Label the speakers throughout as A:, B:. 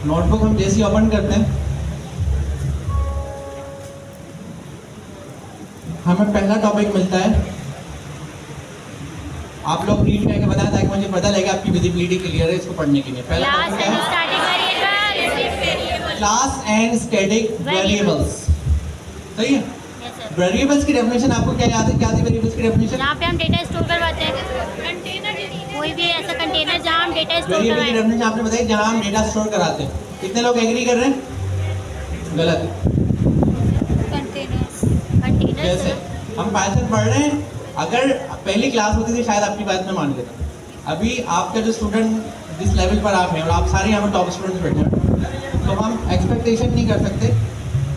A: Notebook हम जैसे ही open करते हैं, हमें पहला टॉपिक मिलता है। आप लोग रीड करके बताएं ताकि मुझे पता लगे आपकी विजिबिलिटी क्लियर है इसको पढ़ने के लिए। पहला टॉपिक है क्लास एंड स्टैटिक वेरिएबल्स। सही है। वेरिएबल्स की डेफिनेशन आपको क्या याद है? क्या थी वेरिएबल्स की डेफिनेशन?
B: जहाँ पे हम डेटा स्टोर करवाते हैं, कंटेनर, कोई भी ऐसा कंटेनर जहाँ हम डेटा स्टोर
A: वेरिएबल की
B: करवाते हैं।
A: डेफिनेशन आपने बताई जहाँ हम डेटा स्टोर कराते हैं। कितने लोग एग्री कर रहे हैं? गलत।
B: कंटेनर
A: जैसे हम पाइथन पढ़ रहे हैं, अगर पहली क्लास होती थी शायद आपकी बात में मान लेता। अभी आपका जो स्टूडेंट जिस लेवल पर आप हैं और आप सारे यहाँ पर टॉप स्टूडेंट्स बैठे हैं, तो हम एक्सपेक्टेशन नहीं कर सकते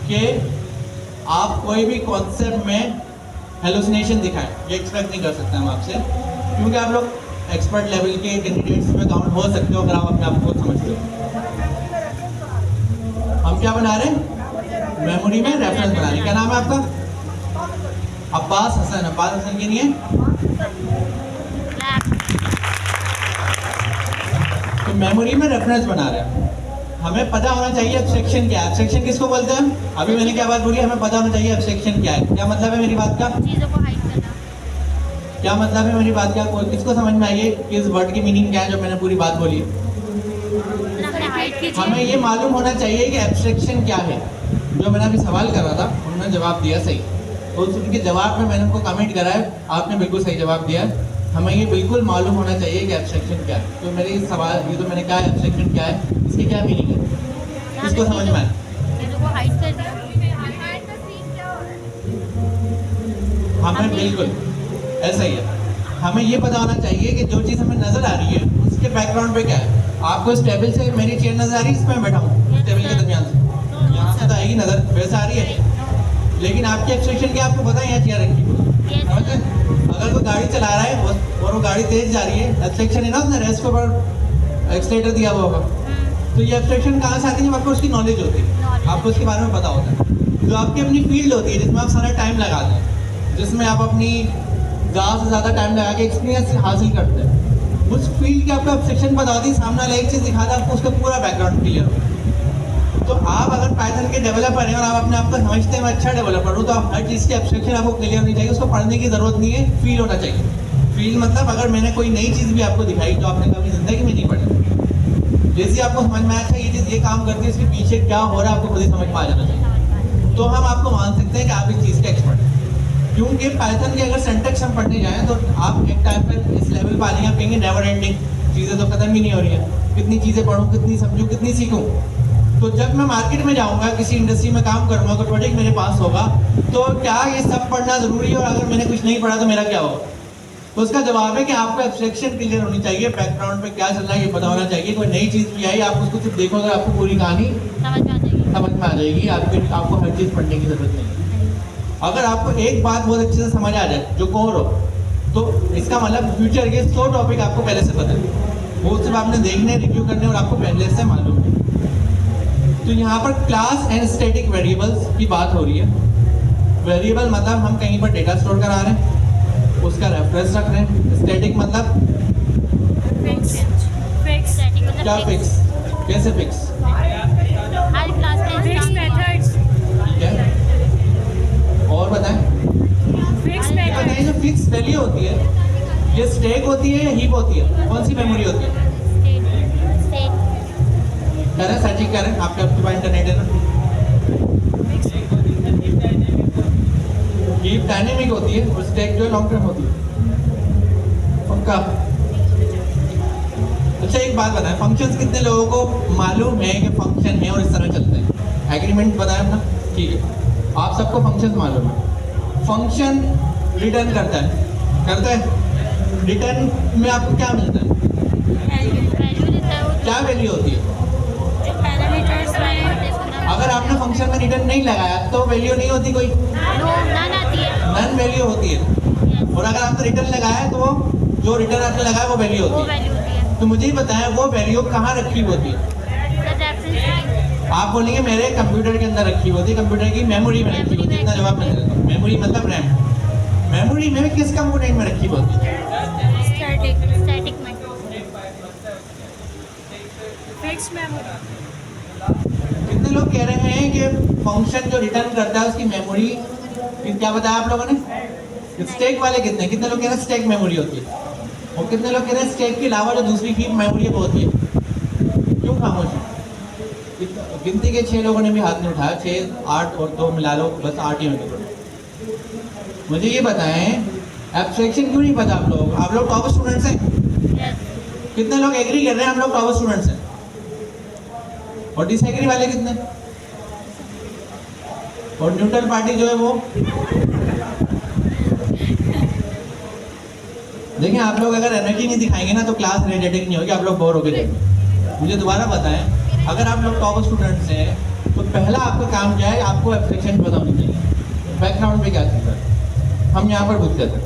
A: कि आप कोई भी कॉन्सेप्ट में हेलुसिनेशन दिखाएं। ये एक्सपेक्ट नहीं कर सकते हम आपसे, क्योंकि आप लोग एक्सपर्ट लेवल के कैंडिडेट्स में काउंट हो सकते हो अगर आप अपने आप को समझते हो। हम क्या बना रहे हैं? मेमोरी में रेफरेंस बना रहे हैं। क्या नाम है आपका? अब्बास हसन। अब्बास हसन की नहीं है तो मेमोरी में रेफरेंस बना रहे हैं। हमें पता होना चाहिए एब्स्ट्रैक्शन क्या है। एब्स्ट्रैक्शन किसको बोलते हैं? अभी मैंने क्या बात बोली? हमें पता होना चाहिए एब्स्ट्रैक्शन क्या है। क्या मतलब है मेरी बात का?
B: चीज़ों को हाइड करना।
A: क्या मतलब है मेरी बात का? कोई किसको समझ में आई है कि इस वर्ड की मीनिंग क्या है जो मैंने पूरी बात बोली? हमें ये मालूम होना चाहिए कि एब्स्ट्रैक्शन क्या है। जो मैंने अभी सवाल कर रहा था उन्होंने जवाब दिया सही, तो उनके जवाब में मैंने उनको कमेंट करा है, आपने बिल्कुल सही जवाब दिया है। हमें ये बिल्कुल मालूम होना चाहिए कि एब्स्ट्रैक्शन क्या है। तो मेरे सवाल ये तो मैंने कहा एब्स्ट्रैक्शन क्या है, इसकी क्या मीनिंग है, किसको समझ में आया?
B: चीज़ों को हाइड कर दिया।
A: हमें बिल्कुल ऐसा ही है। हमें ये पता होना चाहिए कि जो चीज़ हमें नज़र आ रही है उसके बैकग्राउंड पे क्या है। आपको इस टेबल से मेरी चेयर नज़र आ रही है, इसमें मैं बैठा हूँ इस टेबल के दरमियान से, यहाँ से तो आएगी नज़र, वैसे आ रही है। लेकिन आपकी एब्स्ट्रैक्शन क्या, आपको पता है यहाँ चेयर रखी है। अगर कोई गाड़ी चला रहा है और वो गाड़ी तेज जा रही है, एब्स्ट्रैक्शन है ना, उसने रेस्ट के ऊपर एक्सीलरेटर दिया हुआ होगा। तो ये एब्स्ट्रैक्शन कहाँ से आती है? जब आपको उसकी नॉलेज होती है, आपको उसके बारे में पता होता है। जो आपकी अपनी फील्ड होती है जिसमें आप सारा टाइम लगाते हैं, जिसमें आप अपनी ज़्यादा से ज़्यादा टाइम लगा के एक्सपीरियंस हासिल करते हैं, उस फील्ड की आपको एब्स्ट्रैक्शन पता होती है। सामने वाला एक चीज़ दिखाता है, आपको उसका पूरा बैकग्राउंड क्लियर होता है। तो आप अगर पाइथन के डेवलपर हैं और आप अपने आप को समझते हैं मैं अच्छा डेवलपर हूँ, तो आप हर चीज़ की एब्स्ट्रैक्शन आपको क्लियर होनी चाहिए। उसको पढ़ने की ज़रूरत नहीं है, फील होना चाहिए। फील मतलब अगर मैंने कोई नई चीज़ भी आपको दिखाई जो आपने कभी ज़िंदगी में नहीं पढ़ी, जैसे आपको समझ में आया ये चीज़ ये काम करती है, इसके पीछे क्या हो रहा है आपको खुद ही समझ में आ जाना चाहिए। तो हम आपको मान सकते हैं कि आप इस चीज़ के एक्सपर्ट हैं। क्योंकि पाइथन के अगर सिंटैक्स हम पढ़ने जाएँ तो आप एक टाइम पर इस लेवल पर आ जाएंगे, आप कहेंगे नेवर एंडिंग, चीज़ें तो खत्म ही नहीं हो रही है, कितनी चीज़ें पढ़ूँ, कितनी समझूँ, कितनी सीखूँ। तो जब मैं मार्केट में जाऊंगा, किसी इंडस्ट्री में काम करूंगा, कोई प्रोजेक्ट मेरे पास होगा, तो क्या ये सब पढ़ना ज़रूरी है? और अगर मैंने कुछ नहीं पढ़ा तो मेरा क्या होगा? तो उसका जवाब है कि आपको एब्स्ट्रैक्शन क्लियर होनी चाहिए, बैकग्राउंड पे क्या चल रहा है ये पता होना चाहिए। कोई नई चीज़ भी आई, आप उसको सिर्फ देखोगे आपको पूरी कहानी समझ में आ जाएगी। आपको हर चीज़ पढ़ने की ज़रूरत नहीं है। अगर आपको एक बात बहुत अच्छे से समझ आ जाए जो कोर हो, तो इसका मतलब फ्यूचर के 100 टॉपिक आपको पहले से पता है, वो सिर्फ आपने देखने, रिव्यू करने और आपको पहले से मालूम है। तो यहाँ पर क्लास एंड स्टैटिक वेरिएबल्स की बात हो रही है। वेरिएबल मतलब हम कहीं पर डेटा स्टोर करा रहे हैं, उसका रेफरेंस रख रहे हैं। स्टैटिक मतलब
B: फिक्स।
A: क्या फिक्स? कैसे फिक्स?
B: हर क्लास में फिक्स मेथड्स।
A: ठीक है, और बताएं।
B: फिक्स
A: बताएं जो फिक्स वैल्यू होती है, ये स्टैक होती है या हीप होती है? कौन सी मेमोरी होती है? कह रहे सर्चिंग कर रहे हैं, आपके पास इंटरनेट है ना। हीप डायनेमिक होती है और स्टैक जो है लॉन्ग टर्म होती है। पक्का? अच्छा एक बात बताएं, फंक्शंस कितने लोगों को मालूम है कि फंक्शन है और इस तरह चलते हैं? एग्रीमेंट बताएं अपना। ठीक है, आप सबको फंक्शंस मालूम है। फंक्शन रिटर्न करता है। रिटर्न में आपको क्या मिलता है? क्या वैल्यू होती है? अगर आपने फंक्शन में रिटर्न नहीं लगाया तो वैल्यू नहीं होती कोई? नन वैल्यू होती है। और अगर आपने रिटर्न लगाया तो जो रिटर्न आपने लगाया वो वैल्यू होती है। तो मुझे ही बताएं वो वैल्यू कहाँ रखी होती है? आप बोलेंगे मेरे कंप्यूटर के अंदर रखी होती है, कंप्यूटर की मेमोरी में रखी होती है। इतना जवाब मैं दे देता हूँ। मेमोरी मतलब रैम। मेमोरी में किस कंपोनेंट में रखी होती है?
B: स्टैटिक में। Fixed memory.
A: कितने लोग कह रहे हैं कि फंक्शन जो रिटर्न करता है उसकी मेमोरी क्या बताया आप लोगों ने? स्टैक वाले कितने लोग कह रहे हैं स्टैक मेमोरी होती है, और कितने लोग कह रहे हैं स्टैक के अलावा जो दूसरी हीप मेमोरी है वो होती है? क्यों खामोश है? गिनती के 6 लोगों ने भी हाथ नहीं उठाया, 6, 8 और 2 मिला लो, बस 8 ही होंगे। मुझे ये बताएं एब्स्ट्रैक्शन क्यों नहीं पता आप लोग टॉप स्टूडेंट्स हैं? कितने लोग एग्री कर रहे हैं हम लोग टॉप स्टूडेंट्स हैं? और डिसएग्री वाले कितने? और न्यूट्रल पार्टी जो है वो? देखिए आप लोग अगर एनर्जी नहीं दिखाएंगे ना तो क्लास रेडिएटिंग नहीं होगी, आप लोग बोर हो गए। मुझे दोबारा बताएं, अगर आप लोग टॉप स्टूडेंट्स हैं तो पहला आपका काम क्या है? आपको एब्स्ट्रैक्शन पता होनी चाहिए, बैकग्राउंड पे क्या चल रहा है। हम यहाँ पर पूछते थे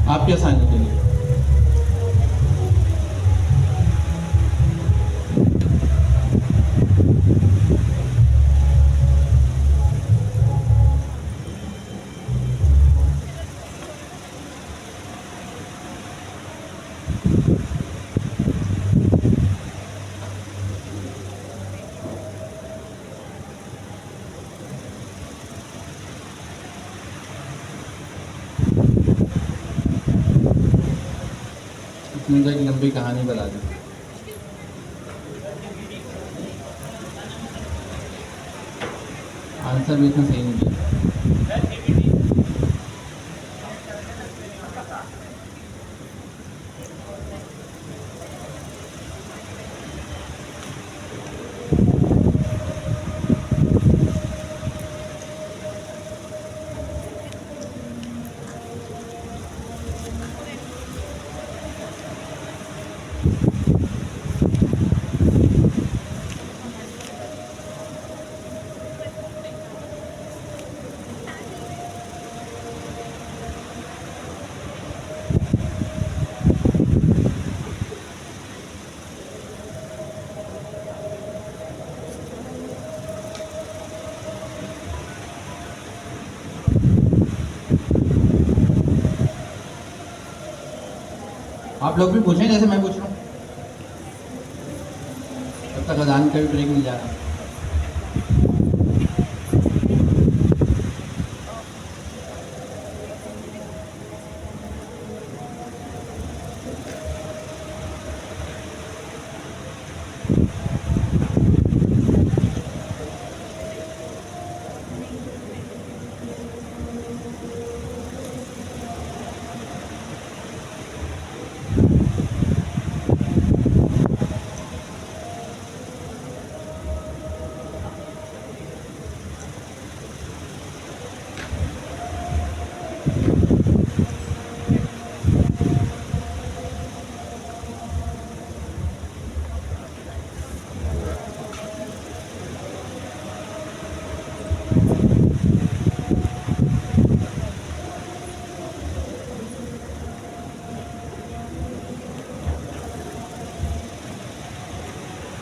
A: आपकी आसानी के लिए। मुझे एक लंबी कहानी बता दी। आंसर भी इतना सही नहीं दिया। आप लोग भी पूछें जैसे मैं पूछ रहा हूँ, तब तक अजान का भी ब्रेक नहीं जा रहा।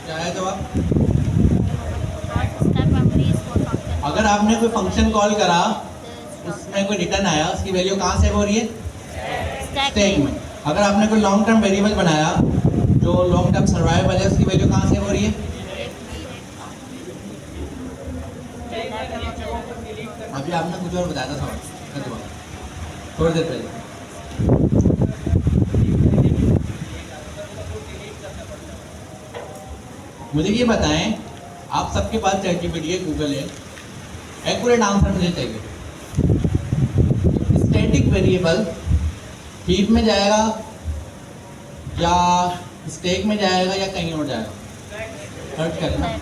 A: क्या है जवाब? अगर आपने कोई फंक्शन कॉल करा, उसमें कोई रिटर्न आया, उसकी वैल्यू कहाँ सेव हो रही है? स्टैक में। अगर आपने कोई लॉन्ग टर्म वेरिएबल बनाया जो लॉन्ग टर्म सर्वाइवल है, उसकी वैल्यू कहाँ सेव हो रही है? अभी आपने कुछ और बताया था सवाल थोड़ी देर पहले। मुझे ये बताएं, आप सबके पास ChatGPT है, गूगल है, एक्यूरेट आंसर मुझे चाहिए। स्टैटिक वेरिएबल हीप में जाएगा या स्टैक में जाएगा या कहीं और जाएगा? सर्च करना।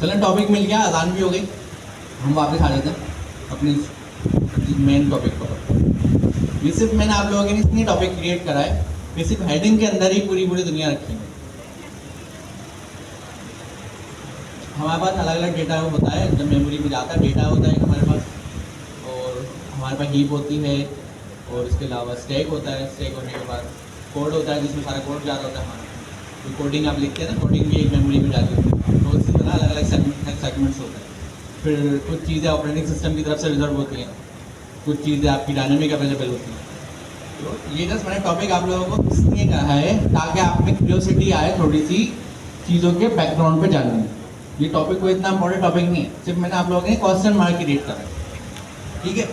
A: चलें, टॉपिक मिल गया, अजान भी हो गई, हम वापस आ जाते हैं अपने मेन टॉपिक पर। ये सिर्फ मैंने आप लोगों के लिए इतनी टॉपिक क्रिएट करा है, ये सिर्फ हेडिंग के अंदर ही पूरी दुनिया रखी है। हमारे पास अलग अलग डेटा होता है, जब मेमोरी में जाता है डेटा होता है हमारे पास, और हमारे पास हीप होती है, और इसके अलावा स्टैक होता है। स्टैक होने के बाद कोड होता है जिसमें सारा कोड जा रहा होता है हमारा। तो कोडिंग आप लिखते हैं ना, कोडिंग भी एक मेमोरी में जाती होती है। तो इसी तरह अलग अलग सेगमेंट्स होते हैं। फिर कुछ चीज़ें ऑपरेटिंग सिस्टम की तरफ से रिजर्व होती हैं, कुछ चीज़ें आपकी डायनेमिक अवेलेबल होती हैं। तो ये जस्ट मैंने टॉपिक आप लोगों को इसलिए कहा है ताकि आप में क्यूरियोसिटी आए थोड़ी सी चीज़ों के बैकग्राउंड पे जानने में। ये टॉपिक कोई इतना इंपॉर्टेंट टॉपिक नहीं है, सिर्फ मैंने आप लोगों ने क्वेश्चन मार्क की रेट करा, ठीक है।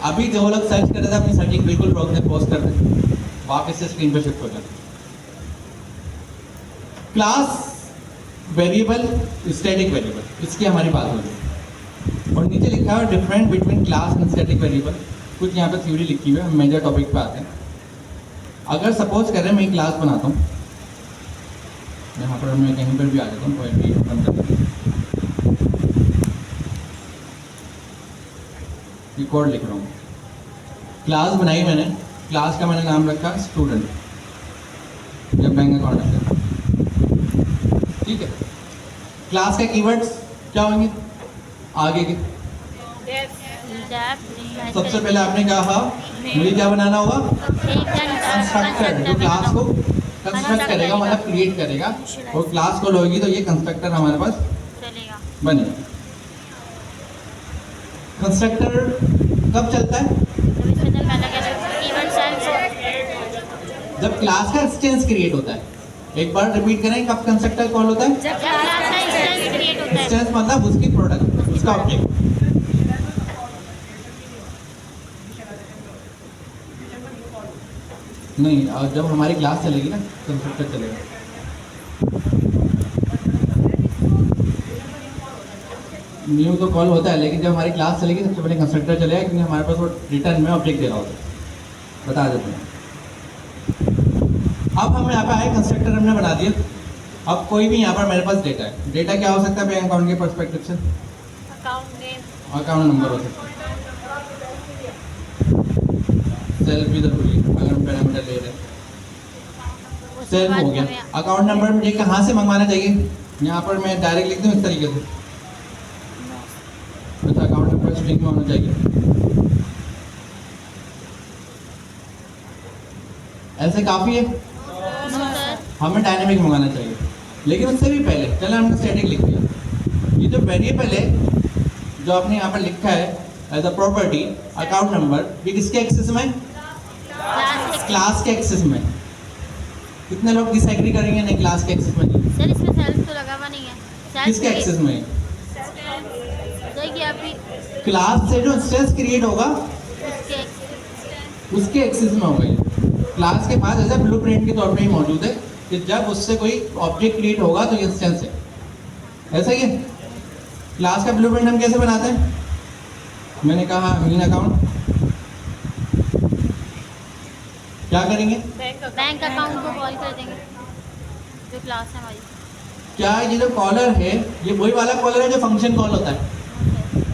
A: अभी जो लोग सर्च कर रहे थे अपनी सर्चिंग बिल्कुल रोक दें, पोस्ट कर दें, वापस से स्क्रीन पर शिफ्ट हो जाए। क्लास वेरिएबल, स्टैटिक वेरिएबल, इसकी हमारी बात हो रही है। और नीचे लिखा है different between class and static variable. कुछ यहाँ पर थ्योरी लिखी हुई है, हम मेजर टॉपिक पे आते हैं। अगर सपोज करें मैं क्लास बनाता हूँ, यहाँ पर मैं कहीं पर भी आ जाता हूँ, कोई भी ओपन कर रिकॉर्ड लिख रहा हूँ। क्लास बनाई मैंने, क्लास का मैंने नाम रखा स्टूडेंट या बैंक अकाउंट रखा, ठीक है। क्लास के कीवर्ड्स क्या होंगे आगे के? सबसे पहले आपने कहा मुझे क्या बनाना होगा? कंस्ट्रक्टर, जो क्लास को कंस्ट्रक्ट करेगा, मतलब क्रिएट करेगा, और क्लास को लोगी तो ये कंस्ट्रक्टर हमारे पास
B: चलेगा,
A: बनेगा। कंस्ट्रक्टर कब चलता है? जब क्लास का इंस्टेंस क्रिएट होता है। एक बार रिपीट करें, कब कंस्ट्रक्टर कॉल होता है?
B: जब क्लास का इंस्टेंस क्रिएट होता है।
A: इंस्टेंस मतलब उसकी प्रोडक्ट, उसका ऑब्जेक्ट। नहीं, और जब हमारी क्लास चलेगी ना, कंस्ट्रक्टर चलेगा। न्यू तो कॉल होता है, लेकिन जब हमारी क्लास चलेगी सबसे पहले कंस्ट्रक्टर चलेगा, क्योंकि हमारे पास वो रिटर्न में ऑब्जेक्ट दे रहा होता है। बता देते हैं। अब हम यहाँ पे आए, कंस्ट्रक्टर हमने बना दिया। अब कोई भी यहाँ पर मेरे पास डेटा है। डेटा क्या हो सकता है बैंक अकाउंट के पर्सपेक्टिव से?
B: अकाउंट नेम,
A: अकाउंट नंबर हो सकता है, सेल्फ भी जरूरी है अगर हम पैरामीटर ले रहे हैं। सेल्फ हो गया। अकाउंट नंबर मुझे कहाँ से मंगवाना चाहिए? यहाँ पर मैं डायरेक्ट लिख दूँ इस तरीके से, तो अकाउंट नंबर स्ट्रिंग में होना चाहिए। ऐसे काफ़ी है? हमें डायनेमिक मंगाना चाहिए, लेकिन उससे भी पहले चलो हमने स्टैटिक लिख दिया। ये जो वेरिएबल है जो आपने यहाँ पर लिखा है as a property account number, ये किसके एक्सेस में? क्लास के एक्सेस में। कितने लोग डिसएग्री करेंगे? नहीं, क्लास के एक्सेस में नहीं।
B: सर इसमें सेल्फ तो लगा हुआ नहीं है।
A: किसके एक्सेस में?
B: देखिए अभी
A: क्लास से जो इंस्टेंस क्रिएट होगा उसके एक्सेस में होगा। ये क्लास के पास ऐसा ब्लूप्रिंट के तौर पे ही मौजूद है कि जब उससे कोई ऑब्जेक्ट क्रिएट होगा तो ये इंस्टेंस है। ऐसा ही है। क्लास का ब्लूप्रिंट हम कैसे बनाते हैं? मैंने कहा मेन अकाउंट, क्या करेंगे?
B: बैंक अकाउंट को कॉल कर देंगे, जो क्लास है हमारी।
A: क्या ये जो कॉलर है ये वही वाला कॉलर है जो फंक्शन कॉल होता है?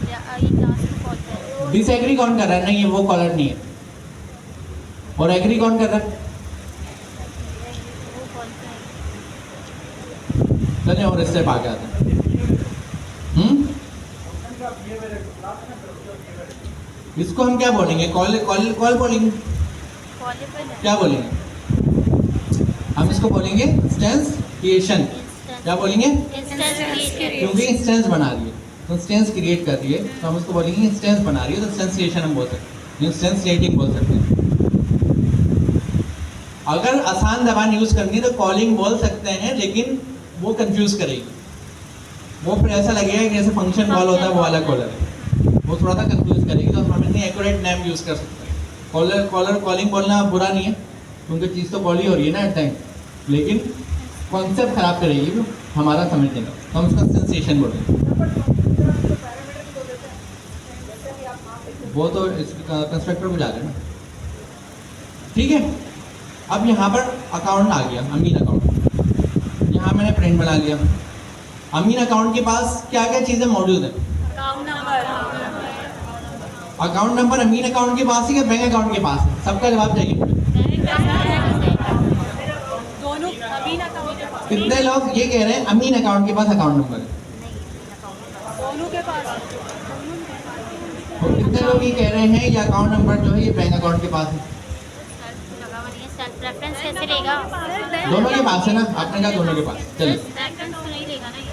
B: ये क्लास को कॉल कर
A: डिसएग्री कौन कर रहा है? नहीं, ये वो कॉलर नहीं है। और एग्री कौन कर रहा है?
B: वो कॉल कर।
A: चलिए और स्टेप आगे आते हैं। इसको हम क्या बोलेंगे? कॉल कॉल कॉल बोलेंगे। क्या बोलेंगे? हम इसको बोलेंगे इंस्टेंस क्रिएशन। क्या बोलेंगे? क्योंकि इंस्टेंस बना रही है, तो इंस्टेंस क्रिएट कर रही है, तो हम उसको बोलेंगे इंस्टेंस बना रही है, तो इंस्टेंस क्रिएशन हम बोल सकते हैं, इंस्टेंस क्रिएटिंग बोल सकते हैं। अगर आसान जबान यूज करनी है तो कॉलिंग बोल सकते हैं, लेकिन वो कंफ्यूज करेगी। वो फिर ऐसा लगेगा कि जैसे फंक्शन कॉल होता है वो वाला कॉलर है, वो थोड़ा सा कंफ्यूज करेगी। तो हम इतनी एक्यूरेट नेम यूज कर सकते हैं। कॉलर कॉलिंग बोलना बुरा नहीं है, क्योंकि चीज़ तो कॉल ही हो रही है ना एट टाइम, लेकिन कॉन्सेप्ट खराब करेगी वो हमारा समझने का, तो हम उसका सेंसेशन बोलेंगे। वो तो इस कंस्ट्रक्टर को जा रहे हैं ना, ठीक है। अब यहाँ पर अकाउंट आ गया, अमीन अकाउंट। यहाँ मैंने प्रिंट बना लिया। अमीन अकाउंट के पास क्या क्या चीज़ें मौजूद है? अकाउंट नंबर अमीन अकाउंट के पास है या बैंक अकाउंट के पास है? सबका जवाब चाहिए।
C: दोनों अमीन अकाउंट के पास।
A: कितने लोग ये कह रहे हैं अमीन अकाउंट के पास अकाउंट नंबर है? कितने लोग ये कह रहे हैं ये अकाउंट नंबर जो है ये बैंक अकाउंट के पास है?
B: लगा हुआ नहीं है, सेल्फ रेफरेंस कैसे लेगा?
A: दोनों के पास है ना, आपने कहा दोनों के पास, चलिए
B: रेफरेंस तो नहीं लेगा ना ये।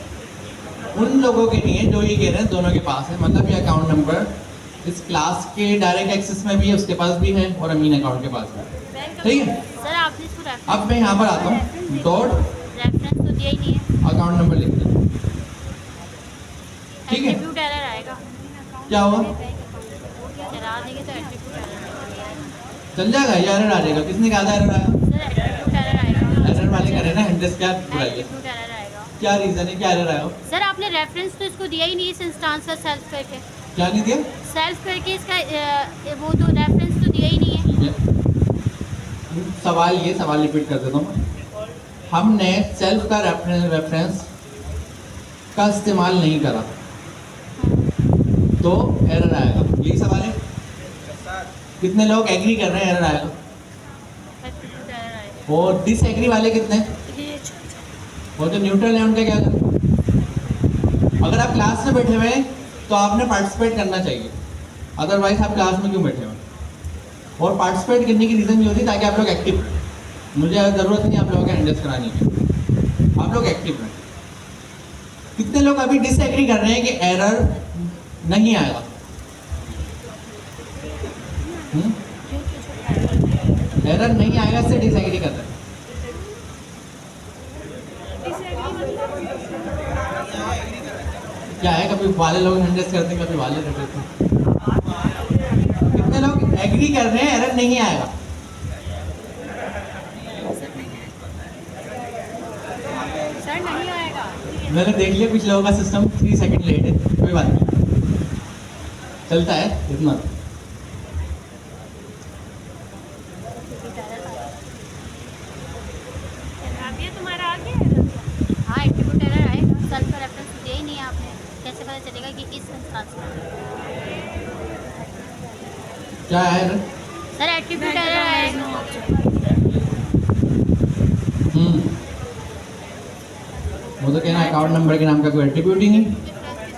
A: उन लोगों के लिए जो ये कह रहे हैं दोनों के पास है, मतलब ये अकाउंट नंबर इस क्लास के डायरेक्ट एक्सेस में भी है, उसके पास भी है और अमीन अकाउंट के पास भी है, ठीक है।
B: सर आपने इसको रेफरेंस
A: अब मैं यहाँ पर आता हूँ, डॉट
B: तो दिया ही नहीं है।
A: अकाउंट नंबर लिखते हैं, ठीक है।
B: एट्रीब्यूट एरर आएगा।
A: क्या हुआ?
B: चला देंगे तो एट्रीब्यूट एरर
A: चल जाएगा या एरर आ जाएगा? किसने कहा था एरर आएगा?
B: सर एट्रीब्यूट एरर आएगा।
A: एरर वाले करे ना हैंडल्स, क्या बुराई है?
B: एट्रीब्यूट एरर आएगा।
A: क्या रीजन है, क्या एरर आएगा?
B: सर आपने रेफरेंस तो इसको दिया ही नहीं इस इंस्टांस का सेल्फ करके।
A: क्या नहीं दिया?
B: सेल्फ करके इसका वो तो रेफरेंस तो दिया ही नहीं है।
A: सवाल रिपीट कर देता हूँ। हमने सेल्फ का रेफरेंस का इस्तेमाल नहीं करा तो एरर आएगा, यही सवाल है। कितने लोग एग्री कर रहे हैं एरर आएगा?
B: एट्रीब्यूट एरर आएगा।
A: और डिसएग्री वाले कितने? वो तो न्यूट्रल है, उनका क्या करें? अगर आप क्लास में बैठे हुए हैं तो आपने पार्टिसिपेट करना चाहिए, अदरवाइज आप क्लास में क्यों बैठे हुए? और पार्टिसिपेट करने की रीज़न ये होती है ताकि आप लोग एक्टिव रहें। मुझे ज़रूरत नहीं आप लोगों के हैंडल्स कराने की, आप लोग एक्टिव रहें। कितने लोग अभी डिसएग्री कर रहे हैं कि एरर नहीं आएगा? एरर नहीं आएगा इससे डिसएग्री कर रहे हैं। क्या है, कभी वाले लोग हैंडल्स करते हैं, कभी वाले करते हैं। कितने लोग एग्री कर रहे हैं एरर नहीं आएगा?
B: सर नहीं आएगा।
A: मैंने देख लिया कुछ लोगों का सिस्टम 3 सेकंड लेट है, कोई बात नहीं, चलता है इतना।
B: तुम्हारा आ गया? हाँ एट्रीब्यूट एरर आएगा। सेल्फ का रेफरेंस दिया ही नहीं है आपने, कैसे पता चलेगा कि इस इंस्टांस में?
A: क्या है एरर?
B: सर एट्रीब्यूट एरर आएगा।
A: वो तो कहना अकाउंट नंबर के नाम का कोई एट्रीब्यूट ही नहीं।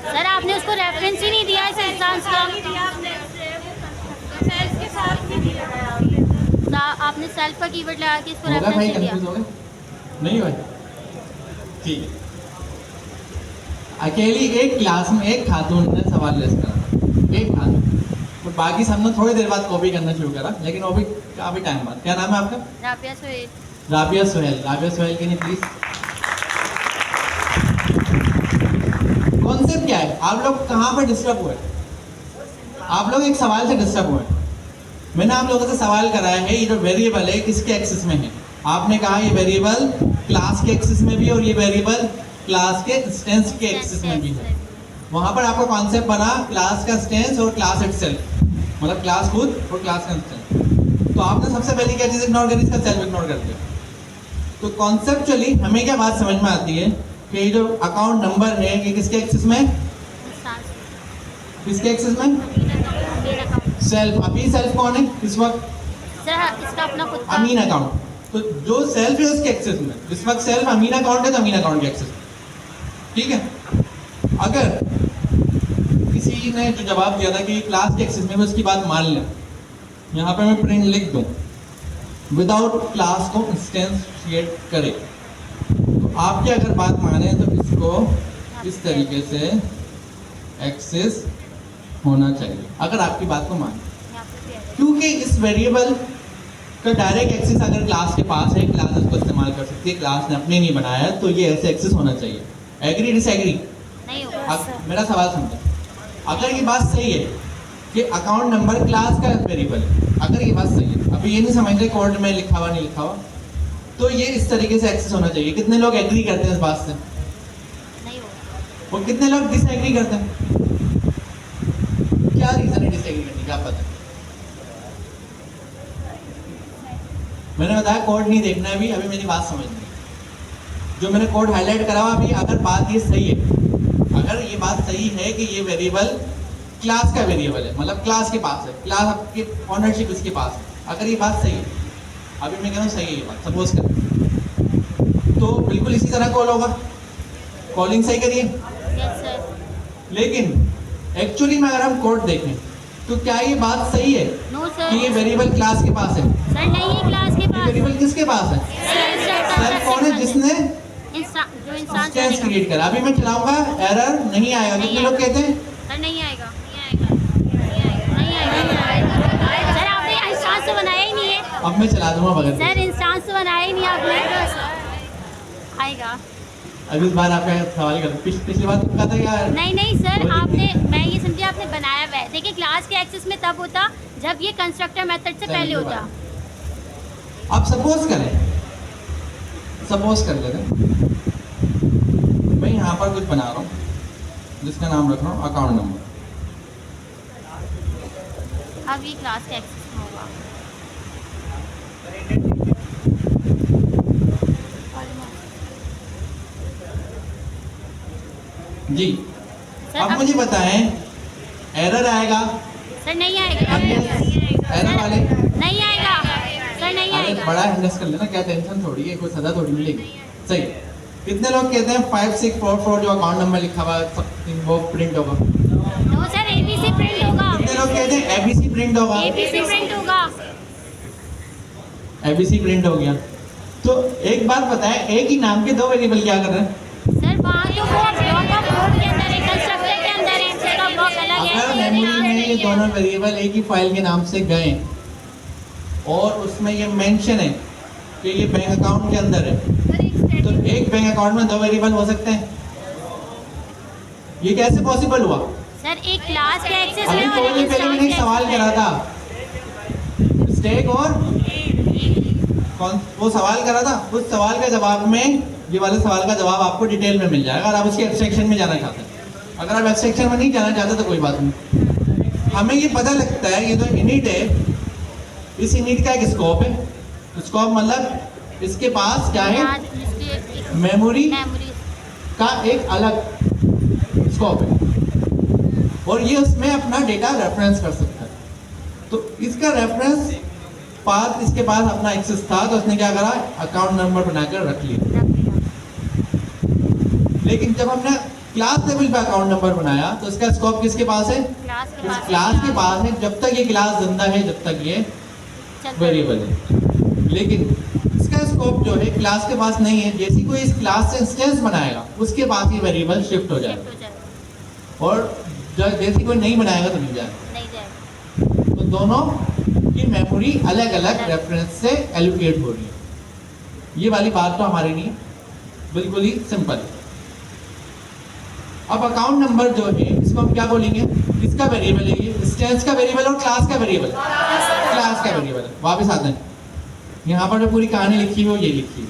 B: सर आपने उसको रेफरेंस ही नहीं दिया इस इंस्टांस का। सेल्फ के साथ नहीं दिया। आपने सेल्फ का कीवर्ड लगा के इसको
A: होगा
B: रेफरेंस
A: भाई,
B: नहीं दिया।
A: कंफ्यूज हो गए? नहीं भाई, ठीक है। अकेली एक क्लास में एक खातून ने सवाल रेस करा, एक खातून, तो बाकी सबने थोड़ी देर बाद कॉपी करना शुरू करा, लेकिन वो भी काफ़ी टाइम बाद। क्या नाम है आपका?
B: राबिया सोहेल।
A: राबिया सोहेल। राबिया सोहेल के लिए प्लीज। कॉन्सेप्ट क्या है? आप लोग कहाँ पर डिस्टर्ब हुए? आप लोग एक सवाल से डिस्टर्ब हुए। मैंने आप लोगों से सवाल कराया है, ये जो वेरिएबल है किसके एक्सेस में है? आपने कहा ये वेरिएबल क्लास के एक्सेस में भी और ये वेरिएबल क्लास के इंस्टेंस के एक्सेस में भी है। वहाँ पर आपका कॉन्सेप्ट बना क्लास का इंस्टेंस और क्लास इटसेल्फ, मतलब क्लास खुद और क्लास का इंस्टेंस। तो आपने सबसे पहले क्या चीज़ इग्नोर करी? इसका सेल्फ इग्नोर कर दिया। तो कॉन्सेप्चुअली हमें क्या बात समझ में आती है कि ये जो अकाउंट नंबर है ये किसके एक्सेस में? किसके एक्सेस में? सेल्फ। अभी सेल्फ कौन है इस वक्त?
B: सर इसका अपना खुद का
A: अमीन अकाउंट। तो जो सेल्फ है उसके एक्सेस में, इस वक्त सेल्फ अमीन अकाउंट है तो अमीन अकाउंट के एक्सेस में, ठीक है। अगर किसी ने जो जवाब दिया था कि क्लास के एक्सेस में, मैं उसकी बात मान लें, यहाँ पे मैं प्रिंट लिख दूँ विदाउट क्लास को इंस्टेंशिएट करे, तो आपकी अगर बात माने तो इसको इस तरीके से एक्सेस होना चाहिए, अगर आपकी बात को माने। क्योंकि इस वेरिएबल का डायरेक्ट एक्सेस अगर क्लास के पास है, क्लास इसको इस्तेमाल कर सकती है, क्लास ने अपने नहीं बनाया है, तो ये ऐसे एक्सेस होना चाहिए। Agree disagree?
B: नहीं होगा।
A: अब मेरा सवाल समझो, अगर ये बात सही है कि अकाउंट नंबर क्लास का वेरिएबल है, अगर ये बात सही है, अभी ये नहीं समझ रहे कोड में लिखा हुआ नहीं लिखा हुआ, तो ये इस तरीके से एक्सेस होना चाहिए। कितने लोग एग्री करते हैं इस बात से?
B: नहीं होगा।
A: और कितने लोग डिसएग्री करते हैं? क्या रीजन है डिसएग्री करने का, पता है? मैंने बताया कोड नहीं देखना है अभी मेरी बात समझनी है। जो मैंने कोड हाईलाइट करा हुआ अभी, अगर बात ये सही है, अगर ये बात सही है कि ये वेरिएबल क्लास का वेरिएबल है, मतलब क्लास के पास है, क्लास आपकी ऑनरशिप इसके पास है, अगर ये बात सही है, अभी मैं कह रहा हूँ सही है ये बात, सपोज करें, तो बिल्कुल इसी तरह कॉल होगा। कॉलिंग सही करिए।
B: Yes sir.
A: लेकिन एक्चुअली में अगर हम कोड देखें तो क्या ये बात सही है
B: नो
A: कि
B: सर,
A: ये वेरिएबल क्लास के पास है?
B: सर नहीं है क्लास के
A: ये
B: पास।
A: वेरिएबल किसके पास है? सर कौन है जिसने
B: जो इंसान
A: इंस्टेंस क्रिएट करा? अभी मैं चलाऊंगा, एरर नहीं आएगा। कितने लोग कहते हैं
B: सर नहीं आएगा, नहीं आएगा। सर आपने इंस्टांस तो बनाया ही नहीं है।
A: अब मैं चला दूंगा बगैर
B: सर इंस्टांस तो बनाया ही नहीं आपने। आएगा।
A: अभी इस बार आपका सवाल कर पिछली बार तुम कहा था यार।
B: नहीं सर, आपने, मैं ये समझी आपने बनाया हुआ है। देखिए क्लास के एक्सेस में तब होता जब ये कंस्ट्रक्टर मेथड से पहले होता।
A: अब सपोज कर लेते हैं मैं यहाँ पर कुछ बना रहा हूँ जिसका नाम रख रहा हूँ अकाउंट नंबर।
B: अब ये क्लास के एक्सेस में होगा।
A: जी
B: सर
A: अब मुझे बताएं, एरर आएगा?
B: सर नहीं आएगा।
A: एरर वाले
B: नहीं आएगा सर, नहीं
A: अरे
B: आएगा।
A: बड़ा हैंडल कर लेना, क्या टेंशन थोड़ी है, कोई सजा थोड़ी मिलेगी। सही। कितने लोग कहते हैं 5644 जो अकाउंट नंबर लिखा हुआ है वो प्रिंट होगा?
B: नो सर, एबीसी प्रिंट होगा।
A: कितने लोग कहते हैं एबीसी प्रिंट होगा?
B: एबीसी प्रिंट होगा।
A: एबीसी प्रिंट हो गया। तो एक बात बताएं, एक ही नाम के दो वेरिएबल क्या कर रहे हैं?
B: सर वहाँ तो वो ब्लॉक ऑफ कोड के अंदर है, कंस्ट्रक्टर के अंदर है, उसका ब्लॉक अलग है।
A: अगर मेमोरी में ये दोनों वेरिएबल एक ही फाइल के नाम से गए और उसमें ये मेंशन है कि ये बैंक अकाउंट के अंदर है, तो एक बैंक अकाउंट में दो वेरिएबल हो सकते हैं? ये कैसे पॉसिबल हुआ?
B: सर एक क्लास के एक्सेस
A: अभी
B: में और
A: थोड़ी देर पहले मैंने एक सवाल करा था, स्टैक और कौन वो सवाल करा था, उस सवाल का जवाब में ये वाले सवाल का जवाब आपको डिटेल में मिल जाएगा अगर आप उसके एब्स्ट्रैक्शन में जाना चाहते हैं। अगर आप एब्स्ट्रैक्शन में नहीं जाना चाहते तो कोई बात नहीं। हमें ये पता लगता है ये जो इनिट है, इस इनिट का एक स्कोप है। स्कोप मतलब इसके पास क्या है? मेमोरी का एक अलग स्कोप है और ये उसमें अपना डेटा रेफरेंस कर सकता है। तो इसका रेफरेंस पाथ इसके पास अपना एक्सेस था, तो उसने क्या करा? अकाउंट नंबर बनाकर रख लिया। लेकिन जब हमने क्लास लेवल पे अकाउंट नंबर बनाया तो इसका स्कोप किसके पास है? क्लास के पास है। जब तक ये क्लास जिंदा है, जब तक ये वेरिएबल है। लेकिन इसका स्कोप जो है क्लास के पास नहीं है। जैसे कोई इस क्लास से इंस्टेंस बनाएगा उसके पास ये वेरिएबल शिफ्ट हो जाएगा और जैसे कोई नहीं बनाएगा तो नहीं जाएगा। तो दोनों की मेमोरी अलग अलग रेफरेंस से एलोकेट हो रही है। ये वाली बात तो हमारी नहीं है, बिल्कुल ही सिंपल है। अब अकाउंट नंबर जो है इसको हम क्या बोलेंगे? किसका वेरिएबल है ये? इंस्टेंस का वेरिएबल और क्लास का वेरिएबल? क्लास का वेरिएबल। वापस आते हैं, यहाँ पर जो पूरी कहानी लिखी हुई है ये लिखी है।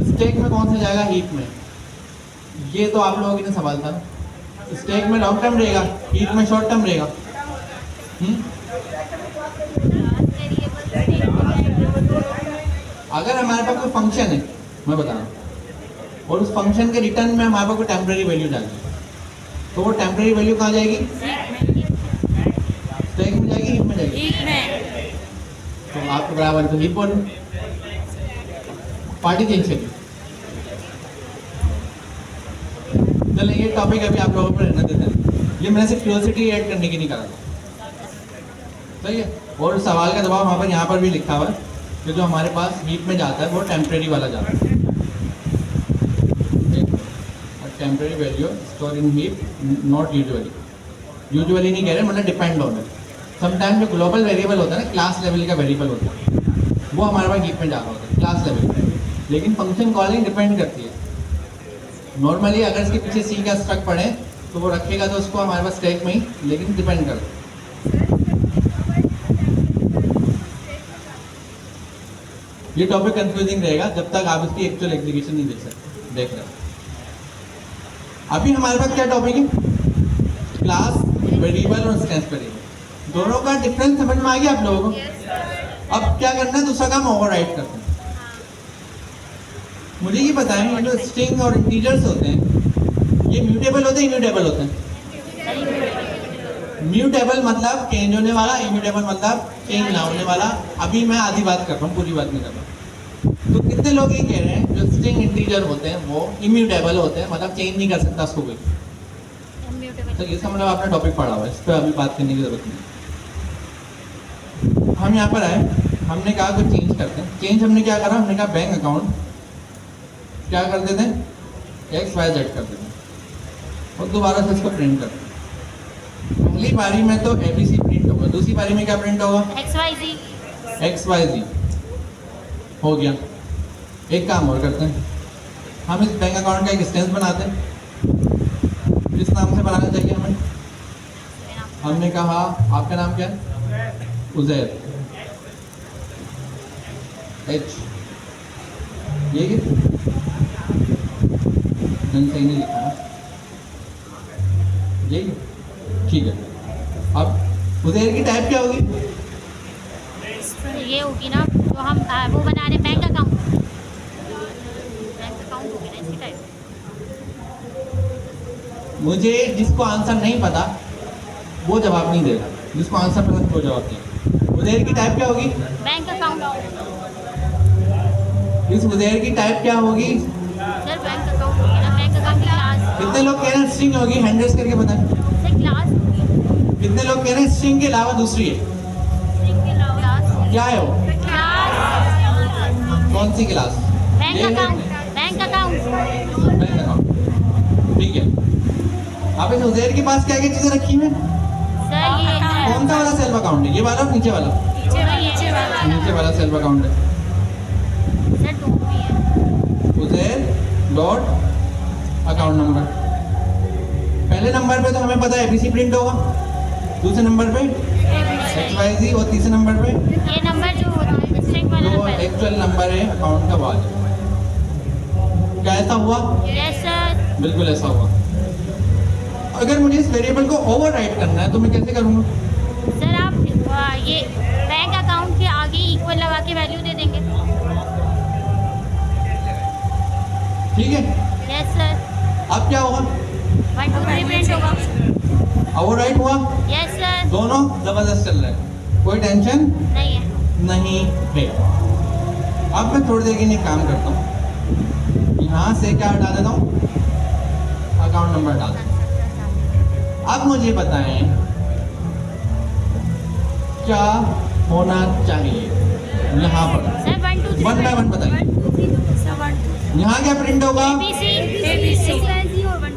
A: स्टैक में कौन सा जाएगा? हीप में। ये तो आप लोगों के लिए सवाल था। स्टैक में लॉन्ग टर्म रहेगा, हीप में शॉर्ट टर्म रहेगा। अगर हमारे पास कोई फंक्शन है, मैं बता रहा हूँ, और उस फंक्शन के रिटर्न में हमारे पास कोई टेम्परेरी वैल्यू डालनी है, तो वो टेम्परेरी वैल्यू कहाँ जाएगी? स्टैक में जाएगी, हीप में जाएगी? तो आपके बराबर तो हीप बोलो। पार्टी चेंज करिए। चलिए ये टॉपिक अभी आप लोगों पर रहने देते हैं। ये मैंने सिर्फ क्यूरियोसिटी ऐड करने की नहीं करा था, सही है। और सवाल का जवाब वहाँ पर यहाँ पर भी लिखा हुआ है कि जो हमारे पास हीप में जाता है वो टेम्परेरी वाला जाता है। Temporary value store in heap, not usually नहीं कह रहे, मतलब डिपेंड ऑन है। समटाइम जो ग्लोबल वेरिएबल होता है ना, क्लास लेवल का वेरिएबल होता है, वो हमारे पास हीप में जा रहा होता है क्लास लेवल पे। लेकिन फंक्शन कॉलिंग डिपेंड करती है। नॉर्मली अगर इसके पीछे सी का स्ट्रक पड़े तो वो रखेगा तो उसको हमारे पास स्टैक में ही, लेकिन डिपेंड करता है। ये टॉपिक कंफ्यूजिंग रहेगा जब तक आप इसकी एक्चुअल एग्जीक्यूशन नहीं देख रहे। अभी हमारे पास क्या टॉपिक है? क्लास वेरिएबल और इंस्टेंस वेरिएबल। दोनों का डिफरेंस समझ में आ गया आप लोगों को? अब क्या करना है? दूसरा काम ओवरराइड करते हैं। मुझे ये बताएं, ये जो स्ट्रिंग और इंटीजर्स होते हैं ये म्यूटेबल होते हैं, इम्यूटेबल होते हैं? म्यूटेबल मतलब चेंज होने वाला, इम्यूटेबल मतलब चेंज ना होने वाला। अभी मैं आधी बात कर रहा हूँ, पूरी बात नहीं कर रहा। तो कितने लोग ये कह रहे हैं जो स्ट्रिंग इंटीजर होते हैं वो इम्यूटेबल होते हैं, मतलब चेंज नहीं कर सकता उसको कोई? तो इसका मतलब आपने टॉपिक पढ़ा हुआ है, इस पर अभी बात करने की जरूरत नहीं। हम यहाँ पर आए, हमने कहा कुछ चेंज करते हैं। चेंज हमने क्या करा, हमने कहा बैंक अकाउंट क्या कर देते हैं, XYZ कर देते हैं और दोबारा से इसको प्रिंट करते हैं। पहली बारी में तो ABC प्रिंट होगा, दूसरी बारी में क्या प्रिंट होगा, XYZ हो गया। एक काम और करते हैं, हम इस बैंक अकाउंट का एक स्टेंस बनाते हैं। किस नाम से बनाना चाहिए हमें, हमने कहा आपका नाम क्या है, उजैर H, ये मैंने सही नहीं लिखा ना, ये ठीक है। अब उजैर की टाइप क्या होगी,
B: ये होगी ना जो हम वो बना रहे बैंक अकाउंट होगी ना इसकी टाइप।
A: मुझे जिसको आंसर नहीं पता वो जवाब नहीं देगा, जिसको आंसर पता वो जवाब देगा। उजैर की टाइप क्या होगी,
B: बैंक अकाउंट।
A: इस उजैर की टाइप क्या होगी,
B: सर बैंक अकाउंट होगी ना, बैंक अकाउंट की क्लास।
A: कितने लोग कह रहे हैं स्ट्रिंग होगी, हैंड रेस करके बताएं।
B: सर क्लास होगी।
A: कितने लोग कह रहे हैं स्ट्रिंग के अलावा दूसरी है,
B: इसके अलावा क्लास।
A: क्या है वो,
B: क्लास
A: कौन सी class,
B: bank account. Bank account
A: bank account, ठीक है। अब इस उजैर के पास क्या क्या चीजें रखी हैं,
B: सर ये
A: कौन सा वाला सेल्फ अकाउंट है, ये वाला नीचे वाला, नीचे वाला सेल्फ अकाउंट है।
B: सर दो भी है।
A: उजैर डॉट अकाउंट नंबर, पहले नंबर पे तो हमें पता है ABC प्रिंट होगा, दूसरे नंबर पे XYZ और तीसरे नंबर पे
B: ये नंबर जो स्ट्रिंग वाला
A: जो
B: नंबर है।
A: एक्चुअल नंबर है अकाउंट का वाला। क्या ऐसा हुआ,
B: यस सर।
A: बिल्कुल ऐसा हुआ। अगर मुझे इस वेरिएबल को ओवरराइट करना है तो मैं कैसे करूँगा,
B: सर आप ये बैंक अकाउंट के आगे इक्वल लगा के वैल्यू दे देंगे।
A: ठीक है।
B: Yes sir.
A: अब क्या होगा,
B: 1 2 3 प्रिंट होगा।
A: ओवरराइट हुआ,
B: यस सर।
A: दोनों जबरदस्त चल रहे हैं, कोई टेंशन
B: नहीं है।
A: नहीं है। अब मैं थोड़ी देर के लिए काम करता हूँ, यहाँ से क्या हटा देता हूँ, अकाउंट नंबर डाल देता हूँ। अब मुझे बताएं क्या होना चाहिए यहाँ पर,
B: सर 1 2 3
A: वन बाय वन बताइए। यहाँ क्या प्रिंट होगा,
B: ABC और 1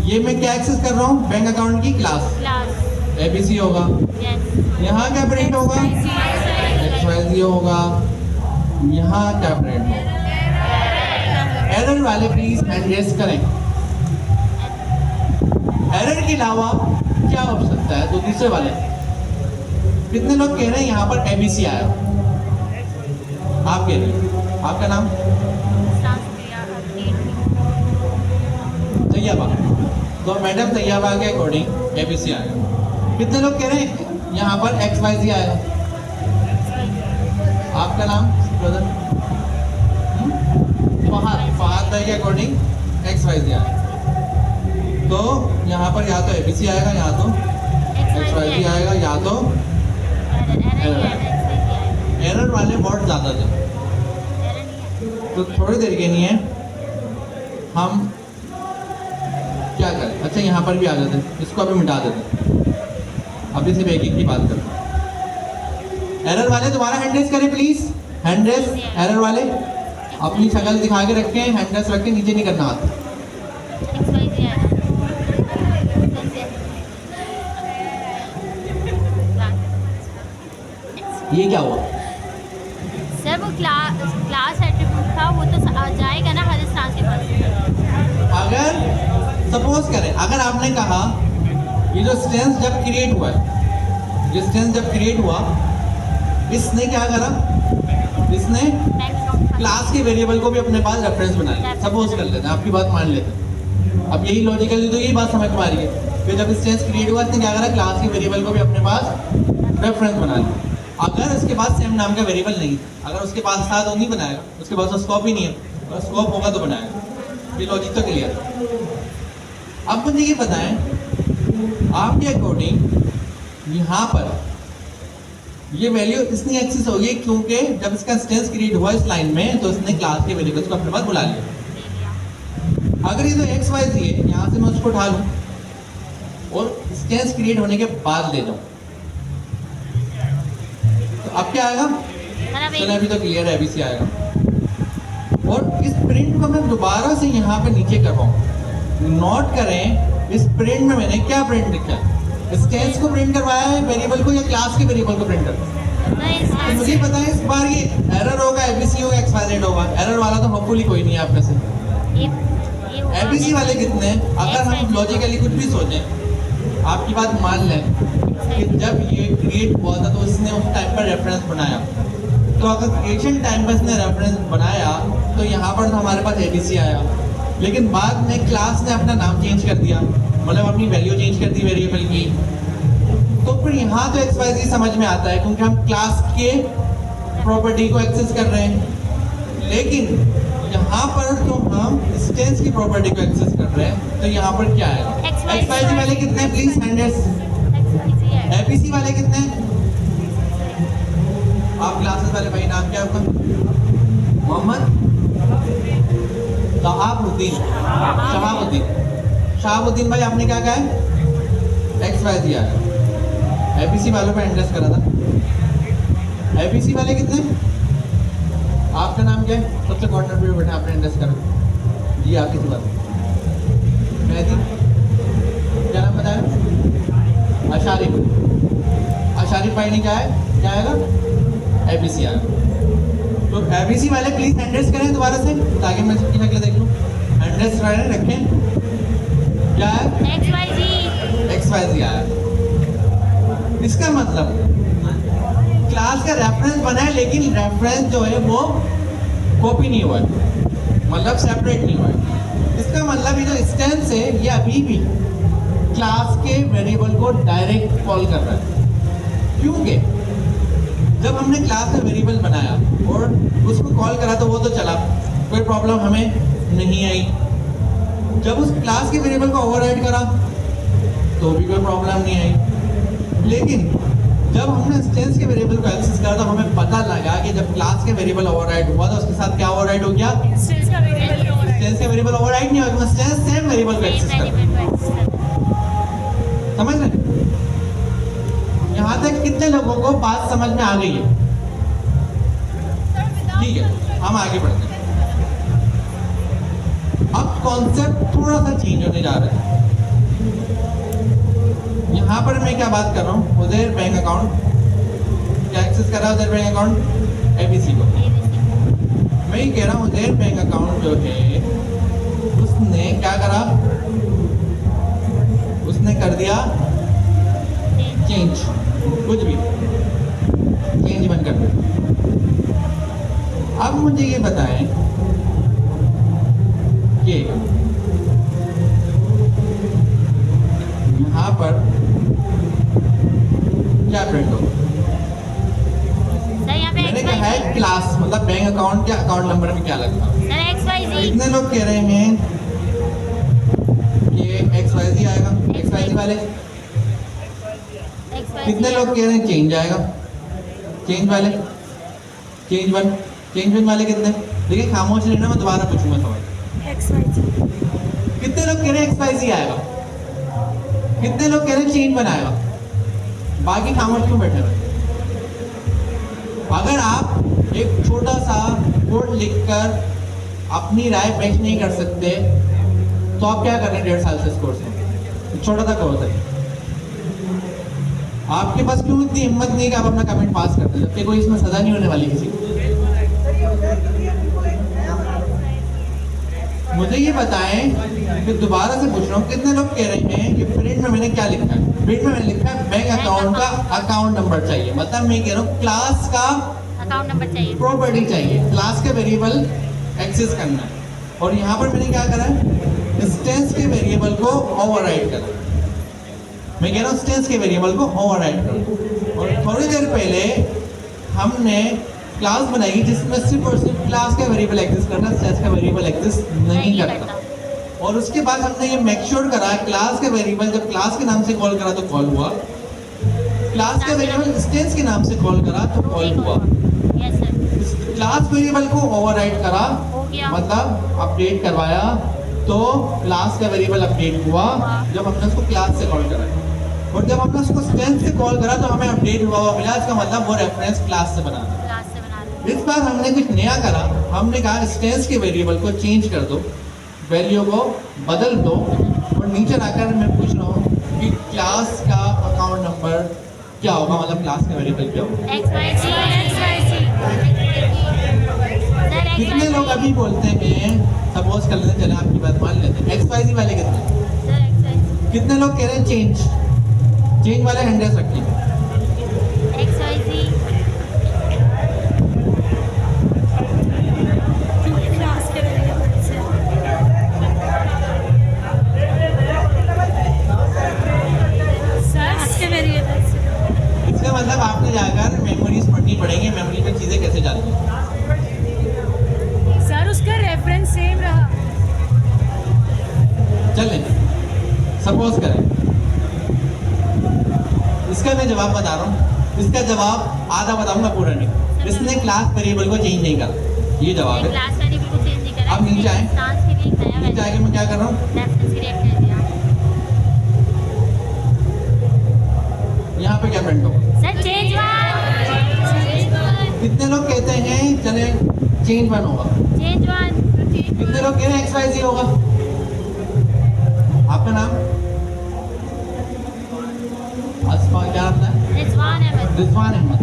A: ये मैं क्या एक्सेस कर रहा हूँ, बैंक अकाउंट की क्लास
B: क्लास।
A: ABC होगा।
B: यस
A: यहाँ क्या प्रिंट होगा, XYZ होगा। यहाँ क्या प्रिंट होगा, एरर वाले प्लीज हैंड रेस करें। एरर के अलावा क्या हो सकता है, तो दूसरे वाले कितने लोग कह रहे हैं यहाँ पर ABC आया, आप कह रहे हैं, आपका नाम तैयबा, तो मैडम तैयबा के अकॉर्डिंग ABC आएगा। कितने लोग कह रहे हैं यहाँ पर XYZ आएगा, आपका नाम ब्रदर, फहाद भाई के अकॉर्डिंग XYZ आएगा। तो यहाँ पर या तो ABC आएगा, या तो XYZ आएगा, या तो एरर वाले बहुत ज़्यादा थे। तो थोड़ी देर के लिए हम क्या करें, अच्छा यहाँ पर भी आ जाते हैं, इसको अभी मिटा देते हैं, अभी सिर्फ एक की बात करते हैं। एरर वाले दोबारा हैंड रेस करें प्लीज, हैंड रेस। एरर वाले अपनी शक्ल दिखा के रखें, हैंड रेस रख के नीचे नहीं करना आता। ये क्या हुआ,
B: सर वो क्लास एट्रीब्यूट था, वो तो जाएगा ना हर इंसान के पास।
A: अगर सपोज करें, अगर आपने कहा ये जो स्टेंस जब क्रिएट हुआ है, ये स्टेंस जब क्रिएट हुआ, इसने क्या करा, इसने क्लास के वेरिएबल को भी अपने पास रेफरेंस बना लिया। सपोज कर लेते हैं, आपकी बात मान लेते हैं। अब यही लॉजिकली तो यही बात समझ में आ रही है कि जब स्टेंस क्रिएट हुआ, इसने क्या करा, क्लास के वेरिएबल को भी अपने पास रेफरेंस बना लिया। अगर उसके पास सेम नाम का वेरिएबल नहीं, अगर उसके पास था तो नहीं बनाएगा, उसके पास तो स्कोप ही नहीं है, अगर स्कोप होगा तो बनाएगा। ये लॉजिक तो क्लियर है। अब मुझे ये बताएं, आपके अकॉर्डिंग यहाँ पर ये वैल्यू इसने एक्सेस होगी क्योंकि जब इसका स्टेंस क्रिएट हुआ इस लाइन में, तो इसने क्लास के वेरिएबल्स को अपने पास बुला लिया। अगर ये जो XYZ है, यहाँ से मैं उसको उठा लूँ, और इंस्टेंस क्रिएट होने के बाद ले जाऊं, तो अब क्या आएगा? चलो अभी तो क्लियर है, ABC आएगा। और इस प्रिंट को मैं दोबारा से यहाँ पे नीचे करवाऊँ। नोट करें इस प्रिंट में मैंने क्या प्रिंट लिखा है, इंस्टेंस को प्रिंट करवाया है वेरिएबल को, या क्लास के वेरिएबल को प्रिंट करवाया? तो मुझे पता है इस बार ये एरर होगा, ABC होगा, XYZ होगा। एरर वाला तो होपफुली कोई नहीं है आप में से। ABC वाले कितने हैं? अगर हम लॉजिकली कुछ भी सोचें, आपकी बात मान लें कि जब ये क्रिएट हुआ था तो इसने उस टाइम पर रेफरेंस बनाया, तो अगर क्रिएशन टाइम पर इसने रेफरेंस बनाया तो यहाँ पर तो हमारे पास ABC आया। लेकिन बाद में क्लास ने अपना नाम चेंज कर दिया, मतलब अपनी वैल्यू चेंज कर दी वेरिएबल की, तो फिर यहाँ तो XYZ समझ में आता है क्योंकि हम क्लास के प्रॉपर्टी को एक्सेस कर रहे हैं। लेकिन यहाँ पर तो हम इंस्टेंस की प्रॉपर्टी को एक्सेस कर रहे हैं, तो यहाँ पर क्या है? XYZ वाले कितने हैं प्लीज हैंडल्स? ABC वाले कितने हैं? आप क्लासेस वाले भाई, नाम क्या आपका? मोहम्मद शहाबुद्दीन भाई, आपने क्या कहा है? XYZ आया। ABC वालों पे एंड्रेस करा था। ABC वाले कितने? आपका नाम क्या है? सबसे कॉर्नर पे बैठा, आपने एंड्रेस करा जी। आपकी सी बात मेहदी, क्या नाम बताया? अशारिफ भाई ने क्या है, क्या आएगा? ABC आएगा। तो ABC वाले प्लीज एंड्रेस करें दोबारा से ताकि मैं सबकी शक्ल देख लूँ। एंड्रेस रखें, क्या है? XYZ आया। इसका मतलब क्लास का रेफरेंस बना है, लेकिन रेफरेंस जो है वो कॉपी नहीं हुआ है, मतलब सेपरेट नहीं हुआ है। इसका मतलब ये जो इंस्टेंस है ये अभी भी क्लास के वेरिएबल को डायरेक्ट कॉल कर रहा है, क्योंकि जब हमने क्लास का वेरिएबल बनाया और उसको कॉल करा तो वो तो चला, कोई प्रॉब्लम हमें नहीं आई। जब उस क्लास के वेरिएबल को ओवरराइड करा तो भी कोई प्रॉब्लम नहीं आई। लेकिन जब हमने इंस्टेंस के वेरिएबल को एक्सेस करा तो हमें पता लगा कि जब क्लास के वेरिएबल ओवरराइड हुआ तो उसके साथ क्या ओवरराइड हो गया? इंस्टेंस का वेरिएबल ओवरराइड नहीं हुआ, इंस्टेंस सेम वेरिएबल को एक्सेस कर। समझ रहे? यहाँ तक कितने लोगों को बात समझ में आ गई है? ठीक है, हम आगे बढ़ते हैं। अब कॉन्सेप्ट थोड़ा सा चेंज होने जा रहा है। यहाँ पर मैं क्या बात कर रहा हूँ? उधर बैंक अकाउंट क्या एक्सेस कर रहा है? उधर बैंक अकाउंट ABC को मैं ये कह रहा हूँ, उधर बैंक अकाउंट जो है उसने क्या करा? उसने कर दिया चेंज, कुछ भी चेंज बंद कर दिया। अब मुझे ये बताएं कि यहाँ पर क्या प्रिंट हो? मैंने कहा है क्लास, मतलब बैंक अकाउंट के अकाउंट नंबर में क्या लगता है? इतने लोग कह रहे हैं कि XYZ आएगा। XYZ वाले कितने लोग कह रहे हैं चेंज आएगा? चेंज वाले, चेंज वन वाले कितने? देखिए खामोश रहना, मैं दोबारा पूछूंगा सवाल। कितने लोग कह रहे हैं XYZ आएगा? कितने लोग कह रहे हैं चेंज बनाएगा? बाकी खामोश क्यों बैठे हुए? अगर आप एक छोटा सा कोड लिखकर अपनी राय पेश नहीं कर सकते तो आप क्या कर रहे हैं 1.5 साल से इस कोर्स में? छोटा सा कोर्स है, आपके पास क्यों इतनी हिम्मत नहीं कि आप अपना कमेंट पास करते, जबकि कोई इसमें सजा नहीं होने वाली किसी को। मुझे ये बताएं कि दोबारा से पूछ रहा हूँ, कितने लोग कह रहे हैं कि प्रिंट में मैंने क्या लिखा है? प्रिंट में मैंने लिखा है बैंक अकाउंट का अकाउंट नंबर चाहिए, मतलब मैं कह रहा हूँ क्लास का
B: अकाउंट नंबर चाहिए,
A: प्रॉपर्टी चाहिए, क्लास के वेरिएबल एक्सेस करना है। और यहाँ पर मैंने क्या करा है? इंस्टेंस के वेरिएबल को ओवरराइड करा। मैं कह रहा हूँ इंस्टेंस के वेरिएबल को ओवरराइड करो। और थोड़ी देर पहले हमने क्लास बनाई जिसमें सिर्फ और सिर्फ क्लास का वेरिएबल एक्सेस करना, इंस्टेंस का वेरिएबल एक्सेस नहीं करता। और उसके बाद हमने ये मेक श्योर करा क्लास के वेरिएबल जब क्लास के नाम से कॉल करा तो कॉल हुआ, क्लास का वेरिएबल इंस्टेंस के नाम से कॉल करा तो कॉल हुआ। क्लास वेरिएबल को ओवरराइड करा, मतलब अपडेट करवाया तो क्लास का वेरिएबल अपडेट हुआ जब हमने उसको क्लास से कॉल करा, और जब हमने उसको स्ट्रेंथ से कॉल करा तो हमें अपडेट हुआ मिला। इसका मतलब वो रेफरेंस क्लास से बना था।
B: क्लास से बना लो।
A: इस बार हमने कुछ नया करा, हमने कहा स्ट्रेंथ के वेरिएबल को चेंज कर दो, वैल्यू को बदल दो, और नीचे आकर मैं पूछ रहा हूँ कि क्लास का अकाउंट नंबर क्या होगा, मतलब क्लास का वेरिएबल क्या होगा।
B: XYZ।
A: कितने लोग अभी बोलते हैं, सपोज कर लेते, चले आपकी बात मान लेते हैं, XYZ वाले कितने, कितने लोग कह रहे हैं चेंज वाले हैंडल्स रखिए।
B: XYZ।
C: क्लास के वेरिएबल से क्लास के वेरिएबल से।
A: इसका मतलब आपने जाकर मेमोरीज पढ़नी पड़ेगी, मेमोरी में चीजें कैसे जाती हैं।
C: सर उसका रेफरेंस सेम रहा।
A: चलें, सपोज करें, इसका मैं जवाब बता रहा हूँ, इसका जवाब आधा बताऊंगा, पूरा नहीं। इसने क्लास वेरिएबल को चेंज नहीं करा, ये जवाब है।
B: क्लास वेरिएबल को चेंज नहीं करा।
A: अब नीचे आए।
B: इंस्टांस के लिए एक नया
A: नीचे आके मैं क्या कर रहा हूँ,
B: रेफरेंस क्रिएट कर दिया।
A: यहाँ पे क्या प्रिंट होगा।
B: Sir change one.
A: कितने लोग कहते हैं चले चेंज वन होगा,
B: चेंज वन।
A: कितने लोग कह रहे हैं XYZ होगा। आपका नाम अस्मा, क्या नाम है।
B: रिजवान अहमद।
A: रिजवान अहमद।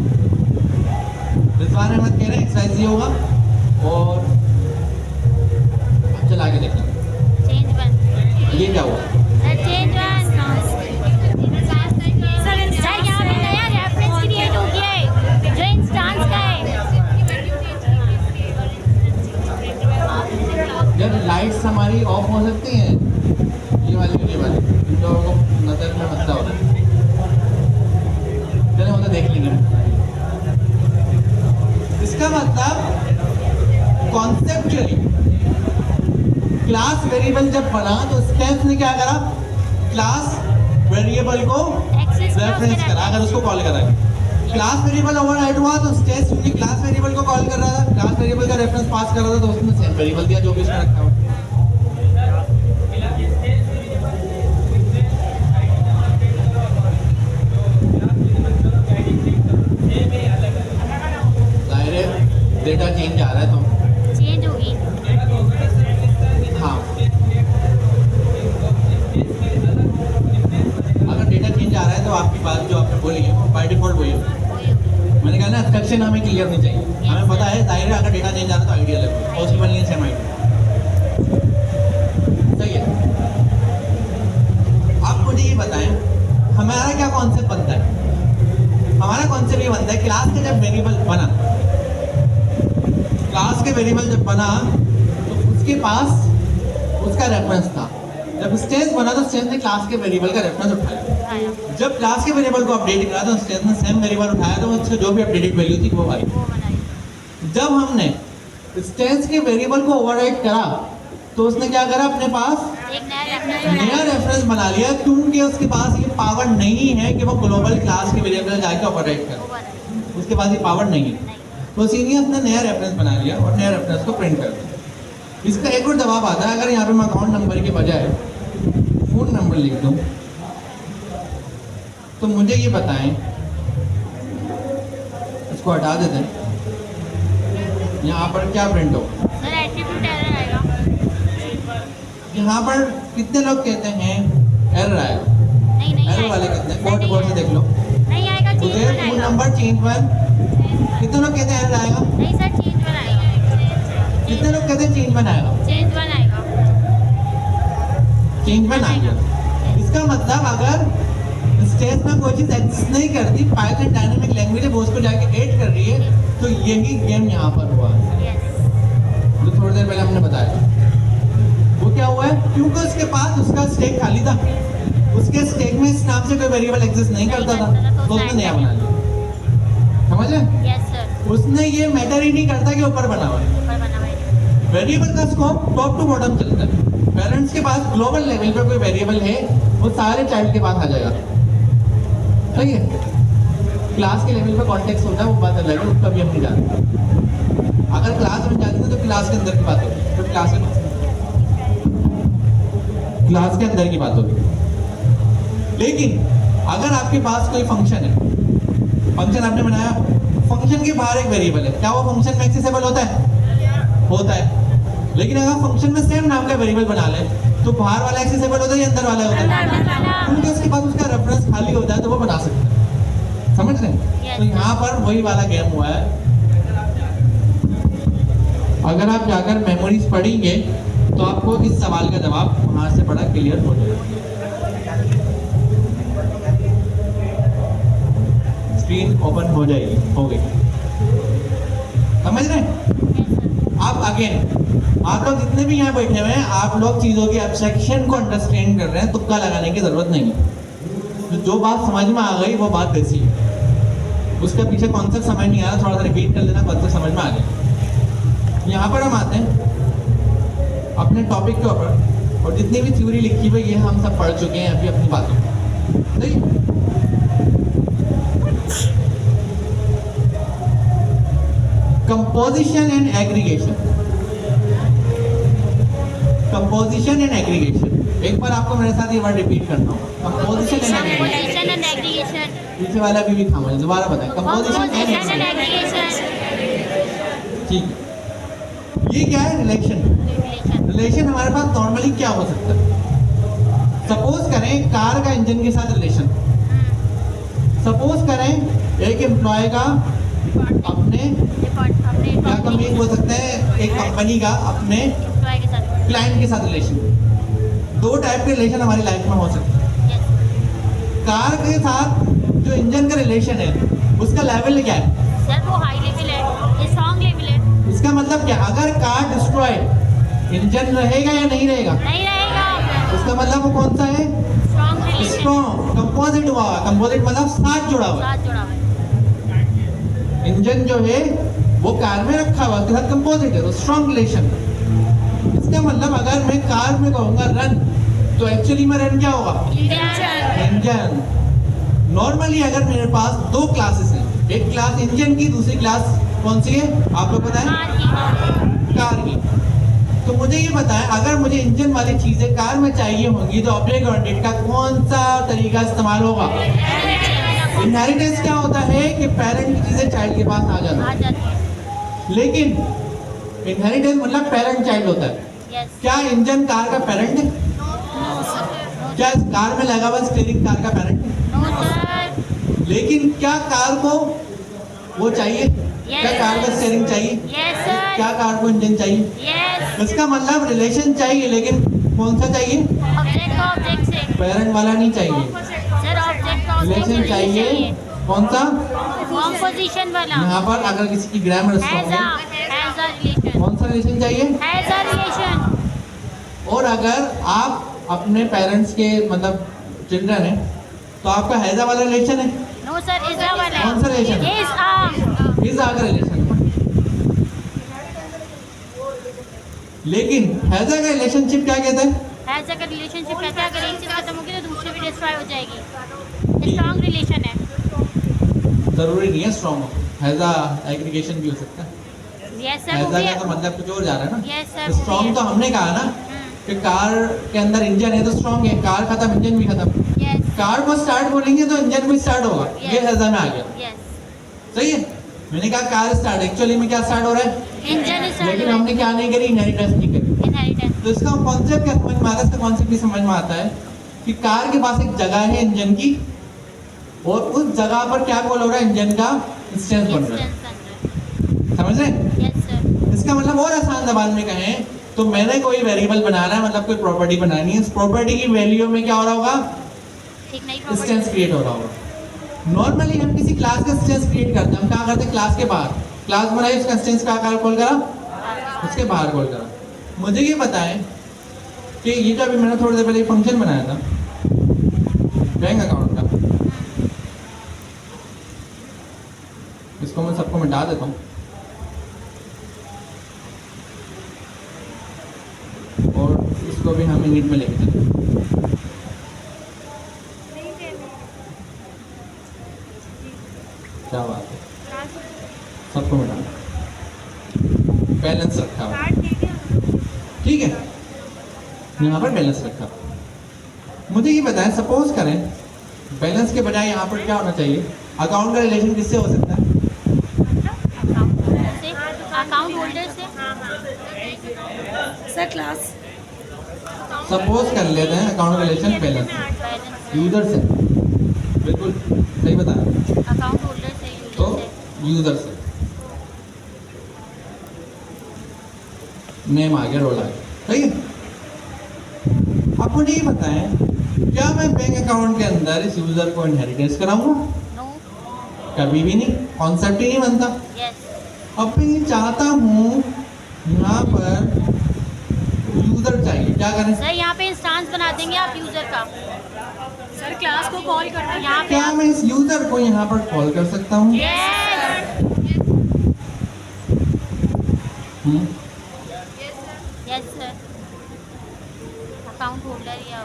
A: रिजवान अहमद कह रहे हैं XYZ होगा, और अब चला के देखना
B: चेंज वन।
A: ये क्या हुआ।
B: Sir change one. सर यहाँ पे नया रेफरेंस क्रिएट हो गया है जो इंस्टांस का है।
A: जब लाइट्स हमारी ऑफ हो सकती हैं, ये वाली इन लोगों को नजर में मसला होता है। चले वो तो देख लेंगे। इसका मतलब कॉन्सेप्चुअली क्लास वेरिएबल जब बना तो स्टेप्स ने क्या करा, क्लास वेरिएबल को रेफरेंस करा, अगर उसको कॉल करा। क्लास वेरिएबल ओवरराइड हुआ तो स्टेप्स क्योंकि क्लास वेरिएबल को कॉल कर रहा था, क्लास वेरिएबल का रेफरेंस पास कर रहा था, तो उसने सेम वेरिएबल दिया जो भी उसने रखा हुआ। डेटा चेंज आ रहा है तो
B: चेंज होगी।
A: हाँ, अगर डेटा चेंज आ रहा है तो आपकी बात जो आपने बोली है बाय डिफॉल्ट वही है। मैंने कहा ना एक्सेप्शन हमें क्लियर नहीं चाहिए, हमें पता है जाहिर है अगर डेटा चेंज आ रहा है तो आइडिया लगेगा, पॉसिबल नहीं है सेम आइडिया। सही है। आप मुझे ये बताएं हमारा क्या कॉन्सेप्ट बनता है। हमारा कॉन्सेप्ट ये बनता है क्लास का जब वेरिएबल बना, क्लास के वेरिएबल जब बना तो उसके पास उसका रेफरेंस था। जब स्टेंस बना तो स्टेंस ने क्लास के वेरिएबल का रेफरेंस उठाया। जब क्लास के वेरिएबल को अपडेट करा तो स्टेंस ने सेम वेरिएबल उठाया, तो उससे जो भी अपडेटेड वैल्यू थी वो आई। जब हमने स्टेंस के वेरिएबल को ओवरराइड करा तो उसने क्या करा, अपने पास
B: एक नया
A: रेफरेंस बना लिया, क्योंकि उसके पास ये पावर नहीं है कि वो ग्लोबल क्लास के वेरिएबल जाके ओवरराइड करे, उसके पास ये पावर नहीं है। तो सीनियर्स ने नया रेफरेंस बना लिया और नया रेफरेंस को प्रिंट कर दिया। इसका एक और जवाब आता है, अगर यहाँ पे मैं अकाउंट नंबर के बजाय फ़ोन नंबर लिख दूँ तो मुझे ये बताएं, इसको हटा देते हैं, यहाँ पर क्या प्रिंट होगा।
B: सर एट्रीब्यूट एरर आएगा।
A: यहाँ पर कितने लोग कहते हैं एरर आएगा।
B: नहीं
A: एरर वाले कितने, कोड कोड से देख लो।
B: नहीं आएगा, चेंज
A: उधर
B: वन
A: फोन
B: आएगा।
A: नंबर चेंज वन, कितने लोग कहते हैं एरर आएगा।
B: नहीं सर चेंज वन आएगा।
A: कितने लोग कहते हैं चेंज वन आएगा।
B: चेंज वन आएगा।
A: चेंज वन आ गया। इसका मतलब अगर स्टेज में कोई चीज़ एग्जिस्ट नहीं करती, पाइथन डायनामिक लैंग्वेज है वो उसको जाके ऐड कर रही है, तो यही गेम यहाँ पर हुआ जो थोड़ी देर पहले हमने बताया। वो क्या हुआ है, क्योंकि उसके पास उसका स्टेक खाली था, उसके स्टेक में इस नाम से कोई वेरिएबल एग्जिस्ट नहीं करता था, तो उसने नया बना लिया। समझ रहे?
B: Yes sir.
A: उसने ये मैटर ही नहीं करता कि ऊपर बना हुआ है।
B: ऊपर बना हुआ है।
A: वेरिएबल का स्कोप टॉप टू बॉटम चलता है। पेरेंट्स के पास ग्लोबल लेवल पे कोई वेरिएबल है, वो सारे चाइल्ड के पास आ जाएगा। सही है। क्लास के लेवल पे कॉन्टेक्स्ट होता है, वो बात अलग है, उसका भी हम नहीं जानते। अगर क्लास में जाते हैं तो क्लास के अंदर की बात होती है, तो क्लास के पास क्लास के अंदर की बात होगी। लेकिन अगर आपके पास कोई फंक्शन है, फंक्शन आपने बनाया, फंक्शन के बाहर एक वेरिएबल है, क्या वो फंक्शन में एक्सेसिबल होता है? होता है। लेकिन अगर फंक्शन में सेम नाम का वेरिएबल बना ले तो बाहर वाला एक्सेसिबल होता है या अंदर वाला होता है? क्योंकि उसके बाद उसका रेफरेंस खाली होता है तो वो बना सकते हैं। समझ रहे हैं? तो यहाँ पर वही वाला गेम हुआ है। अगर आप जाकर मेमोरीज पढ़ेंगे तो आपको इस सवाल का जवाब वहां से बड़ा क्लियर हो जाएगा। स्क्रीन ओपन हो जाएगी, हो गई। समझ रहे हैं? आप अगेन, आप लोग जितने भी यहाँ बैठे हुए हैं, आप लोग चीजों की एब्स्ट्रैक्शन को अंडरस्टैंड कर रहे हैं, तुक्का लगाने की जरूरत नहीं है। जो बात समझ में आ गई वो बात वैसी है, उसका पीछे कॉन्सेप्ट समझ नहीं आ रहा, थोड़ा सा रिपीट कर लेना, कॉन्सेप्ट समझ में आ गया। यहाँ पर हम आते हैं अपने टॉपिक के ऊपर, और जितनी भी थ्योरी लिखी हुई है हम सब पढ़ चुके हैं अभी अपनी बातों में। सही? Composition and aggregation. Composition and aggregation, एक बार आपको मेरे साथ ये वर्ड रिपीट करना होगा, कंपोजिशन एंड एग्रीगेशन। पीछे वाला भी था, मुझे दोबारा बताएं, कंपोजिशन एंड एग्रीगेशन। ठीक है, ये क्या है? रिलेशन। रिलेशन हमारे पास नॉर्मली क्या हो सकता है? सपोज करें कार का इंजन के साथ रिलेशन। सपोज करें एक एम्प्लॉय का अपने, क्या हम ये बोल सकते हैं, एक कंपनी का अपने क्लाइंट के साथ रिलेशन। दो टाइप के रिलेशन हमारी लाइफ में हो सकते हैं। कार के साथ जो इंजन का रिलेशन है उसका लेवल क्या है?
B: सर वो हाई लेवल है, स्ट्रॉन्ग लेवल है।
A: इसका मतलब क्या? अगर कार डिस्ट्रॉय, इंजन रहेगा या नहीं रहेगा?
B: नहीं रहेगा।
A: उसका मतलब वो कौन सा है?
B: स्ट्रॉन्ग रिलेशन,
A: स्ट्रॉन्ग, कंपोजिट हुआ। कंपोजिट मतलब साथ जुड़ा हुआ।
B: साथ जुड़ा हुआ है।
A: इंजन जो है वो कार में रखा हुआ, उसके साथ कंपोजिट है, तो स्ट्रॉन्ग रिलेशन। इसका मतलब अगर मैं कार में कहूँगा रन, तो एक्चुअली में रन क्या होगा? इंजन। नॉर्मली अगर मेरे पास दो क्लासेस हैं, एक क्लास इंजन की, दूसरी क्लास कौन सी है आप लोग बताएं? कार की। तो मुझे ये बताएं, अगर मुझे इंजन वाली चीजें कार में चाहिए होंगी तो ऑब्जेक्ट ओरिएंटेड का कौन सा तरीका इस्तेमाल होगा? इनहेरिटेंस क्या होता है कि पेरेंट की चीजें चाइल्ड के पास आ जाती है। लेकिन इनहेरिटेंस मतलब पेरेंट चाइल्ड होता है। क्या इंजन कार का पेरेंट है? क्या इस कार में लगा हुआ स्टीयरिंग कार का पेरेंट है? लेकिन क्या कार को वो चाहिए? क्या कार को स्टीयरिंग चाहिए? क्या कार को इंजन चाहिए? इसका मतलब रिलेशन चाहिए, लेकिन कौन सा चाहिए?
B: ऑब्जेक्ट से।
A: पेरेंट वाला नहीं चाहिए,
B: सर ऑब्जेक्ट का
A: रिलेशन चाहिए। कौन सा?
B: कंपोजिशन वाला।
A: यहाँ पर अगर किसी की ग्रामर स्ट्रॉन्ग है,
B: रिलेशन।
A: कौन सा रिलेशन चाहिए?
B: रिलेशन।
A: और अगर आप अपने पेरेंट्स के मतलब चिल्ड्रन है तो आपका हैजा वाला रिलेशन है।
B: नो सर, इज वाला।
A: कौन सा रिलेशन? Is Agar relation. लेकिन हैजा का रिलेशनशिप क्या कहता है?
B: हैजा का रिलेशनशिप कहता है अगर एक चीज खत्म होगी तो दूसरी भी डिस्ट्रॉय हो जाएगी। स्ट्रॉन्ग रिलेशन है।
A: जरूरी नहीं है स्ट्रॉन्ग हो, हैजा एग्रीगेशन भी हो सकता है।
B: यस सर,
A: हैजा का तो मतलब कुछ और जा रहा है ना।
B: यस सर,
A: स्ट्रॉन्ग तो हमने कहा ना कि कार के अंदर इंजन है तो स्ट्रॉन्ग है, कार खत्म इंजन भी खत्म।
B: यस
A: कार को स्टार्ट बोलेंगे तो इंजन भी स्टार्ट होगा। ये हैजा में आ गया।
B: यस।
A: सही है? मैंने कहा कार स्टार्ट, एक्चुअली में क्या स्टार्ट हो रहा है?
B: इंजन
A: लेकिन हमने क्या नहीं करी? इनहेरिटेंस नहीं करी।
B: इनहेरिटेंस।
A: तो इसका कॉन्सेप्ट क्या समझ में आता है? इसका कॉन्सेप्ट भी समझ में आता है कि कार के पास एक जगह है इंजन की, और उस जगह पर क्या कॉल हो रहा है? इंजन का इंस्टेंस बन रहा है। समझ रहे?
B: Yes sir.
A: इसका मतलब और आसान जबान में कहें तो मैंने कोई वेरिएबल बनाना है, मतलब कोई प्रॉपर्टी बनानी है, इस प्रॉपर्टी की वैल्यू में क्या हो रहा होगा?
B: ठीक नहीं,
A: इंस्टेंस क्रिएट हो रहा होगा। नॉर्मली हम किसी क्लास का इंस्टेंस क्रिएट करते हैं, हम क्या करते हैं? क्लास के बाहर क्लास बनाई, उसका इंस्टेंस का कॉल करा, उसके बाहर कॉल करा। मुझे ये बताएं कि ये जो अभी मैंने थोड़ी देर पहले फंक्शन बनाया था बैंक अकाउंट का, इसको मैं सबको मिटा देता हूँ और इसको भी हम यूनिट में लेके चलते हैं। क्या बात है, सबको मिटाना, बैलेंस रखा हुआ, ठीक है, यहाँ पर बैलेंस रखा। मुझे ये बताएं, सपोज करें बैलेंस के बजाय यहाँ पर क्या होना चाहिए? अकाउंट का रिलेशन किससे हो सकता है?
B: अकाउंट होल्डर से।
C: सर क्लास
A: सपोज कर लेते हैं अकाउंट का रिलेशन बैलेंस यूजर से, बिल्कुल सही बताया,
B: अकाउंट होल्डर से,
A: तो
B: यूजर से।
A: यूजर से नेम आ गया, रोल आ गया, सही है। आप मुझे ये बताएं, क्या मैं बैंक अकाउंट के अंदर इस यूजर को इनहेरिटेंस कराऊंगा?
B: नो।
A: कभी भी नहीं, कॉन्सेप्ट ही नहीं बनता।
B: यस।
A: अब मैं ये चाहता हूँ यहाँ पर यूजर चाहिए, क्या करें?
B: सर यहाँ पे इंस्टांस बना देंगे आप यूजर का।
C: सर क्लास को कॉल करना है।
B: यहाँ पे
A: क्या मैं इस यूजर को यहाँ पर कॉल कर सकता हूँ?
B: यस
A: हम्म,
B: यस सर, अकाउंट होल्डर या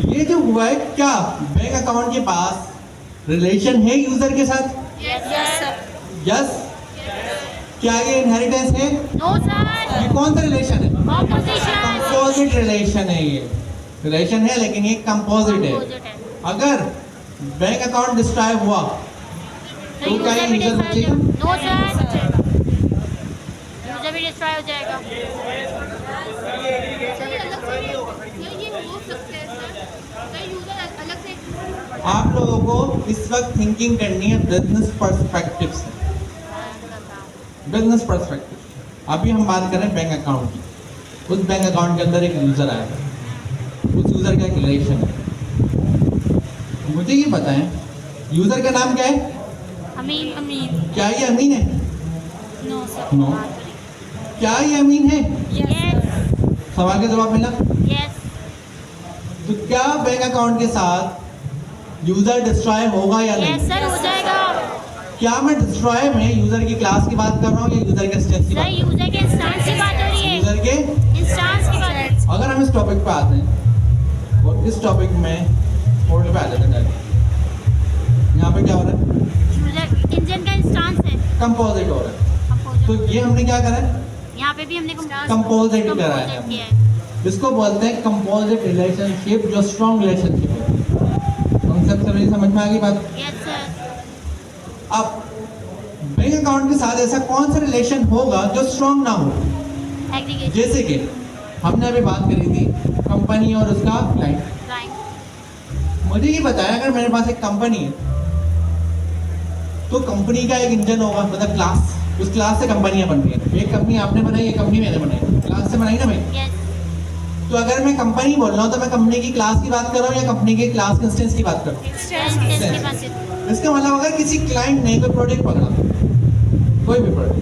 A: ये जो हुआ है, क्या बैंक अकाउंट के पास रिलेशन है यूजर के साथ?
B: Yes sir.
A: यस। क्या ये इनहेरिटेंस है?
B: नो सर,
A: ये कौन सा रिलेशन है?
B: कॉम्पोजिशन।
A: कंपोजिट रिलेशन है। ये रिलेशन है लेकिन ये कंपोजिट है।
B: कॉम्पोजिट है।
A: अगर बैंक अकाउंट डिस्ट्रॉय हुआ
B: तो
A: तो क्या ये
B: यूजर भी
A: यूजर
B: डिस्ट्रॉय हो
A: बचेगा?
B: नो सर, यूजर भी डिस्ट्रॉय हो जाएगा।
A: आप लोगों को इस वक्त थिंकिंग करनी है बिजनेस पर्सपेक्टिव से, बिजनेस पर्सपेक्टिव। अभी हम बात करें बैंक अकाउंट की। उस बैंक अकाउंट के अंदर एक यूजर आया है, उस यूजर का एक रिलेशन है। मुझे ये बताएं, यूजर का नाम क्या है?
B: अमीन।
C: अमीन।
A: क्या ये अमीन है?
C: No sir.
A: नो। क्या ये अमीन है?
B: यस
A: सवाल का जवाब मिला।
B: यस
A: तो क्या बैंक अकाउंट के साथ यूजर डिस्ट्रॉय होगा या नहीं?
B: यस सर, हो जाएगा।
A: क्या मैं डिस्ट्रॉय में यूजर की क्लास की बात कर रहा हूँ या यूजर के इंस्टेंस की
B: सर
A: बात?
B: यूजर के इंस्टांस की बात हो रही है।
A: यूजर के।
B: इंस्टांस की बात है।
A: अगर हम इस टॉपिक पे आते हैं और इस टॉपिक में फोल्ड पे आ जाते हैं, यहाँ पे क्या हो रहा है?
B: यूजर इंजन का इंस्टांस है।
A: कंपोजिट हो रहा है।
B: Composite।
A: तो ये हमने क्या करा है?
B: यहाँ पे भी हमने
A: Composite करा है
B: Composite
A: हमने।
B: किया है।
A: इसको बोलते हैं कंपोजिट रिलेशनशिप, जो स्ट्रॉन्ग रिलेशनशिप है। कॉन्सेप्ट सभी समझ में आ गई बात?
B: Yes sir.
A: अब बैंक अकाउंट के साथ ऐसा कौन सा रिलेशन होगा जो स्ट्रॉन्ग ना हो?
B: एग्रीगेशन।
A: जैसे कि हमने अभी बात करी थी कंपनी और उसका क्लाइंट।
B: क्लाइंट।
A: मुझे ये बताया, अगर मेरे पास एक कंपनी है तो कंपनी का एक इंजन होगा, मतलब क्लास। उस क्लास से कंपनियां बन रही हैं। एक कंपनी आपने बनाई, एक कंपनी मैंने बनाई, क्लास से बनाई ना भाई।
B: यस।
A: तो अगर मैं कंपनी बोल रहा हूँ तो मैं कंपनी की क्लास की बात कर रहा हूँ या कंपनी के क्लास के इंस्टेंस की बात कर रहा हूँ?
B: इंस्टेंस की बात है।
A: इसका मतलब अगर किसी क्लाइंट ने कोई प्रोडक्ट पकड़ा, कोई भी प्रोडक्ट,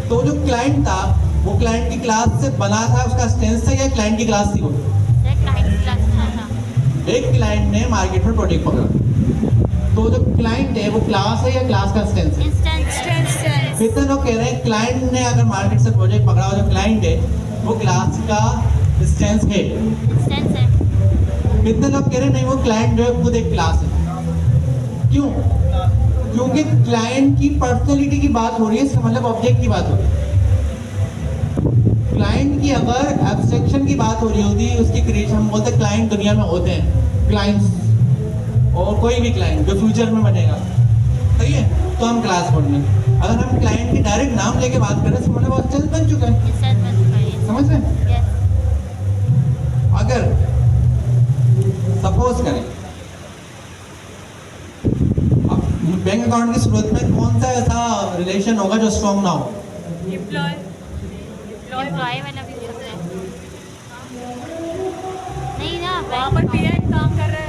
A: तो जो क्लाइंट था वो क्लाइंट की क्लास से बना था, उसका इंस्टेंस था या क्लाइंट की क्लास थी वो?
B: सर क्लाइंट की क्लास में था।
A: एक क्लाइंट ने मार्केट में प्रोडक्ट पकड़ा, तो जो क्लाइंट है वो क्लास है या क्लास का इंस्टेंस है?
B: इंस्टेंस।
A: कितने लोग कह रहे हैं क्लाइंट ने अगर मार्केट से प्रोजेक्ट पकड़ा और जो क्लाइंट है वो क्लास का इंस्टेंस है?
B: इंस्टेंस है।
A: कितने लोग कह रहे हैं नहीं, वो क्लाइंट जो है खुद एक क्लास है? क्यों? क्योंकि क्लाइंट की पर्सनैलिटी की बात हो रही है, इसका मतलब ऑब्जेक्ट की बात हो रही है। क्लाइंट की अगर एब्स्ट्रैक्शन की बात हो रही होती, उसकी क्रिएशन, हम बोलते हैं क्लाइंट दुनिया में होते हैं, क्लाइंट्स, और कोई भी क्लाइंट जो फ्यूचर में बनेगा, सही है, तो हम क्लास बोल रहे हैं। अगर हम क्लाइंट के डायरेक्ट नाम लेके बात करें तो मतलब वो इंस्टेंस बन चुका है।
B: इंस्टेंस बन चुका है।
A: समझ रहे हैं?
B: यस।
A: अगर सपोज करें अब बैंक अकाउंट की सूरत में कौन सा ऐसा रिलेशन होगा जो स्ट्रॉन्ग ना हो?
B: एम्प्लॉय वाला भी हो सकता है। नहीं ना,
C: वहाँ पर पीएम काम कर रहा है।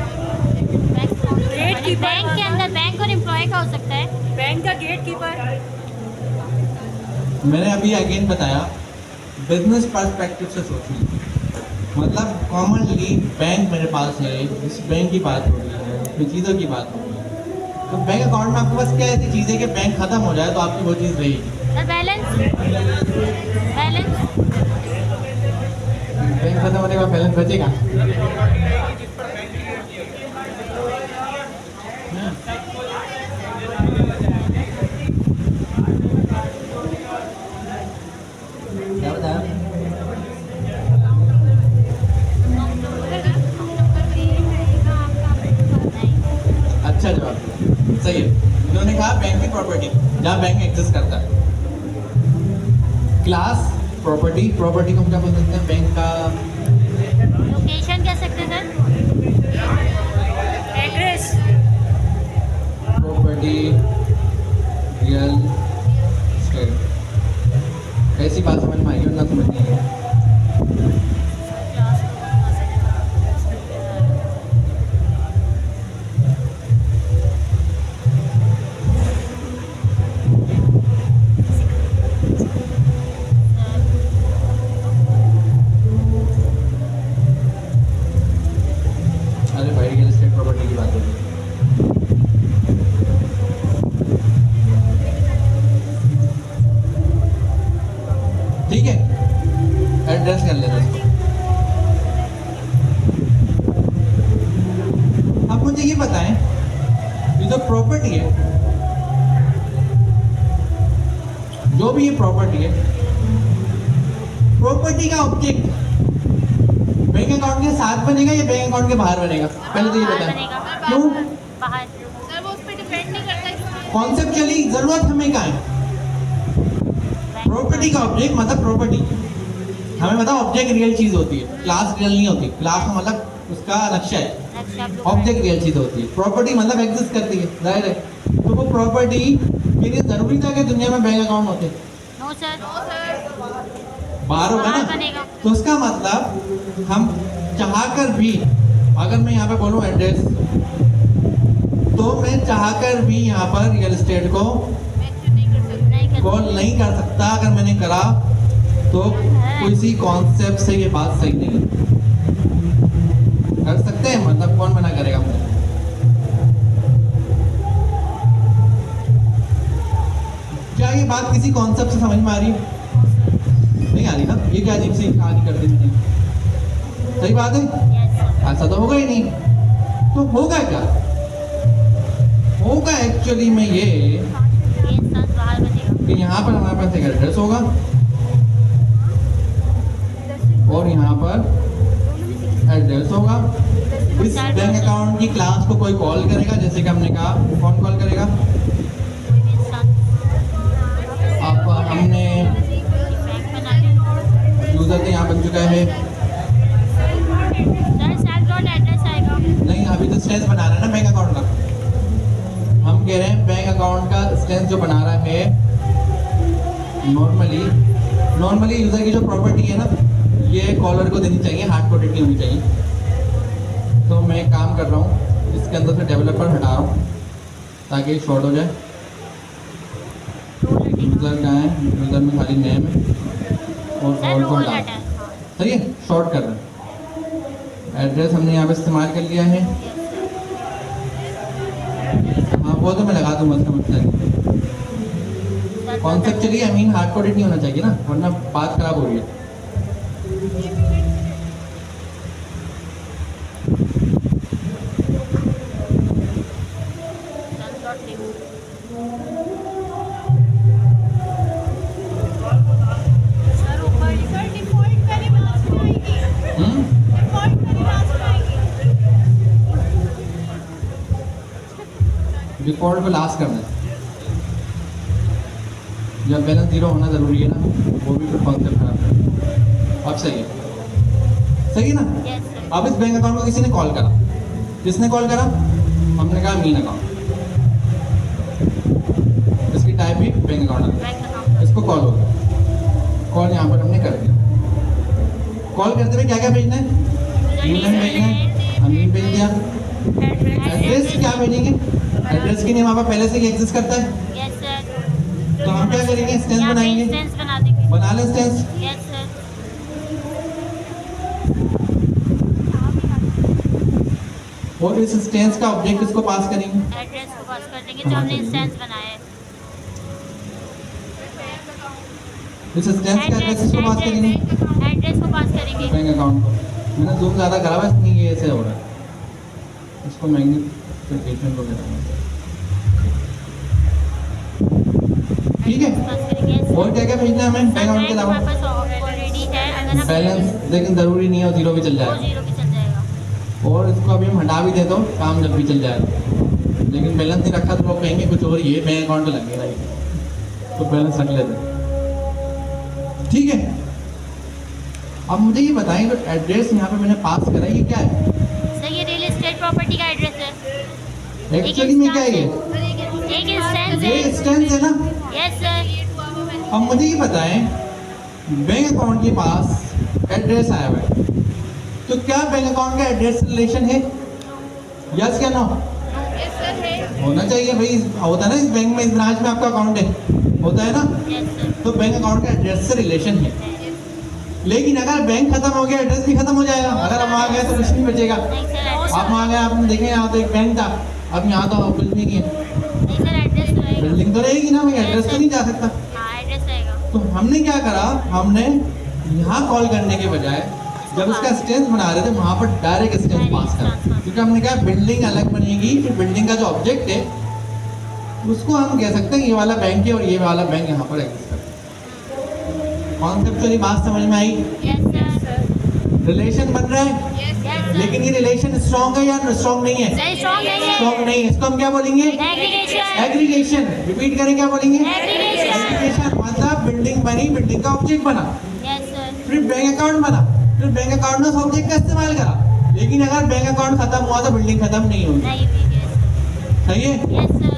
B: बैंक के अंदर बैंक और एम्प्लॉय का हो सकता है।
C: बैंक का गेट कीपर।
A: मैंने अभी अगेन बताया, बिजनेस पर्सपेक्टिव से सोचिए। मतलब कॉमनली बैंक मेरे पास है, इस बैंक की बात हो रही है, कोई चीज़ों की बात हो रही है, तो बैंक अकाउंट में आपके पास क्या ऐसी चीज़ है कि बैंक खत्म हो जाए तो आपकी वो चीज़ रहेगी?
B: Sir balance. बैलेंस।
A: बैंक खत्म होने के बाद बैलेंस बचेगा? अच्छा जवाब दिया, सही है। इन्होंने कहा बैंक की प्रॉपर्टी, जहाँ बैंक एग्जिस्ट करता है। क्लास प्रॉपर्टी, प्रॉपर्टी को हम क्या बोल सकते हैं? बैंक का
B: लोकेशन कह सकते हैं sir.
C: Address.
A: Property real estate. ऐसी बात समझ में आई हो ना समझनी है?
B: क्लास को कहाँ से
A: अरे भाई रियल एस्टेट प्रॉपर्टी की बात हो रही है। ठीक है, एड्रेस कर लेते हैं इसको। अब मुझे ये बताएं, ये जो प्रॉपर्टी है, जो भी ये प्रॉपर्टी है, प्रॉपर्टी का ऑब्जेक्ट बैंक अकाउंट के साथ बनेगा या बैंक अकाउंट के बाहर बनेगा? पहले तो ये
B: बाहर
A: बताएं।
B: बनेगा।
A: क्यों?
B: बाहर।
C: सर वो उस पर डिपेंड नहीं करता।
A: कॉन्सेप्चुअली जरूरत हमें क्या है? प्रॉपर्टी का ऑब्जेक्ट मतलब प्रॉपर्टी, हमें पता ऑब्जेक्ट रियल चीज होती है, क्लास रियल नहीं होती। क्लास का मतलब उसका नक्शा है,
B: नक्शा
A: ऑब्जेक्ट रियल चीज होती है। प्रॉपर्टी मतलब एग्जिस्ट करती है, जाहिर है। तो वो प्रॉपर्टी के लिए जरूरी था कि दुनिया में बैंक अकाउंट होते?
B: No sir.
A: बाहर होगा
B: बाहर
A: ना।
B: बनेगा।
A: तो उसका मतलब हम चाहकर भी, अगर मैं यहाँ पे बोलूँ एड्रेस, तो मैं चाहकर भी यहाँ पर रियल एस्टेट को
B: नहीं कर
A: कॉल नहीं कर सकता। अगर मैंने करा तो किसी कॉन्सेप्ट से ये बात सही नहीं है। कर सकते हैं, मतलब कौन मना करेगा मुझे? क्या ये बात किसी कॉन्सेप्ट से समझ में आ रही है? नहीं आ रही ना? ये क्या अजीब सी कहानी कर दी मैंने? सही बात है,
B: यस सर।
A: ऐसा तो होगा ही नहीं। तो होगा क्या? होगा एक्चुअली में ये
B: ये इंसान बाहर बनेगा।
A: कि यहाँ पर हमारे पास एक एड्रेस होगा और यहाँ पर एड्रेस होगा। इस बैंक अकाउंट की क्लास को कोई कॉल करेगा, जैसे कि हमने कहा। कौन कॉल करेगा?
B: कोई भी इंसान
A: अब हमने
B: बैंक बना ले।
A: यूजर तो यहाँ बन चुका है।
B: सर सेल्फ डॉट एड्रेस आएगा।
A: नहीं, अभी तो स्टेंस बना रहा है ना बैंक अकाउंट का। हम कह रहे हैं बैंक अकाउंट का स्टेंस जो बना रहा है, नॉर्मली यूजर की जो प्रॉपर्टी है ना, ये कॉलर को देनी चाहिए, हार्ड कोडेड नहीं होनी चाहिए। तो मैं एक काम कर रहा हूँ, इसके अंदर से डेवलपर हटा रहा हूँ ताकि शॉर्ट हो जाए। यूज़र कहाँ है? यूज़र में खाली नेम है और
B: सर
A: रोल को
B: रोल
A: हटा।
B: हटा।
A: सही है, शॉर्ट कर रहे हैं। एड्रेस हमने यहाँ पे इस्तेमाल कर लिया है। हाँ, वो तो मैं लगा दूंगा, उसका मतलब नहीं। Conceptually I mean hard coded नहीं होना चाहिए ना, वरना बात खराब हो रही है।
C: सर ऊपर सर डिफॉल्ट पहले क्लास में आएगी। डिफॉल्ट पहले क्लास में आएगी।
A: डिफॉल्ट को लास्ट करना है। जब बैलेंस जीरो होना जरूरी है ना, वो भी फिर कॉन्सेप्ट खराब है। अब सही है, सही है ना?
B: Yes sir.
A: अब इस बैंक अकाउंट को किसी ने कॉल करा। किसने कॉल करा? हमने कहा मीन अकाउंट। इसकी टाइप भी बैंक अकाउंट है।
B: Bank account.
A: इसको कॉल हो गया। कॉल यहाँ पर हमने कर दिया। कॉल करते हुए क्या क्या भेजना है? यूजर भेजना है, हमने भेज दिया। एड्रेस क्या भेजेंगे? एड्रेस की नेम वहाँ पर पहले से ही एग्जिस्ट करता है।
B: Yes sir.
A: तो हम क्या करेंगे? स्टेंस
B: यहाँ पे
A: बनाएंगे।
B: इंस्टेंस बना देंगे।
A: बना लें स्टेंस।
B: Yes sir.
A: और इस स्टेंस का ऑब्जेक्ट इसको पास करेंगे।
B: एड्रेस को पास कर देंगे जो हमने इंस्टेंस बनाया है।
A: इस स्टेंस का एड्रेस इसको पास करेंगे,
B: एड्रेस को पास करेंगे।
A: बैंक अकाउंट को। मैंने जूम ज़्यादा करा हुआ, इसलिए ये ऐसे हो रहा है। इसको मैग्निफिकेशन को कहते ठीक है।
B: पास करेंगे। Yes, sir।
A: और क्या क्या भेजना है हमें बैंक अकाउंट के अलावा?
B: हमारे पास ऑलरेडी है, अगर हम
A: बैलेंस, लेकिन ज़रूरी नहीं है, जीरो भी चल
B: वो
A: जाएगा।
B: जीरो भी चल जाएगा।
A: और इसको अभी हम हटा भी दे दो, काम जब भी चल जाएगा। लेकिन बैलेंस नहीं रखा तो लोग कहेंगे कुछ और ये बैंक अकाउंट तो लगेगा ही, तो बैलेंस रख लेते। ठीक है, अब मुझे ये बताएं जो एड्रेस यहाँ पे मैंने पास करा ये क्या है?
B: सर ये रियल एस्टेट प्रॉपर्टी का एड्रेस है।
A: एक्चुअली में क्या है ये?
B: एक इंस्टेंस
A: ये
B: है।
A: इंस्टेंस है ना?
B: Yes sir.
A: अब मुझे ये बताएं बैंक अकाउंट के पास एड्रेस आया हुआ है, तो क्या बैंक अकाउंट का एड्रेस रिलेशन है? यस क्या नो? होना चाहिए भाई, होता है ना इस बैंक में, इस ब्रांच में आपका अकाउंट है, होता है ना?
B: Yes sir.
A: तो बैंक अकाउंट का एड्रेस से रिलेशन है। लेकिन अगर बैंक खत्म हो गया एड्रेस भी खत्म हो जाएगा। अगर हम आ गए तो कुछ नहीं बचेगा।
B: नहीं सर,
A: आप वहाँ गए, आपने देखे यहाँ तो एक बैंक था, अब यहाँ तो कुछ भी नहीं है।
B: नहीं सर, एड्रेस तो रहेगा।
A: बिल्डिंग तो रहेगी ना भाई, एड्रेस तो नहीं जा सकता।
B: हाँ एड्रेस रहेगा।
A: तो हमने क्या करा, हमने यहाँ कॉल करने के बजाय जब उसका स्टेंस बना रहे थे वहाँ पर डायरेक्ट स्टेंस पास करा, क्योंकि हमने कहा बिल्डिंग अलग बनेगी, फिर बिल्डिंग का जो ऑब्जेक्ट है उसको हम कह सकते हैं ये वाला बैंक है और ये वाला बैंक यहाँ पर एग्जिस्ट करता है। कॉन्सेप्चुअली बात समझ में आई?
B: Yes sir.
A: रिलेशन बन रहा है,
B: यस सर।
A: लेकिन ये रिलेशन स्ट्रॉन्ग है या स्ट्रॉन्ग नहीं है?
B: सर स्ट्रॉन्ग नहीं है।
A: स्ट्रॉन्ग नहीं है, इसको हम क्या बोलेंगे?
B: एग्रीगेशन।
A: एग्रीगेशन। रिपीट करें, क्या बोलेंगे?
B: एग्रीगेशन।
A: एग्रीगेशन मतलब बिल्डिंग बनी, बिल्डिंग का ऑब्जेक्ट बना,
B: यस सर।
A: फिर बैंक अकाउंट बना, फिर बैंक अकाउंट ने उस ऑब्जेक्ट का इस्तेमाल करा। लेकिन अगर बैंक अकाउंट खत्म हुआ तो बिल्डिंग खत्म नहीं होगी।
B: नहीं भी यस
A: सही है?
B: Yes sir.